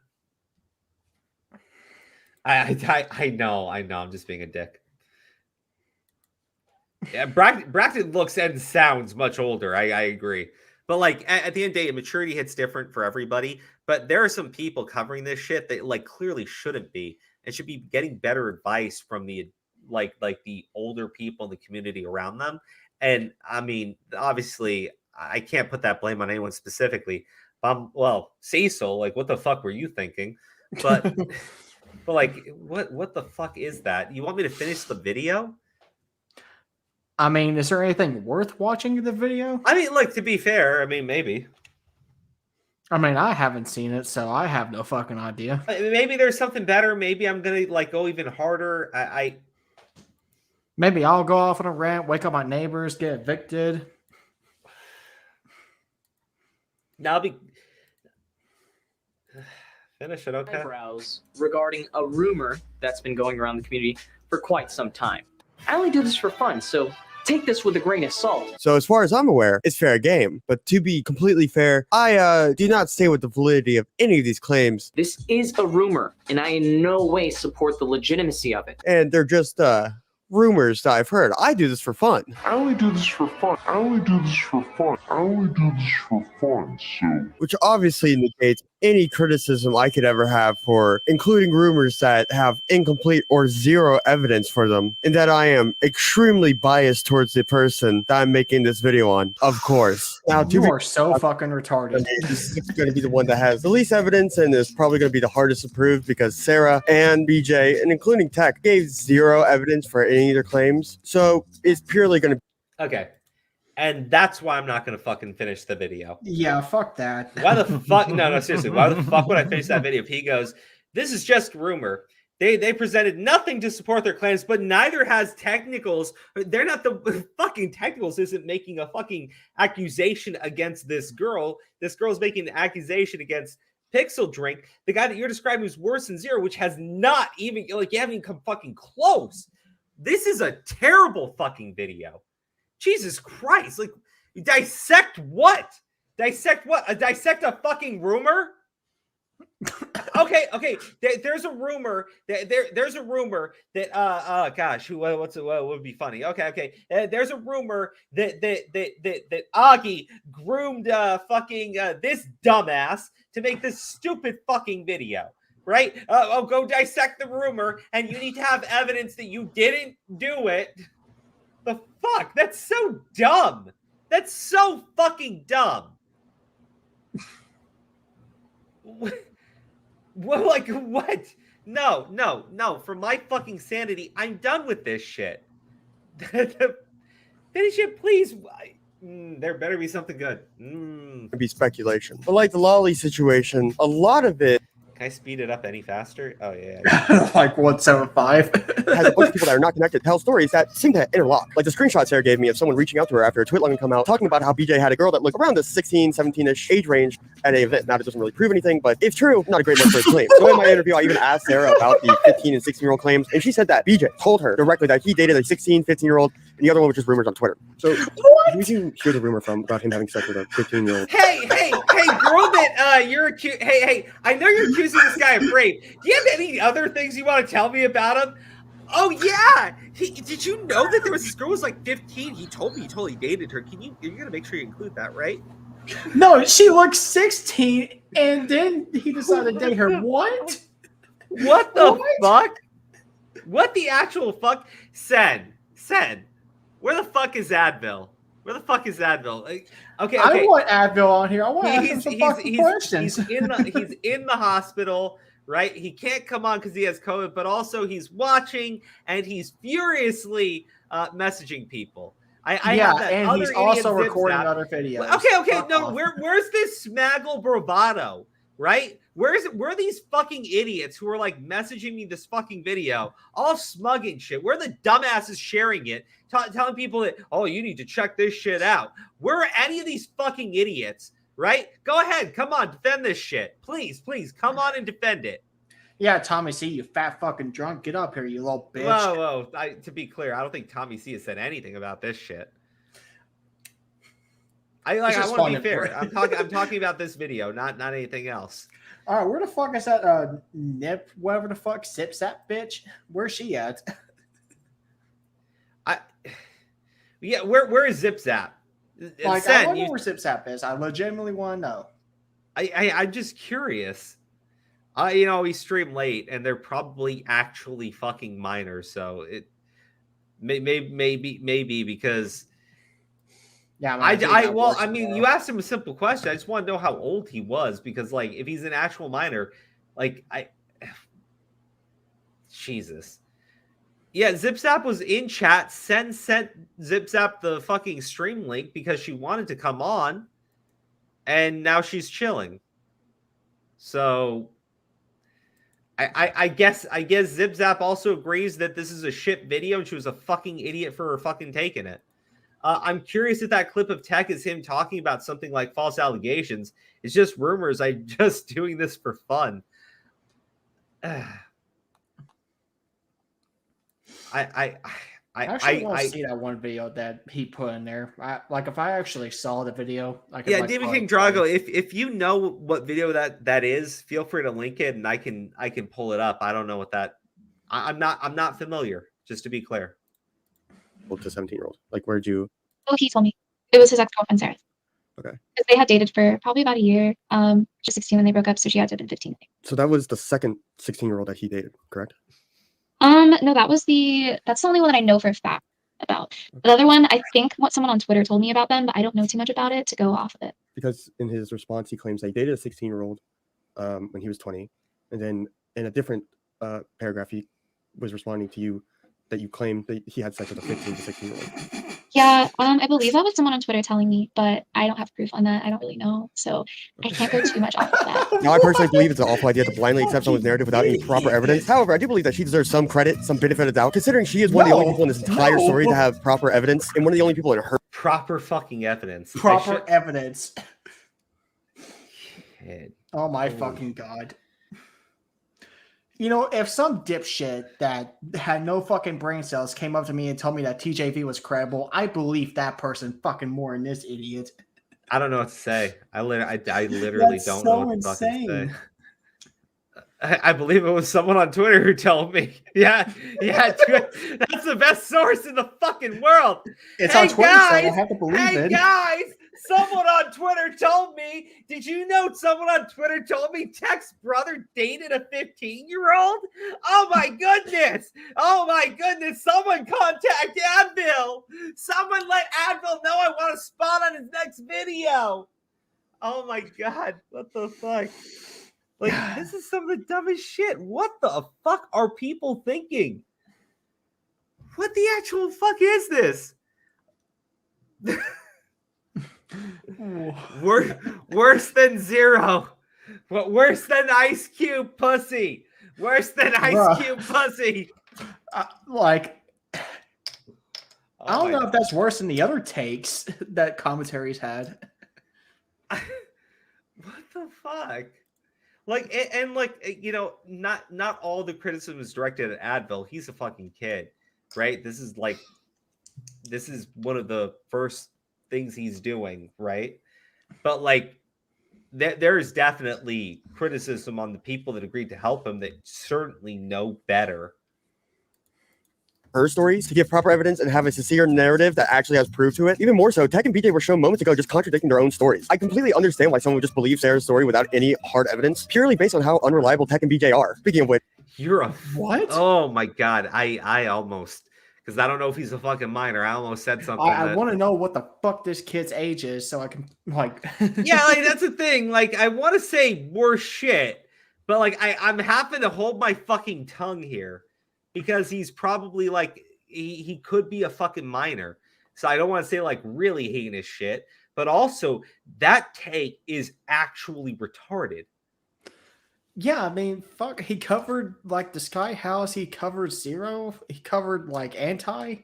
I know. I'm just being a dick. Yeah, Braxton looks and sounds much older. I agree. But like at the end of the day, maturity hits different for everybody. But there are some people covering this shit that like clearly shouldn't be and should be getting better advice from the like the older people in the community around them. And I mean, obviously, I can't put that blame on anyone specifically. Well, Cecil, like, what the fuck were you thinking? But but like, what the fuck is that? You want me to finish the video? I mean, is there anything worth watching the video? I mean, like, to be fair, I mean, maybe. I mean, I haven't seen it, so I have no fucking idea. Maybe there's something better. Maybe I'm gonna like go even harder. Maybe I'll go off on a rant, wake up my neighbors, get evicted. Now be finish it, okay? Eyebrows regarding a rumor that's been going around the community for quite some time. I only do this for fun, so take this with a grain of salt. So as far as I'm aware, it's fair game. But to be completely fair, I do not stay with the validity of any of these claims. This is a rumor, and I in no way support the legitimacy of it. And they're just rumors that I've heard. I do this for fun. I only do this for fun. So, which obviously negates any criticism I could ever have for including rumors that have incomplete or zero evidence for them, and that I am extremely biased towards the person that I'm making this video on, of course. Now, you are so fucking retarded. This is going to be the one that has the least evidence and is probably going to be the hardest to prove because Sarah and BJ, and including Tech, gave zero evidence for any of their claims. So it's purely going to... Okay. And that's why I'm not going to fucking finish the video. Yeah, fuck that. Why the fuck? No, seriously. Why the fuck would I finish that video if he goes, this is just rumor. They presented nothing to support their claims, but neither has Technicals. They're not the fucking Technicals isn't making a fucking accusation against this girl. This girl's making an accusation against PixelDrink, the guy that you're describing who's worse than Zero, which has not even, like, you haven't even come fucking close. This is a terrible fucking video. Jesus Christ. Like, you dissect what? Dissect what? Dissect a fucking rumor? Okay. There's a rumor. There's a rumor that gosh, what would be funny? Okay. There's a rumor that Augie groomed this dumbass to make this stupid fucking video. Right? Go dissect the rumor, and you need to have evidence that you didn't do it. The fuck? That's so dumb. That's so fucking dumb. What? Like what? No. For my fucking sanity, I'm done with this shit. Finish it, please. There better be something good. It'd be speculation. But like the Lolly situation, a lot of it. Can I speed it up any faster? Oh yeah. Like 175. Has a bunch of people that are not connected tell stories that seem to interlock. Like the screenshot Sarah gave me of someone reaching out to her after a tweet logging come out, talking about how BJ had a girl that looked around the 16, 17-ish age range at an event. Now, it doesn't really prove anything, but if true, not a great look for his claim. So in my interview, I even asked Sarah about the 15 and 16-year-old claims, and she said that BJ told her directly that he dated a 16, 15-year-old, and the other one was just rumors on Twitter. So who did you hear the rumor from about him having sex with a 15-year-old? Hey, girl that you're accused. Hey, I know you're accusing this guy of rape. Do you have any other things you want to tell me about him? Oh yeah, did you know that there was this girl who was like 15? He told me he totally dated her. You're gonna make sure you include that, right? No, she looked 16, and then he decided to date her. What? What the fuck? What the actual fuck? Sen, where the fuck is adv1ll? Where the fuck is adv1ll? Like, okay. I want adv1ll on here. I want to ask him some fucking questions. He's in the hospital, right? He can't come on because he has COVID, but also he's watching and he's furiously messaging people. I have that and other he's idiot also Zip recording Zap. other videos. Okay. No, where's this smaggle bravado? Right? Where are these fucking idiots who are like messaging me this fucking video, all smug and shit? Where are the dumbasses sharing it, telling people that, oh, you need to check this shit out? Where are any of these fucking idiots? Right? Go ahead, come on, defend this shit, please, come on and defend it. Yeah, Tommy C, you fat fucking drunk, get up here, you little bitch. Whoa! To be clear, I don't think Tommy C has said anything about this shit. I want to be fair. I'm talking about this video, not anything else. All right, where the fuck is that Nip, whatever the fuck, Sip Sap bitch? Where's she at? Where is Zip Zap? Like, I wonder where Zip Zap is. I legitimately want to know. I'm just curious. We stream late, and they're probably actually fucking minors, so it maybe because. Yeah, you asked him a simple question. I just want to know how old he was because, like, if he's an actual minor, Jesus. Yeah, ZipZap was in chat. Sent ZipZap the fucking stream link because she wanted to come on, and now she's chilling. So, I guess ZipZap also agrees that this is a shit video, and she was a fucking idiot for fucking taking it. I'm curious if that clip of tech is him talking about something like false allegations. It's just rumors. I'm just doing this for fun. I actually want to see that one video that he put in there. If I actually saw the video, David King Drago. If you know what video that is, feel free to link it, and I can pull it up. I don't know what that. I'm not familiar. Just to be clear. To 17-year-old, like where'd you? Oh, he told me it was his ex-girlfriend Sarah. Okay. Because they had dated for probably about a year. Just 16 when they broke up, so she had to have been 15. So that was the second 16-year-old that he dated, correct? No, that's the only one that I know for a fact about. The other one, I think what someone on Twitter told me about them, but I don't know too much about it to go off of it. Because in his response, he claims that he dated a 16-year-old when he was 20, and then in a different paragraph, he was responding to you that you claimed that he had sex with a 15 to 16-year-old. Yeah, I believe that was someone on Twitter telling me, but I don't have proof on that. I don't really know, so I can't go too much off of that. Now, I personally believe it's an awful idea to blindly accept someone's narrative without any proper evidence. However, I do believe that she deserves some credit, some benefit of the doubt, considering she is one of the only people in this entire story to have proper evidence, and one of the only people in her proper fucking evidence. Proper evidence. Oh my fucking god. You know, if some dipshit that had no fucking brain cells came up to me and told me that TJV was credible, I believe that person fucking more than this idiot. I don't know what to say. I literally don't know what to fucking say. I believe it was someone on Twitter who told me. Yeah, that's the best source in the fucking world. It's on Twitter, so I have to believe it. Hey guys, someone on Twitter told me. Did you know someone on Twitter told me Tech's brother dated a 15-year-old? Oh my goodness! Someone contact adv1ll. Someone let adv1ll know I want a spot on his next video. Oh my god! What the fuck? Like, this is some of the dumbest shit. What the fuck are people thinking? What the actual fuck is this? Worse than zero. What worse than Ice Cube pussy? Worse than Ice Cube pussy. Like, I don't know if that's worse than the other takes that commentaries had. What the fuck? Like, and like, you know, not all the criticism is directed at adv1ll. He's a fucking kid, right? This is one of the first things he's doing, right? But like, there is definitely criticism on the people that agreed to help him that certainly know better. Her stories to give proper evidence and have a sincere narrative that actually has proof to it. Even more so, Tech and BJ were shown moments ago just contradicting their own stories. I completely understand why someone would just believe Sarah's story without any hard evidence, purely based on how unreliable Tech and BJ are. Speaking of which, you're a what? Oh my god, I almost, because I don't know if he's a fucking minor. I almost said something. I want to know what the fuck this kid's age is so I can like. Yeah, like that's the thing. Like, I want to say worse shit, but like I'm having to hold my fucking tongue here. Because he's probably like, he could be a fucking minor. So I don't want to say like really heinous shit. But also, that take is actually retarded. Yeah, I mean, fuck. He covered like the Sky House. He covered Zero. He covered like Anti.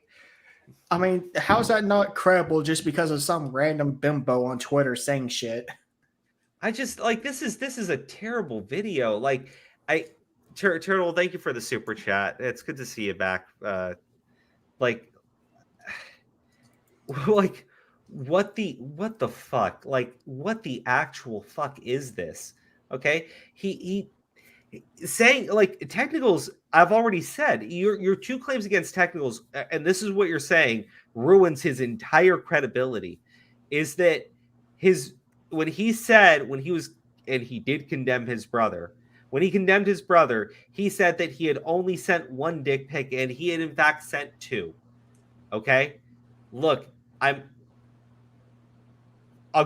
I mean, how's that not credible just because of some random bimbo on Twitter saying shit? I just like, this is a terrible video. Like, Turtle, thank you for the super chat. It's good to see you back. Like what the fuck? Like, what the actual fuck is this? Okay, he saying like technicals. I've already said your two claims against technicals, and this is what you're saying ruins his entire credibility. Is that when he did condemn his brother. When he condemned his brother, he said that he had only sent one dick pic and he had in fact sent two. Okay? Look, I'll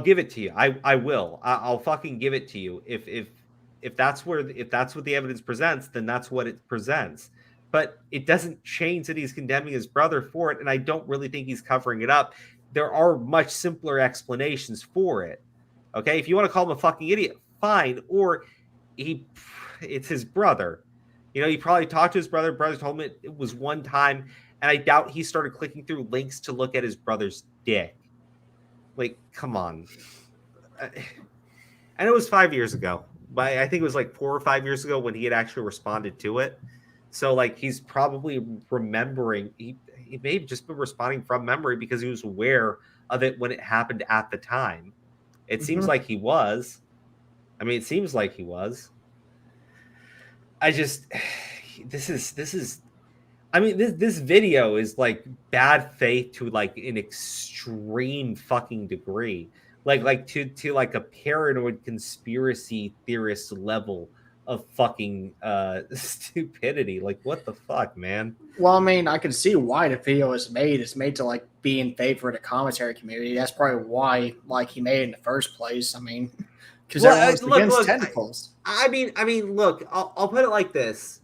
give it to you. I will. I'll fucking give it to you. If that's what the evidence presents, then that's what it presents. But it doesn't change that he's condemning his brother for it, and I don't really think he's covering it up. There are much simpler explanations for it. Okay? If you want to call him a fucking idiot, fine. Or it's his brother. You know, he probably talked to his brother. Brother told him it was one time, and I doubt he started clicking through links to look at his brother's dick. Like, come on. And it was 5 years ago. But I think it was like 4 or 5 years ago when he had actually responded to it. So, like, he's probably remembering. He may have just been responding from memory because he was aware of it when it happened at the time. It seems like he was. I mean, it seems like he was. This video is like bad faith to like an extreme fucking degree. Like to like a paranoid conspiracy theorist level of fucking stupidity. Like, what the fuck, man? Well, I mean, I can see why the video is made. It's made to like be in favor of the commentary community. That's probably why like he made it in the first place. I mean, because everyone's against tentacles. I mean, look, I'll put it like this.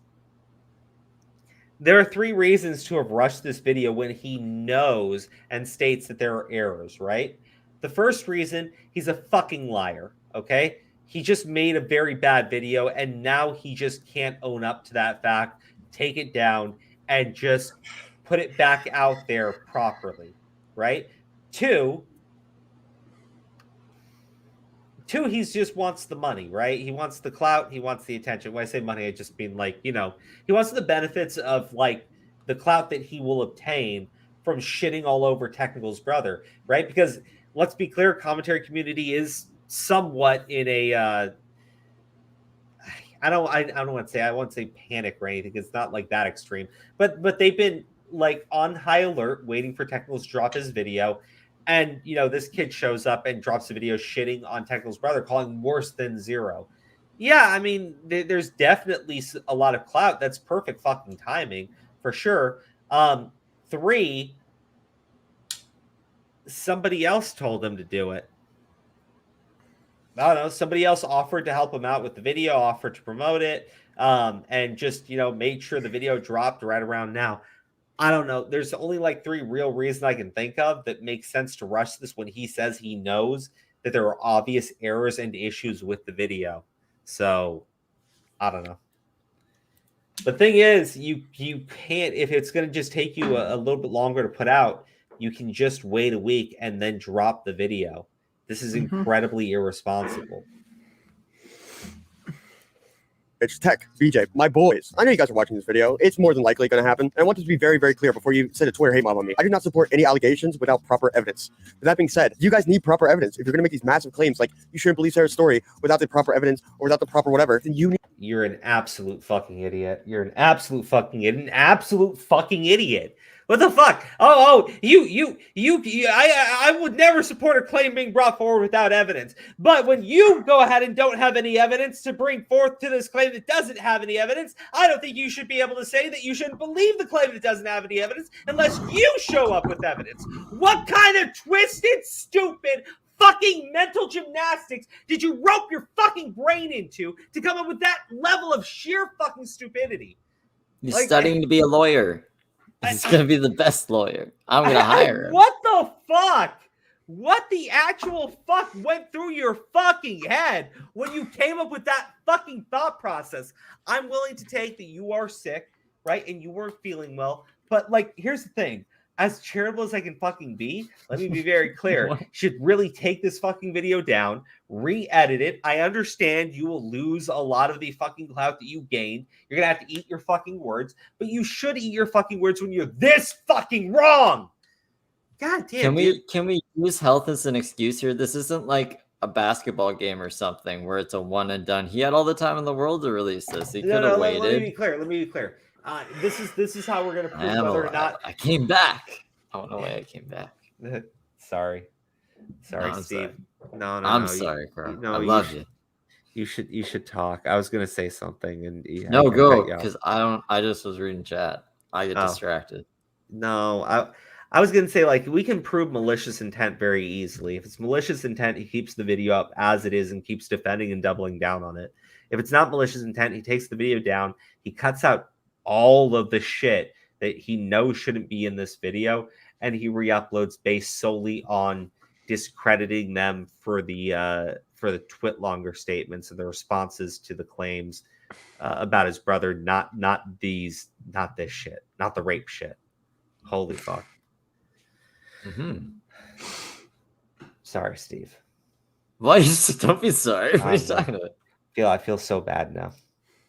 There are 3 reasons to have rushed this video when he knows and states that there are errors, right? The first reason, he's a fucking liar, okay? He just made a very bad video, and now he just can't own up to that fact, take it down, and just put it back out there properly, right? Two, he just wants the money, right? He wants the clout. He wants the attention. When I say money, I just mean like, you know, he wants the benefits of like the clout that he will obtain from shitting all over Technical's brother, right? Because let's be clear, commentary community is somewhat in a, I won't say panic or anything. It's not like that extreme, but they've been like on high alert, waiting for Technical's to drop his video. And, you know, this kid shows up and drops a video shitting on Technical's brother, calling worse than zero. Yeah, I mean, there's definitely a lot of clout. That's perfect fucking timing, for sure. 3, somebody else told him to do it. I don't know, somebody else offered to help him out with the video, offered to promote it, and just, made sure the video dropped right around now. I don't know. There's only like 3 real reasons I can think of that make sense to rush this when he says he knows that there are obvious errors and issues with the video. So, I don't know. The thing is, you can't, if it's going to just take you a little bit longer to put out, you can just wait a week and then drop the video. This is incredibly irresponsible. It's Tech, BJ, my boys. I know you guys are watching this video. It's more than likely going to happen. And I want this to be very, very clear before you send a Twitter hate mob on me. I do not support any allegations without proper evidence. With that being said, you guys need proper evidence. If you're going to make these massive claims like you shouldn't believe Sarah's story without the proper evidence or without the proper whatever, then you need... You're an absolute fucking idiot. You're an absolute fucking idiot. An absolute fucking idiot. What the fuck? I would never support a claim being brought forward without evidence. But when you go ahead and don't have any evidence to bring forth to this claim that doesn't have any evidence, I don't think you should be able to say that you shouldn't believe the claim that doesn't have any evidence unless you show up with evidence. What kind of twisted, stupid, fucking mental gymnastics did you rope your fucking brain into to come up with that level of sheer fucking stupidity? He's studying to be a lawyer. He's going to be the best lawyer. I'm going to hire him. What the fuck? What the actual fuck went through your fucking head when you came up with that fucking thought process? I'm willing to take that you are sick, right? And you weren't feeling well. But, like, here's the thing. As charitable as I can fucking be, let me be very clear. Should really take this fucking video down, re-edit it. I understand you will lose a lot of the fucking clout that you gained. You're going to have to eat your fucking words, but you should eat your fucking words when you're this fucking wrong. God damn. Can we use health as an excuse here? This isn't like a basketball game or something where it's a one and done. He had all the time in the world to release this. He could have waited. Let me be clear. This is how we're gonna prove whether or not I came back. I don't know why I came back. Sorry, No, Steve. No, I'm sorry, bro. I love you. You should talk. I was gonna say something, and no, go because I just was reading chat. I get distracted. No, I was gonna say, like, we can prove malicious intent very easily. If it's malicious intent, he keeps the video up as it is and keeps defending and doubling down on it. If it's not malicious intent, he takes the video down. He cuts out all of the shit that he knows shouldn't be in this video, and he re-uploads based solely on discrediting them for the twitlonger statements and the responses to the claims about his brother, not this shit, not the rape shit. Holy fuck. Sorry, Steve. Why? Don't be sorry. What are you talking about? I feel so bad now.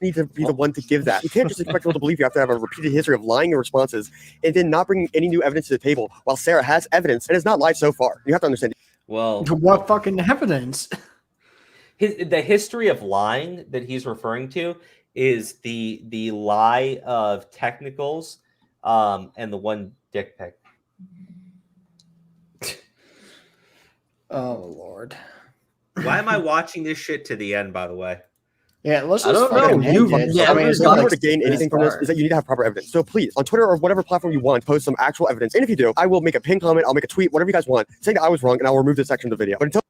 Need to be the one to give that. You can't just expect people to believe you have to have a repeated history of lying in responses and then not bringing any new evidence to the table while Sarah has evidence and has not lied so far. You have to understand. Well, what fucking evidence? The history of lying that he's referring to is the lie of technicals and the one dick pic. Oh Lord. Why am I watching this shit to the end, by the way? Yeah, let's I just don't know. fucking To gain anything from this is that you need to have proper evidence. So please, on Twitter or whatever platform you want, post some actual evidence. And if you do, I will make a pin comment, I'll make a tweet, whatever you guys want, saying that I was wrong, and I'll remove this section of the video. But until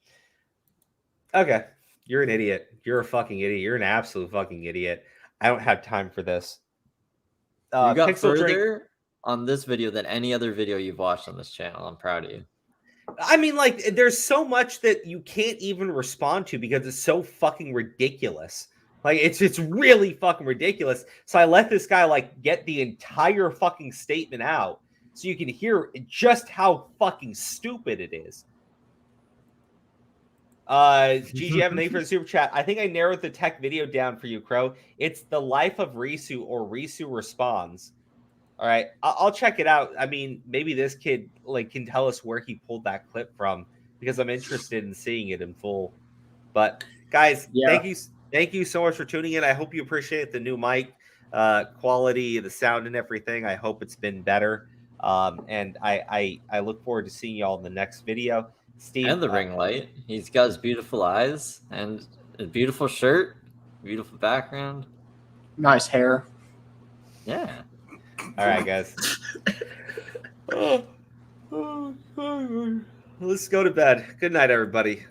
Okay, you're an idiot. You're a fucking idiot. You're an absolute fucking idiot. I don't have time for this. You got PixelDrink further on this video than any other video you've watched on this channel. I'm proud of you. I mean, like, there's so much that you can't even respond to because it's so fucking ridiculous. Like, it's really fucking ridiculous. So I let this guy, like, get the entire fucking statement out so you can hear just how fucking stupid it is. GG, Evan, thank you for the super chat. I think I narrowed the tech video down for you, Crow. It's The Life of Risu or Risu Responds. All right, I'll check it out. I mean, maybe this kid can tell us where he pulled that clip from because I'm interested in seeing it in full. But guys, thank you so much for tuning in. I hope you appreciate the new mic quality, the sound, and everything. I hope it's been better. And I look forward to seeing y'all in the next video. Steve, and the ring light. He's got his beautiful eyes and a beautiful shirt, beautiful background, nice hair. Yeah. All right, guys. Let's go to bed. Good night, everybody.